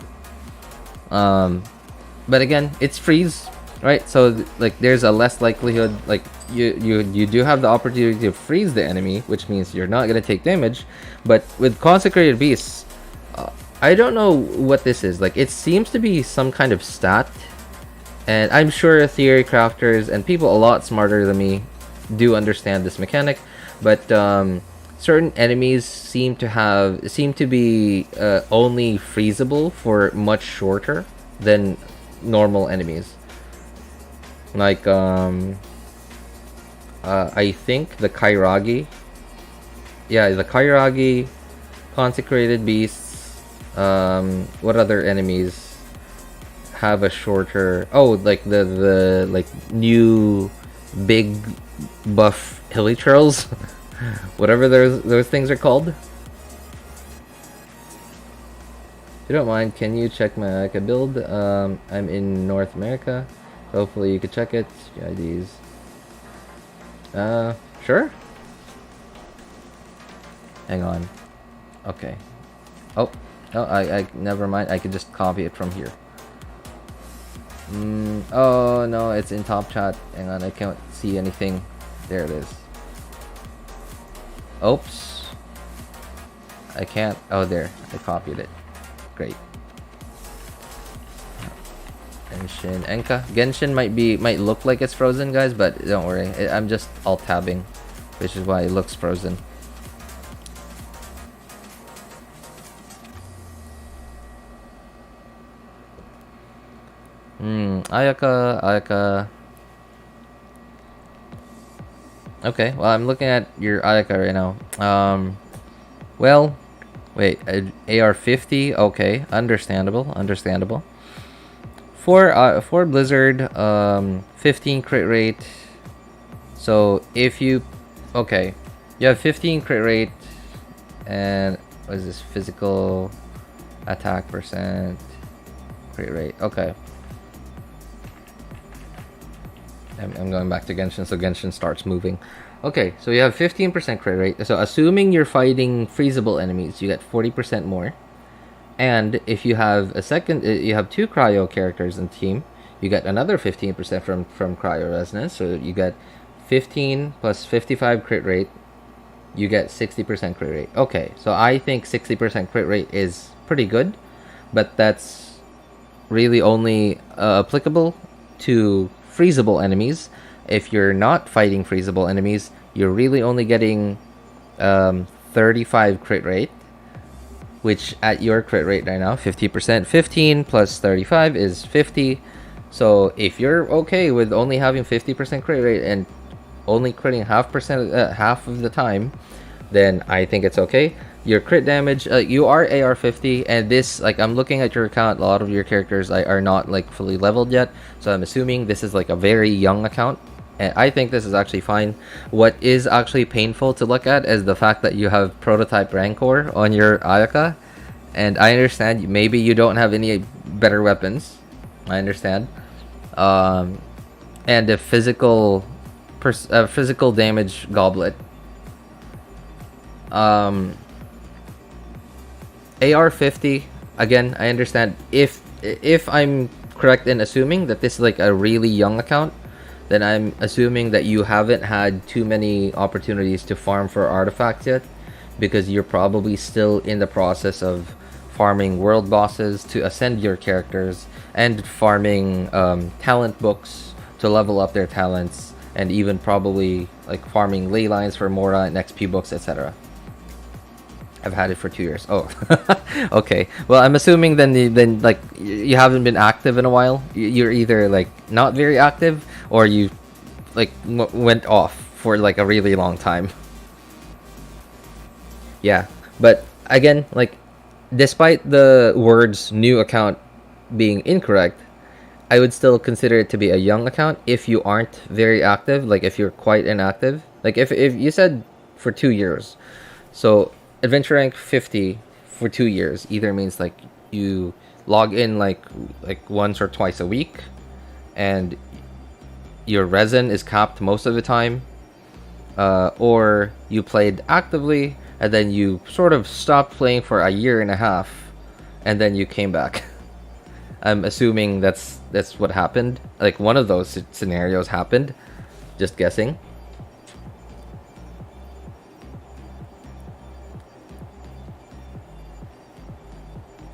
Speaker 1: But again, it's freeze, right? So like, there's a less likelihood, like, you do have the opportunity to freeze the enemy, which means you're not gonna take damage. But with consecrated beasts, I don't know what this is. Like, it seems to be some kind of stat, and I'm sure theory crafters and people a lot smarter than me do understand this mechanic. But certain enemies seem to be only freezable for much shorter than normal enemies. Like I think the Kairagi. Yeah, the Kairagi, consecrated beasts. What other enemies have a shorter? Oh, like the like new big buff hilichurls, whatever those things are called. If you don't mind, can you check my Aka build? I'm in North America. Hopefully you could check it. IDs. Sure. Hang on. Okay. Oh, I never mind. I could just copy it from here. Oh no, it's in top chat. Hang on, I can't see anything. There it is. Oops. I can't. Oh, there. I copied it. Great. Genshin Enka. Genshin might look like it's frozen, guys, but don't worry. I'm just alt tabbing, which is why it looks frozen. Ayaka. Okay, well, I'm looking at your Ayaka right now. Well, wait, AR-50. Okay, understandable. For Blizzard, 15 crit rate. So if you, okay, you have 15 crit rate, and what is this, physical attack percent, crit rate? Okay. I'm going back to Genshin, so Genshin starts moving. Okay, so you have 15% crit rate. So assuming you're fighting freezable enemies, you get 40% more. And if you have a second, you have 2 cryo characters in the team, you get another 15% from cryo resonance. So you get 15 plus 55 crit rate, you get 60% crit rate. Okay, so I think 60% crit rate is pretty good, but that's really only applicable to freezable enemies. If you're not fighting freezable enemies, you're really only getting 35 crit rate, which at your crit rate right now, 50%, 15 plus 35 is 50. So if you're okay with only having 50% crit rate and only critting half of the time, then I think it's okay. Your crit damage, you are AR 50, and this, like, I'm looking at your account, a lot of your characters are not like fully leveled yet, so I'm assuming this is like a very young account, and I think this is actually fine. What is actually painful to look at is the fact that you have prototype Rancor on your Ayaka, and I understand maybe you don't have any better weapons, I understand, and a physical damage goblet. AR 50, again, I understand. If I'm correct in assuming that this is like a really young account, then I'm assuming that you haven't had too many opportunities to farm for artifacts yet, because you're probably still in the process of farming world bosses to ascend your characters, and farming talent books to level up their talents, and even probably like farming ley lines for Mora and XP books, etc. I've had it for 2 years. Oh, okay. Well, I'm assuming then like you haven't been active in a while. You're either like not very active, or you like went off for like a really long time. Yeah, but again, like, despite the words "new account" being incorrect, I would still consider it to be a young account if you aren't very active. Like, if you're quite inactive. Like, if you said for 2 years, so adventure rank 50 for 2 years either means like you log in like once or twice a week, and your resin is capped most of the time, or you played actively and then you sort of stopped playing for a year and a half and then you came back. I'm assuming that's what happened. Like, one of those scenarios happened. Just guessing.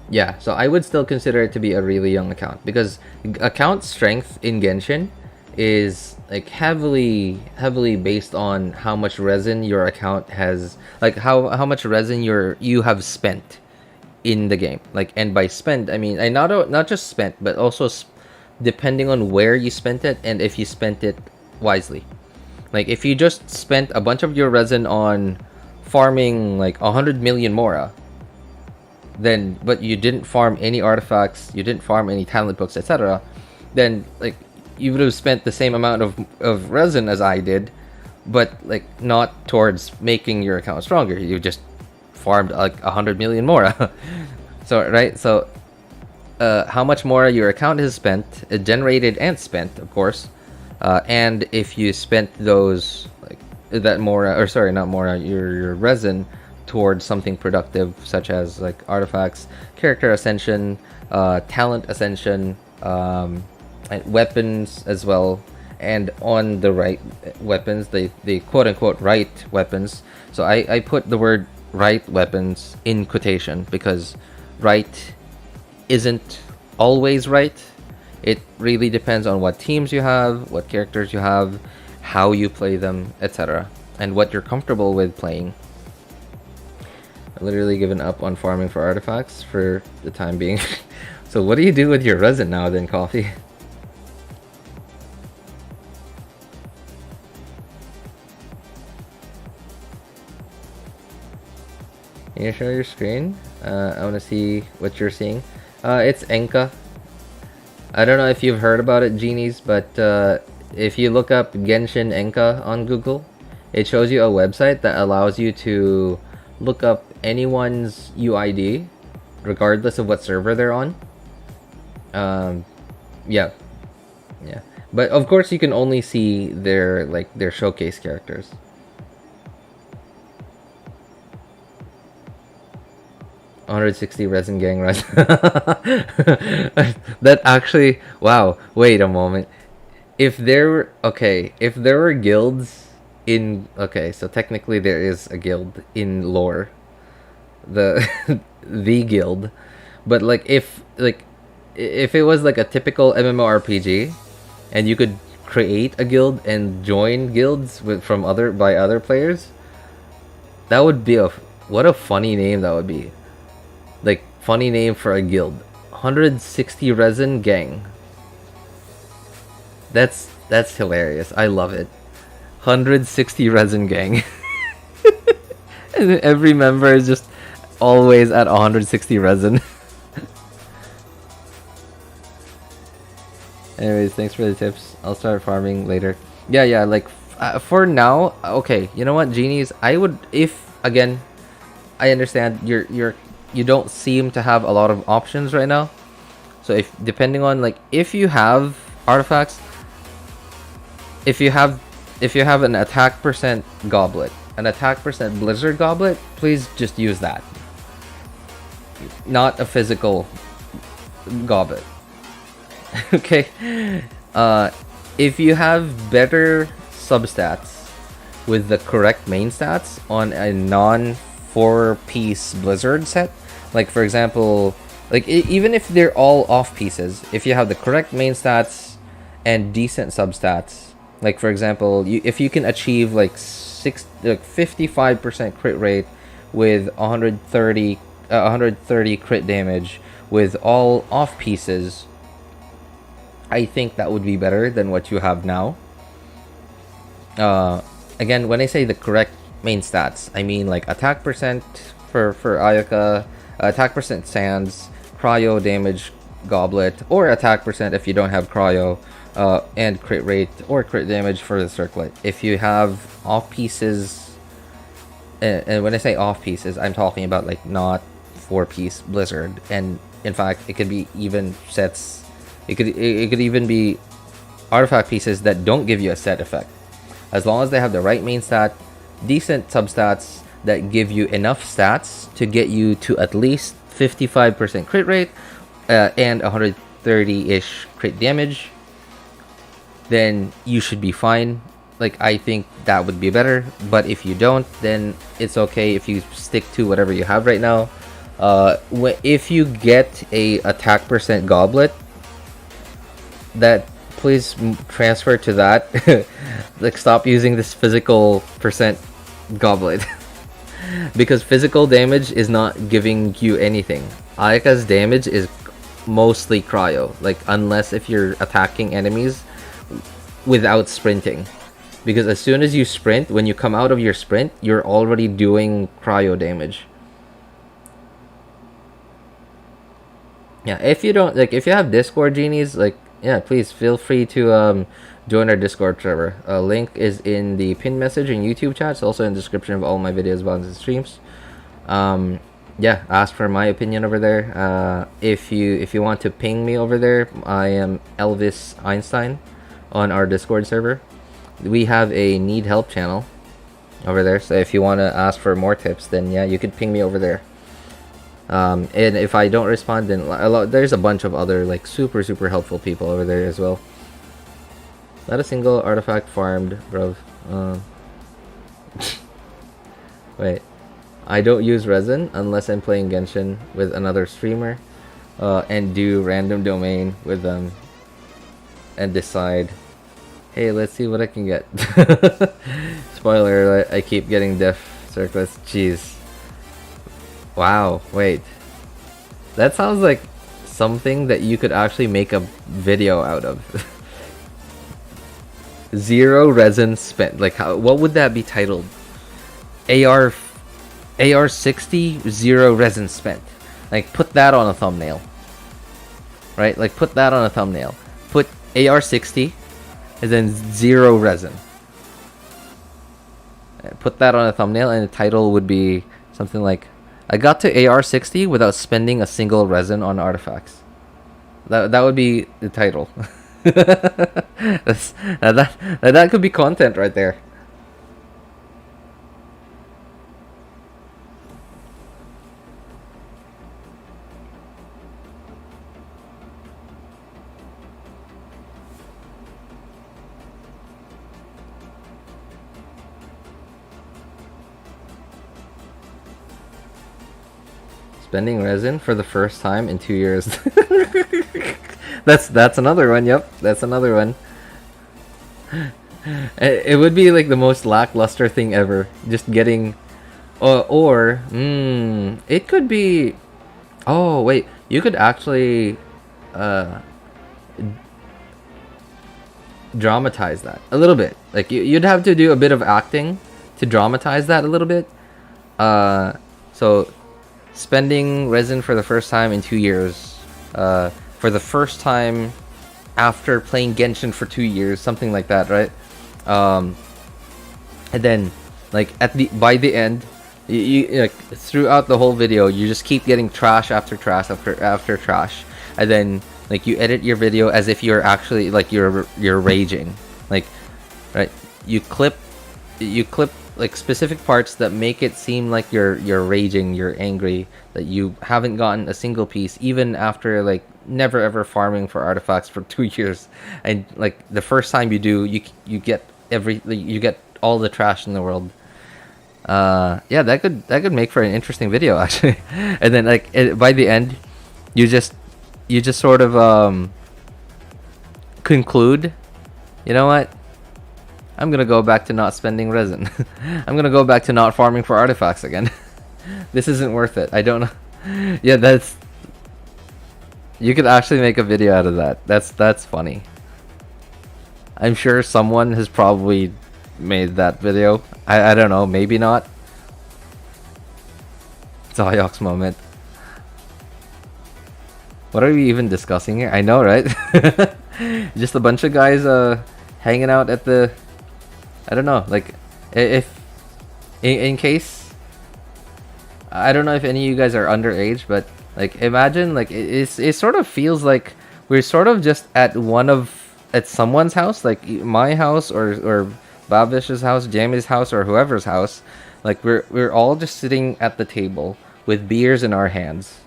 Speaker 1: Yeah, so I would still consider it to be a really young account, because account strength in Genshin is like heavily based on how much resin your account has, like how much resin you have spent in the game. Like, and by spent I mean, and not just spent, but also depending on where you spent it and if you spent it wisely. Like, if you just spent a bunch of your resin on farming like 100 million Mora, then but you didn't farm any artifacts, you didn't farm any talent books, etc., then like you would have spent the same amount of resin as I did, but like not towards making your account stronger. You just farmed like 100 million Mora. So right, so how much Mora your account has spent, generated and spent, of course, and if you spent those, like, that Mora, or sorry, not Mora, your resin towards something productive, such as like artifacts, character ascension, talent ascension, and weapons as well, and on the right weapons, the quote-unquote right weapons. So I put the word right weapons in quotation, because right isn't always right. It really depends on what teams you have, what characters you have, how you play them, etc., and what you're comfortable with playing. I've literally given up on farming for artifacts for the time being. So what do you do with your resin now then, Coffee? Can you show your screen? I want to see what you're seeing. It's Enka. I don't know if you've heard about it, genies, but if you look up Genshin Enka on Google, it shows you a website that allows you to look up anyone's UID, regardless of what server they're on. Yeah, but of course you can only see their showcase characters. 160 resin gang run. That actually, wow, wait a moment. If there were, okay, if there were guilds in, okay, so technically there is a guild in lore. The the guild. But like if it was like a typical MMORPG and you could create a guild and join guilds from other players, that would be what a funny name that would be. Like, funny name for a guild. 160 resin gang. That's hilarious. I love it. 160 resin gang. And every member is just always at 160 resin. Anyways, thanks for the tips. I'll start farming later. Yeah, like for now, okay. You know what, genies? I would, if again, I understand you don't seem to have a lot of options right now. So if depending on like if you have artifacts, if you have an attack percent goblet, an attack percent blizzard goblet, please just use that. Not a physical goblet. Okay. If you have better substats with the correct main stats on a non 4-piece blizzard set, like for example, like even if they're all off pieces, if you have the correct main stats and decent substats, like for example, if you can achieve like 55% crit rate with 130 crit damage with all off pieces, I think that would be better than what you have now. Again, when I say the correct main stats, I mean like attack percent for Ayaka, attack percent Sands, cryo damage goblet, or attack percent if you don't have cryo, and crit rate or crit damage for the circlet. If you have off pieces, and when I say off pieces, I'm talking about like not 4-piece blizzard, and in fact it could be even sets. It could even be artifact pieces that don't give you a set effect, as long as they have the right main stat, decent substats that give you enough stats to get you to at least 55% crit rate and 130-ish crit damage, then you should be fine. Like, I think that would be better. But if you don't, then it's okay if you stick to whatever you have right now. If you get a attack percent goblet, that please transfer to that. Like, stop using this physical percent goblet. Because physical damage is not giving you anything. Ayaka's damage is mostly cryo, like unless if you're attacking enemies without sprinting. Because as soon as you sprint, when you come out of your sprint, you're already doing cryo damage. Yeah, if you don't, like, if you have Discord genies, like, yeah, please feel free to join our Discord server. Link is in the pinned message in YouTube chat. It's also in the description of all my videos, blogs, and streams. Yeah, ask for my opinion over there. If you want to ping me over there, I am Elvis Einstein on our Discord server. We have a need help channel over there, so if you want to ask for more tips, then yeah, you could ping me over there. And if I don't respond, then there's a bunch of other like super helpful people over there as well. Not a single artifact farmed, bro. Wait, I don't use resin unless I'm playing Genshin with another streamer, and do random domain with them and decide, hey, let's see what I can get. Spoiler alert, I keep getting death circlets. Jeez. Wow, wait. That sounds like something that you could actually make a video out of. 0 resin spent. Like, what would that be titled? AR 60, 0 resin spent. Like, put that on a thumbnail. Right? Like, put that on a thumbnail. Put AR 60 and then 0 resin. Put that on a thumbnail, and the title would be something like, I got to AR 60 without spending a single resin on artifacts. That would be the title. that could be content right there. spending resin for the first time in 2 years. That's another one. Yep, that's another one. It would be like the most lackluster thing ever. Just getting, it could be. Oh wait, you could actually dramatize that a little bit. Like you'd have to do a bit of acting to dramatize that a little bit. So spending resin for the first time in 2 years, for the first time after playing Genshin for 2 years, something like that, right? And then like by the end, you like throughout the whole video, you just keep getting trash after trash after trash, and then like you edit your video as if you're actually like you're raging, like, right? You clip like specific parts that make it seem like you're raging, you're angry, that you haven't gotten a single piece even after like never ever farming for artifacts for 2 years, and like the first time you do, you get you get all the trash in the world. Yeah, that could make for an interesting video actually. And then like by the end, you just sort of conclude, you know what? I'm gonna go back to not spending resin. I'm gonna go back to not farming for artifacts again. This isn't worth it. I don't know. Yeah, that's. You could actually make a video out of that. That's funny. I'm sure someone has probably made that video. I don't know. Maybe not. Zayok's moment. What are we even discussing here? I know, right? Just a bunch of guys hanging out at the. I don't know, like, if in case, I don't know if any of you guys are underage, but like imagine like it sort of feels like we're sort of just at someone's house, like my house or Babish's house, Jamie's house, or whoever's house. Like we're all just sitting at the table with beers in our hands,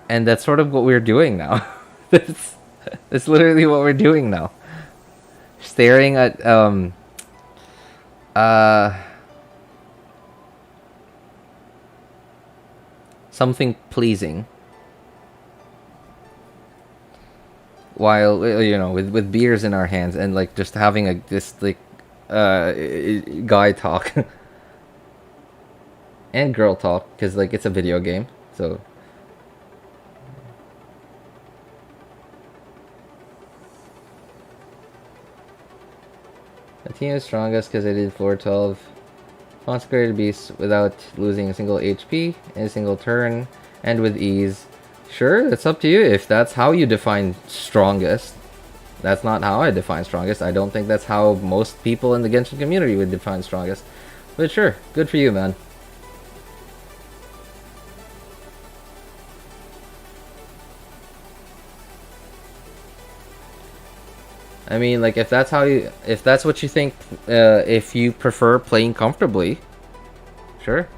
Speaker 1: and that's sort of what we're doing now. That's literally what we're doing now. Staring at something pleasing, while with beers in our hands and like just having this like guy talk and girl talk, because like it's a video game, so. The team is strongest because they did floor 12 consecrated beasts without losing a single HP in a single turn and with ease. Sure, it's up to you if that's how you define strongest. That's not how I define strongest. I don't think that's how most people in the Genshin community would define strongest. But sure, good for you, man. I mean, like, if that's what you think, if you prefer playing comfortably, sure.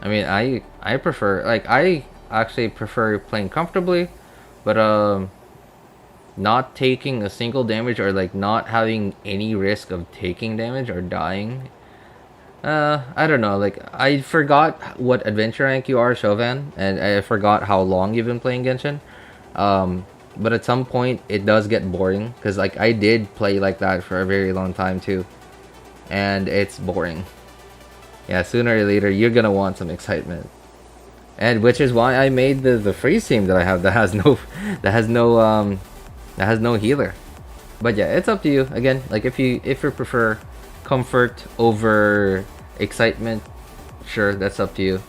Speaker 1: I mean, I prefer, like, I actually prefer playing comfortably, but not taking a single damage, or like not having any risk of taking damage or dying. I don't know, like, I forgot what adventure rank you are, Chauvin, and I forgot how long you've been playing Genshin. But at some point it does get boring, because like I did play like that for a very long time too, and it's boring. Yeah, sooner or later you're gonna want some excitement, and which is why I made the freeze team that I have that has no healer. But yeah, it's up to you. Again, like if you prefer comfort over excitement, sure, that's up to you.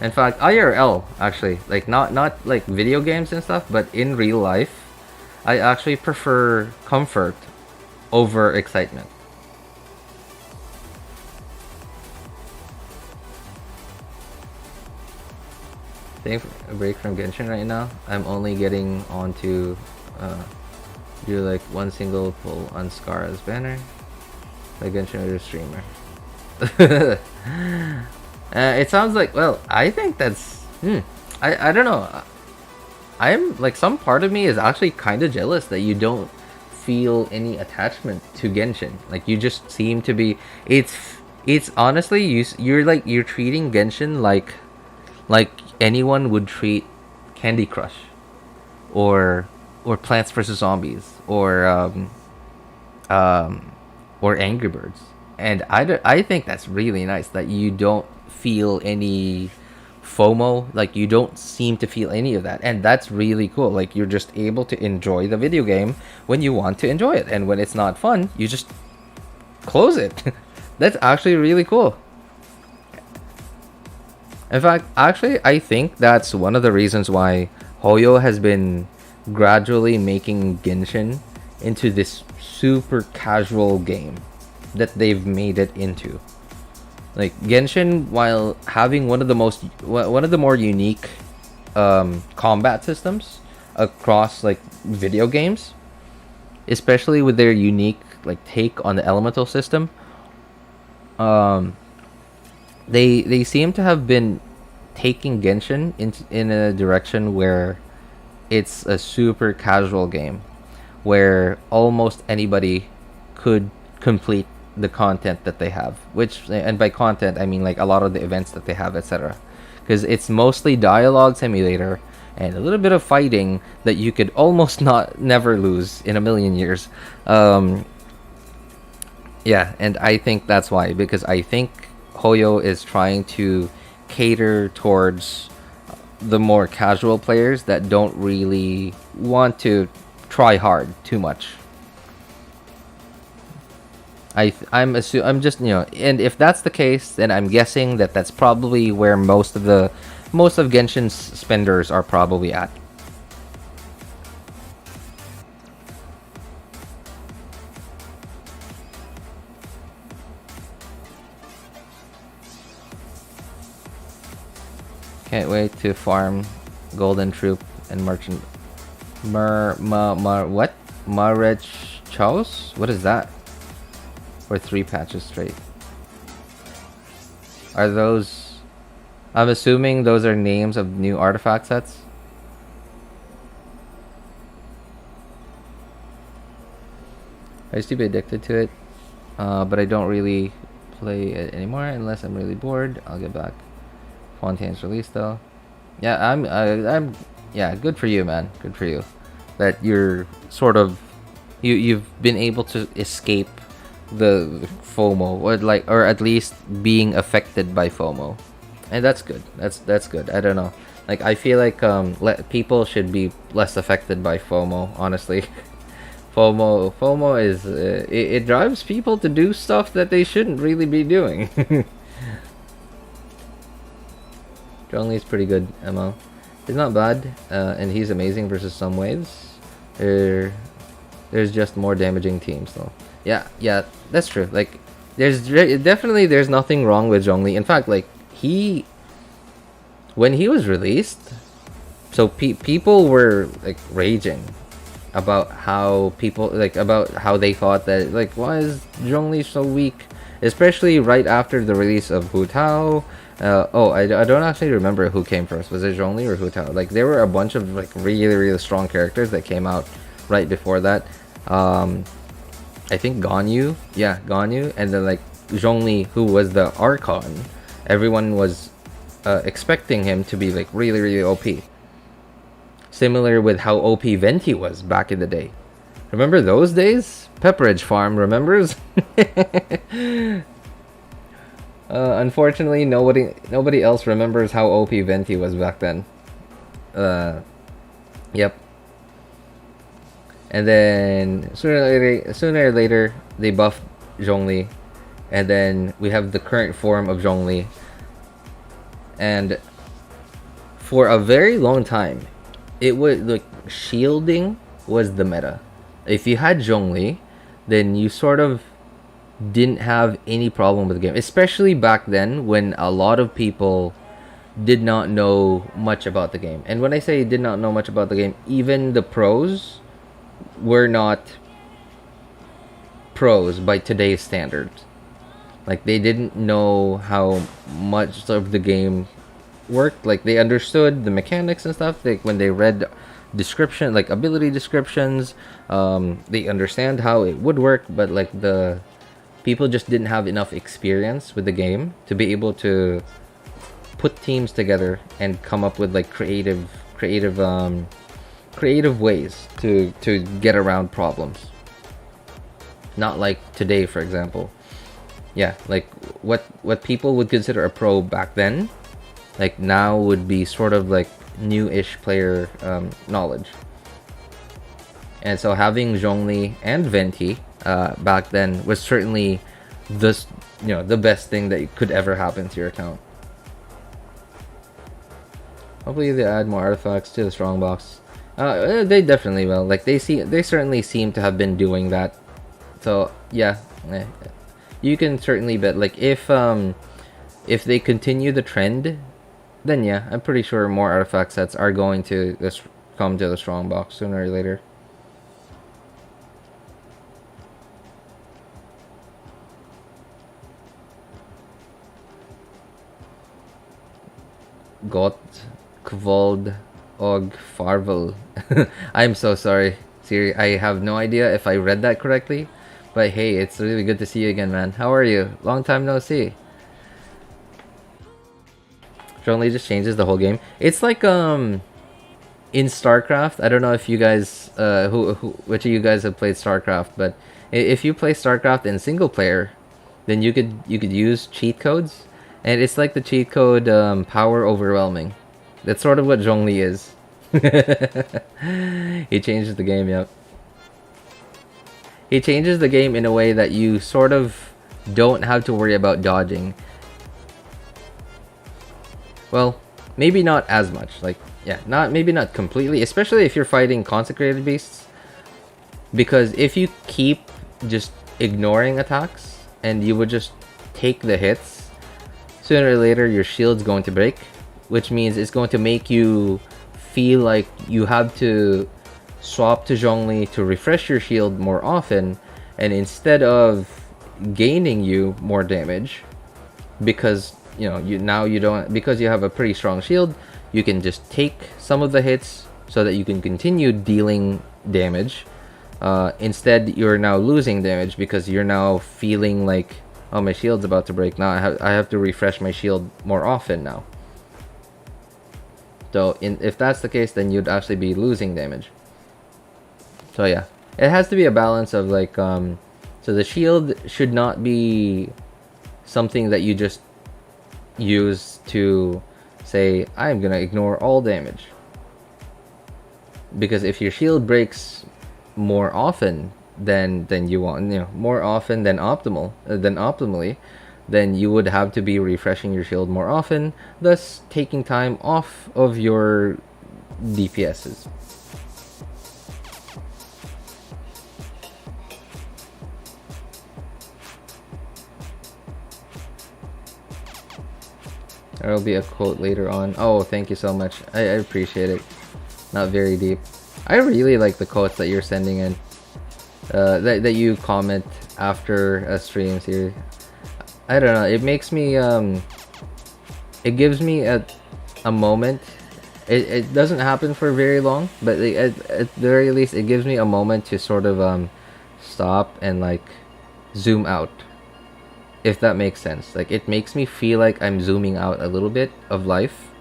Speaker 1: In fact, IRL, actually, like not like video games and stuff, but in real life, I actually prefer comfort over excitement. Take a break from Genshin right now. I'm only getting on to do like one single pull on Scar's banner, like Genshin or streamer. It sounds like, well, I think that's, I don't know. I'm, like, some part of me is actually kind of jealous that you don't feel any attachment to Genshin. Like, you just seem to be, It's honestly you're treating Genshin like anyone would treat Candy Crush or Plants vs Zombies or Angry Birds. And I think that's really nice that you don't feel any FOMO, like you don't seem to feel any of that, and that's really cool. Like you're just able to enjoy the video game when you want to enjoy it, and when it's not fun, you just close it. That's actually really cool. In fact, actually, I think that's one of the reasons why Hoyo has been gradually making Genshin into this super casual game that they've made it into. Like Genshin, while having one of the more unique combat systems across like video games, especially with their unique like take on the elemental system, they seem to have been taking Genshin in a direction where it's a super casual game where almost anybody could complete the content that they have, which, and by content I mean like a lot of the events that they have, etc. Because it's mostly dialogue simulator and a little bit of fighting that you could almost never lose in a million years. Yeah, and I think that's why, because I think Hoyo is trying to cater towards the more casual players that don't really want to try hard too much. I'm just, you know, and if that's the case, then I'm guessing that that's probably where most of Genshin's spenders are probably at. Can't wait to farm Golden Troop and Merchant what? Marech Chaos? What is that? Or 3 patches straight. Are those... I'm assuming those are names of new artifact sets? I used to be addicted to it, but I don't really play it anymore unless I'm really bored. I'll get back. Fontaine's released though. Yeah, I'm yeah, good for you, man. Good for you. That you're sort of... You've been able to escape the FOMO, or at least being affected by FOMO, and that's good. That's good. I don't know, like I feel like people should be less affected by FOMO, honestly. FOMO is it drives people to do stuff that they shouldn't really be doing. Zhongli's pretty good, MO. He's not bad, and he's amazing versus some waves. There's just more damaging teams though. Yeah, that's true. Like, there's nothing wrong with Zhongli. In fact, like when he was released, so people were like raging about how they thought that, like, why is Zhongli so weak, especially right after the release of Hu Tao. I don't actually remember who came first. Was it Zhongli or Hu Tao? Like, there were a bunch of like really strong characters that came out right before that. I think Ganyu, and then like Zhongli, who was the Archon. Everyone was expecting him to be like really OP. Similar with how OP Venti was back in the day. Remember those days? Pepperidge Farm remembers? Unfortunately, nobody else remembers how OP Venti was back then. Yep. And then sooner or later they buffed Zhongli, and then we have the current form of Zhongli. And for a very long time, it was like shielding was the meta. If you had Zhongli, then you sort of didn't have any problem with the game, especially back then when a lot of people did not know much about the game. And when I say did not know much about the game, even the pros were not pros by today's standards. Like, they didn't know how much of the game worked. Like, they understood the mechanics and stuff. Like, when they read description, like ability descriptions, they understand how it would work, but like the people just didn't have enough experience with the game to be able to put teams together and come up with like creative ways to get around problems. Not like today, for example. Yeah, like what people would consider a pro back then, like now would be sort of like new-ish player knowledge. And so having Zhongli and Venti back then was certainly the best thing that could ever happen to your account. Hopefully they add more artifacts to the strongbox. They definitely will. Like they certainly seem to have been doing that. So yeah, you can certainly bet. Like if they continue the trend, then yeah, I'm pretty sure more artifact sets are going to come to the strongbox sooner or later. Got Kvold Og Farvel. I'm so sorry, Siri. I have no idea if I read that correctly. But hey, it's really good to see you again, man. How are you? Long time no see. Only just changes the whole game. It's like in StarCraft. I don't know if you guys which of you guys have played StarCraft, but if you play StarCraft in single player, then you could use cheat codes, and it's like the cheat code power overwhelming. That's sort of what Zhongli is. He changes the game, yep. He changes the game in a way that you sort of don't have to worry about dodging. Well, maybe not as much. Like, yeah, maybe not completely, especially if you're fighting consecrated beasts. Because if you keep just ignoring attacks and you would just take the hits, sooner or later your shield's going to break, which means it's going to make you feel like you have to swap to Zhongli to refresh your shield more often, and instead of gaining you more damage, because because you have a pretty strong shield, you can just take some of the hits so that you can continue dealing damage. Instead, you're now losing damage because you're now feeling like, oh, my shield's about to break. Now I have to refresh my shield more often now. So if that's the case, then you'd actually be losing damage. So yeah, it has to be a balance of like, so the shield should not be something that you just use to say, I'm gonna ignore all damage. Because if your shield breaks more often than you want, more often than optimally, then you would have to be refreshing your shield more often, thus taking time off of your DPSs. There will be a quote later on. Oh, thank you so much. I appreciate it. Not very deep. I really like the quotes that you're sending in. That you comment after a stream here. I don't know. It makes me it gives me a moment. It doesn't happen for very long, but at the very least, it gives me a moment to sort of stop and like zoom out. If that makes sense. Like, it makes me feel like I'm zooming out a little bit of life.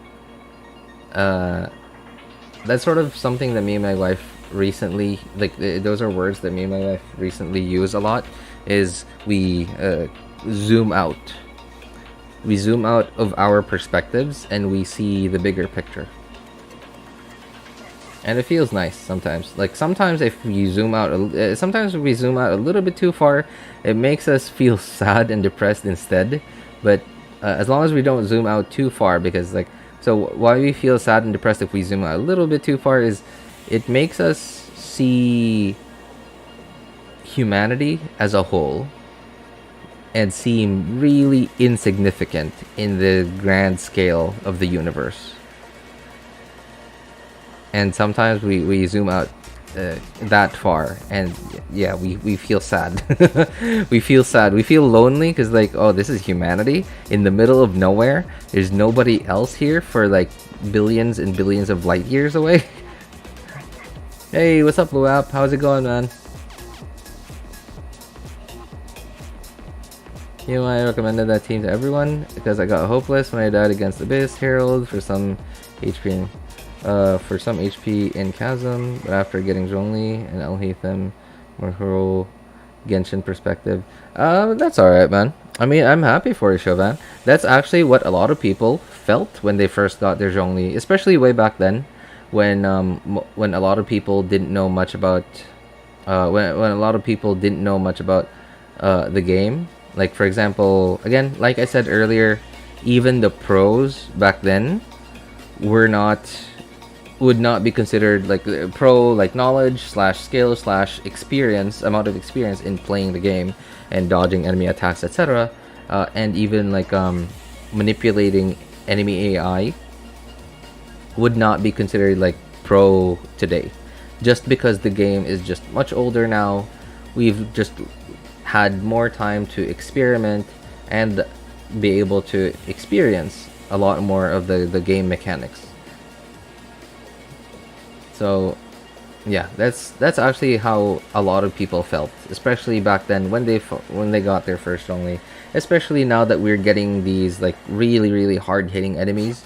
Speaker 1: That's sort of something that me and my wife recently, like, those are words that me and my wife recently use a lot, is we zoom out. We zoom out of our perspectives and we see the bigger picture. And it feels nice sometimes. Like, sometimes if we zoom out, sometimes if we zoom out a little bit too far, it makes us feel sad and depressed instead. But as long as we don't zoom out too far, because like, so why we feel sad and depressed if we zoom out a little bit too far is it makes us see humanity as a whole and seem really insignificant in the grand scale of the universe. And sometimes we zoom out that far, and yeah, we feel sad. We feel sad. We feel lonely because, like, oh, this is humanity in the middle of nowhere. There's nobody else here for like billions and billions of light years away. Hey, what's up, Luap? How's it going, man? You know why I recommended that team to everyone? Because I got hopeless when I died against Abyss Herald for some HP in Chasm, but after getting Zhongli and Elhatham more whole Genshin perspective. That's alright, man. I mean, I'm happy for you, Chauvin. That's actually what a lot of people felt when they first got their Zhongli, especially way back then, when a lot of people didn't know much about when a lot of people didn't know much about the game. Like, for example, again, like I said earlier, even the pros back then would not be considered like pro, like knowledge slash skill slash experience, amount of experience in playing the game and dodging enemy attacks, etc. And even like manipulating enemy AI would not be considered like pro today, just because the game is just much older now. We've just had more time to experiment and be able to experience a lot more of the game mechanics. So yeah, that's actually how a lot of people felt, especially back then when they got their first only. Especially now that we're getting these like really hard hitting enemies.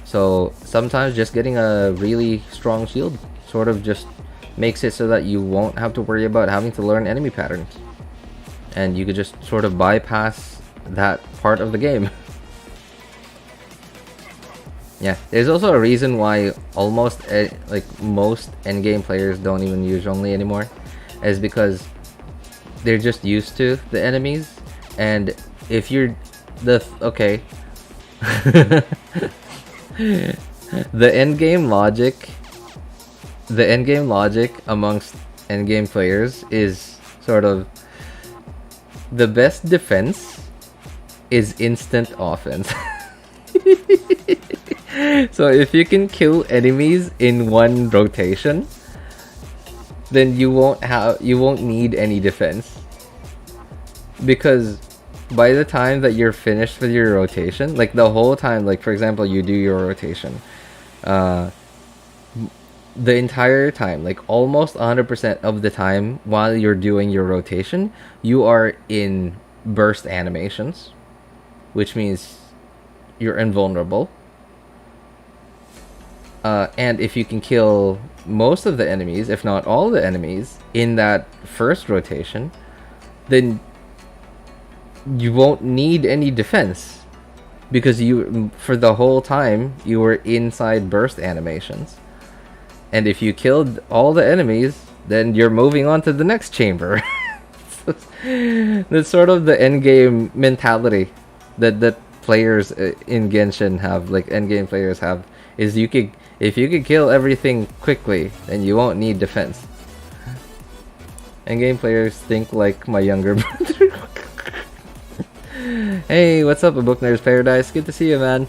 Speaker 1: So sometimes just getting a really strong shield sort of just makes it so that you won't have to worry about having to learn enemy patterns, and you could just sort of bypass that part of the game. Yeah, there's also a reason why almost like most endgame players don't even use only anymore, is because they're just used to the enemies, and if you're the endgame logic amongst endgame players is sort of the best defense is instant offense. So if you can kill enemies in one rotation, then you won't need any defense, because by the time that you're finished with your rotation, like the whole time, like for example you do your rotation, the entire time, like almost 100% of the time while you're doing your rotation, you are in burst animations, which means you're invulnerable. And if you can kill most of the enemies, if not all the enemies, in that first rotation, then you won't need any defense, because you, for the whole time, you were inside burst animations. And if you killed all the enemies, then you're moving on to the next chamber. That's sort of the endgame mentality that players in Genshin have, like endgame players have, is if you could kill everything quickly, then you won't need defense. Endgame players think like my younger brother. Hey, what's up, A Book Nerd's Paradise? Good to see you, man.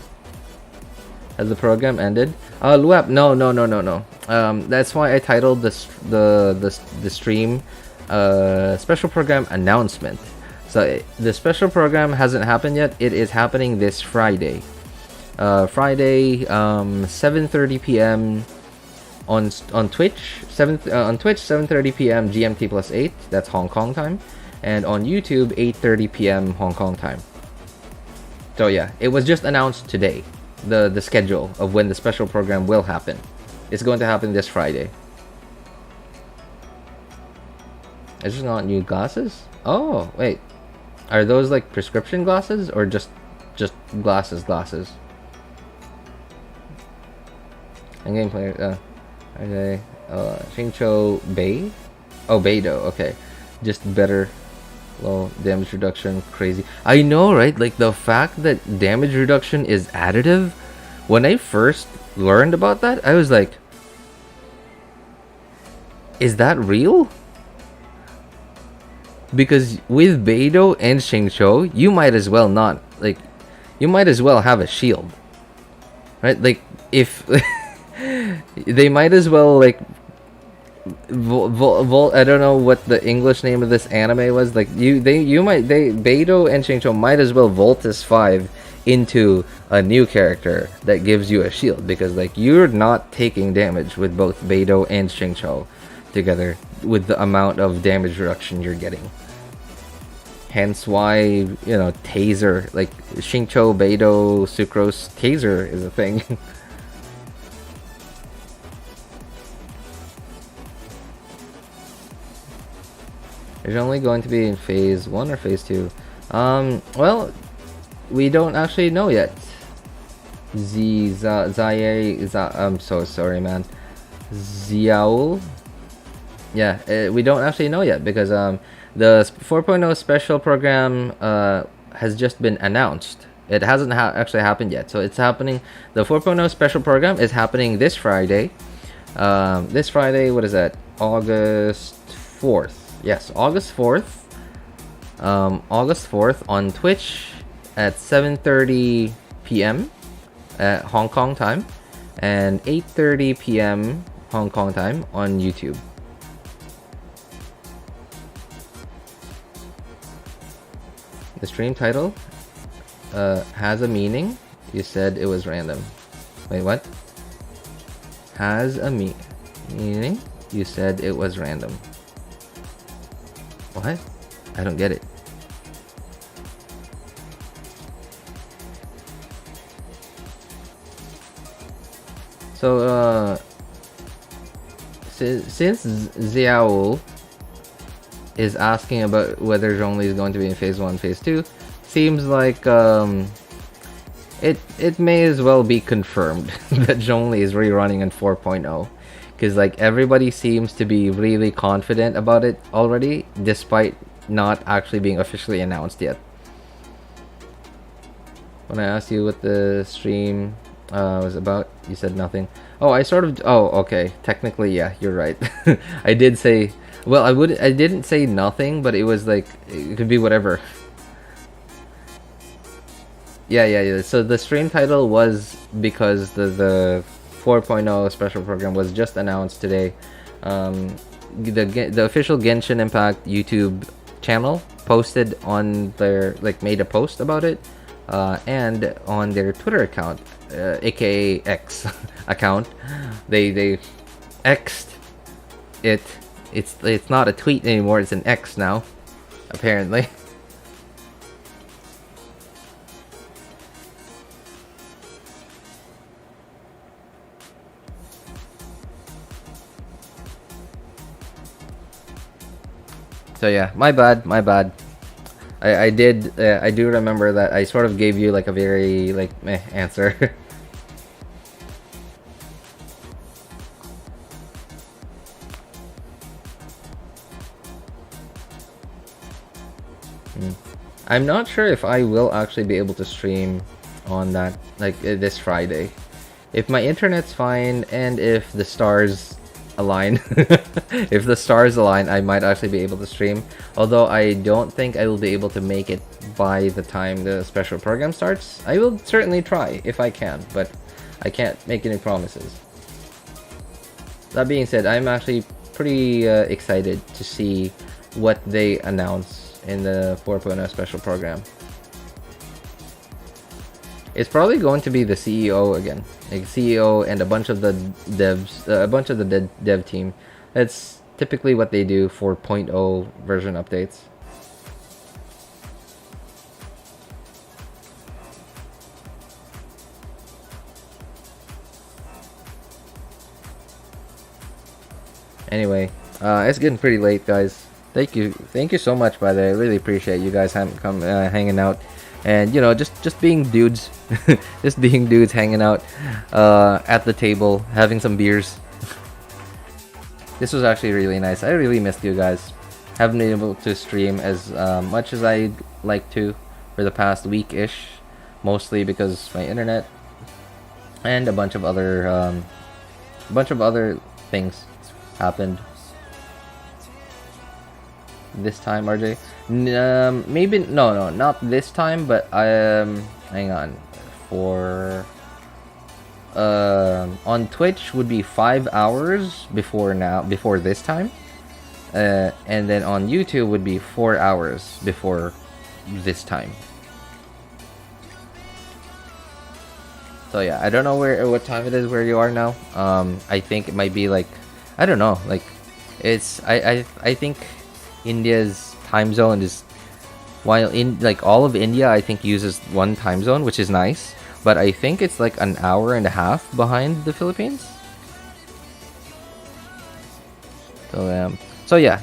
Speaker 1: Has the program ended? Luap, no. That's why I titled the stream special program announcement. So the special program hasn't happened yet. It is happening this Friday. Friday, 7:30 p.m. on Twitch. On Twitch, 7:30 p.m. GMT plus 8. That's Hong Kong time. And on YouTube, 8:30 p.m. Hong Kong time. So yeah, it was just announced today, the schedule of when the special program will happen. It's going to happen this Friday. I just got new glasses. Oh wait, are those like prescription glasses or just glasses? And gameplay. Okay. Xingqiu Bei. Oh, Beidou. Okay, just better. Low damage reduction, crazy. I know, right? Like the fact that damage reduction is additive. When I first learned about that, I was like, is that real? Because with Beidou and Xingqiu, you might as well not, like, you might as well have a shield, right? Like, if they might as well, like, I don't know what the English name of this anime was. Like Beidou and Xingqiu might as well Voltus 5 into a new character that gives you a shield, because like you're not taking damage with both Beidou and Xingqiu together with the amount of damage reduction you're getting. Hence why, you know, taser, like Shincho, Beidou, Sucrose, taser is a thing. It's only going to be in phase 1 or phase 2. Well, we don't actually know yet. I'm so sorry, man. Xiaol. Yeah, we don't actually know yet because the 4.0 special program has just been announced. It hasn't actually happened yet, so it's happening. The 4.0 special program is happening this Friday. This Friday, what is that? August 4th. Yes, August 4th. August 4th on Twitch at 7:30 p.m. at Hong Kong time and 8:30 p.m. Hong Kong time on YouTube. The stream title has a meaning. You said it was random. Wait, what? Has a meaning? You said it was random. What? I don't get it. So, since Xiao is asking about whether Zhongli is going to be in phase 1, phase 2, seems like it may as well be confirmed that Zhongli is rerunning in 4.0, because like everybody seems to be really confident about it already, despite not actually being officially announced yet. When I asked you what the stream was about, you said nothing. Oh, I sort of. Oh, okay. Technically, yeah, you're right. I did say. Well, I didn't say nothing, but it was like it could be whatever. Yeah. So the stream title was because the 4.0 special program was just announced today. The official Genshin Impact YouTube channel posted on their, like, made a post about it, and on their Twitter account, aka X account, they X'd it. It's not a tweet anymore, it's an X now, apparently. So yeah, my bad. I do remember that I sort of gave you like a very like meh answer. I'm not sure if I will actually be able to stream on that, like, this Friday. If my internet's fine and if the stars align, if the stars align, I might actually be able to stream. Although I don't think I will be able to make it by the time the special program starts. I will certainly try if I can, but I can't make any promises. That being said, I'm actually pretty excited to see what they announce in the 4.0 special program. It's probably going to be the CEO again, like CEO and a bunch of the devs, a bunch of the dev team. That's typically what they do for 0.0 version updates. Anyway, it's getting pretty late, guys. Thank you so much, by the way. I really appreciate you guys hanging out, and you know, just being dudes, just being dudes hanging out at the table, having some beers. This was actually really nice. I really missed you guys. Haven't been able to stream as much as I'd like to for the past week-ish, mostly because my internet and a bunch of other things happened. This time, RJ? Maybe no, not this time, but hang on. For on Twitch would be 5 hours before this time, and then on YouTube would be 4 hours before this time. So yeah, I don't know what time it is where you are now. I think it might be like, I don't know, like it's I think India's time zone is while in like all of India I think uses one time zone, which is nice, but I think it's like an hour and a half behind the Philippines. So yeah,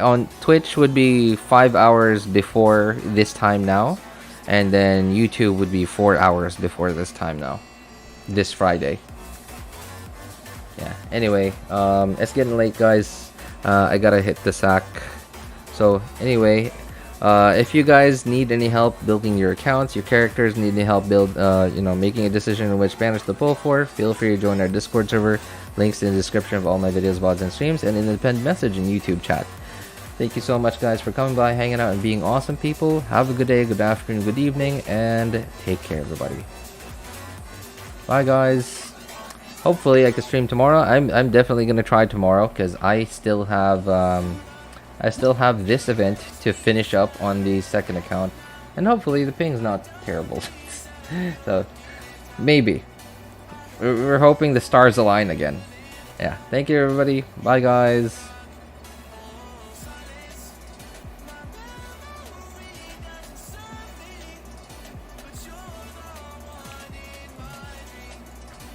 Speaker 1: on Twitch would be 5 hours before this time now, and then YouTube would be 4 hours before this time now, this Friday. Yeah, anyway, it's getting late, guys. I gotta hit the sack. So anyway, if you guys need any help building your accounts, your characters need any help making a decision on which banners to pull for, feel free to join our Discord server. Links in the description of all my videos, VODs, and streams, and in the pinned message in YouTube chat. Thank you so much, guys, for coming by, hanging out, and being awesome people. Have a good day, good afternoon, good evening, and take care, everybody. Bye, guys. Hopefully, I can stream tomorrow. I'm definitely gonna try tomorrow because I still have this event to finish up on the second account, and hopefully the ping's not terrible. So maybe. We're hoping the stars align again. Yeah, thank you, everybody. Bye, guys.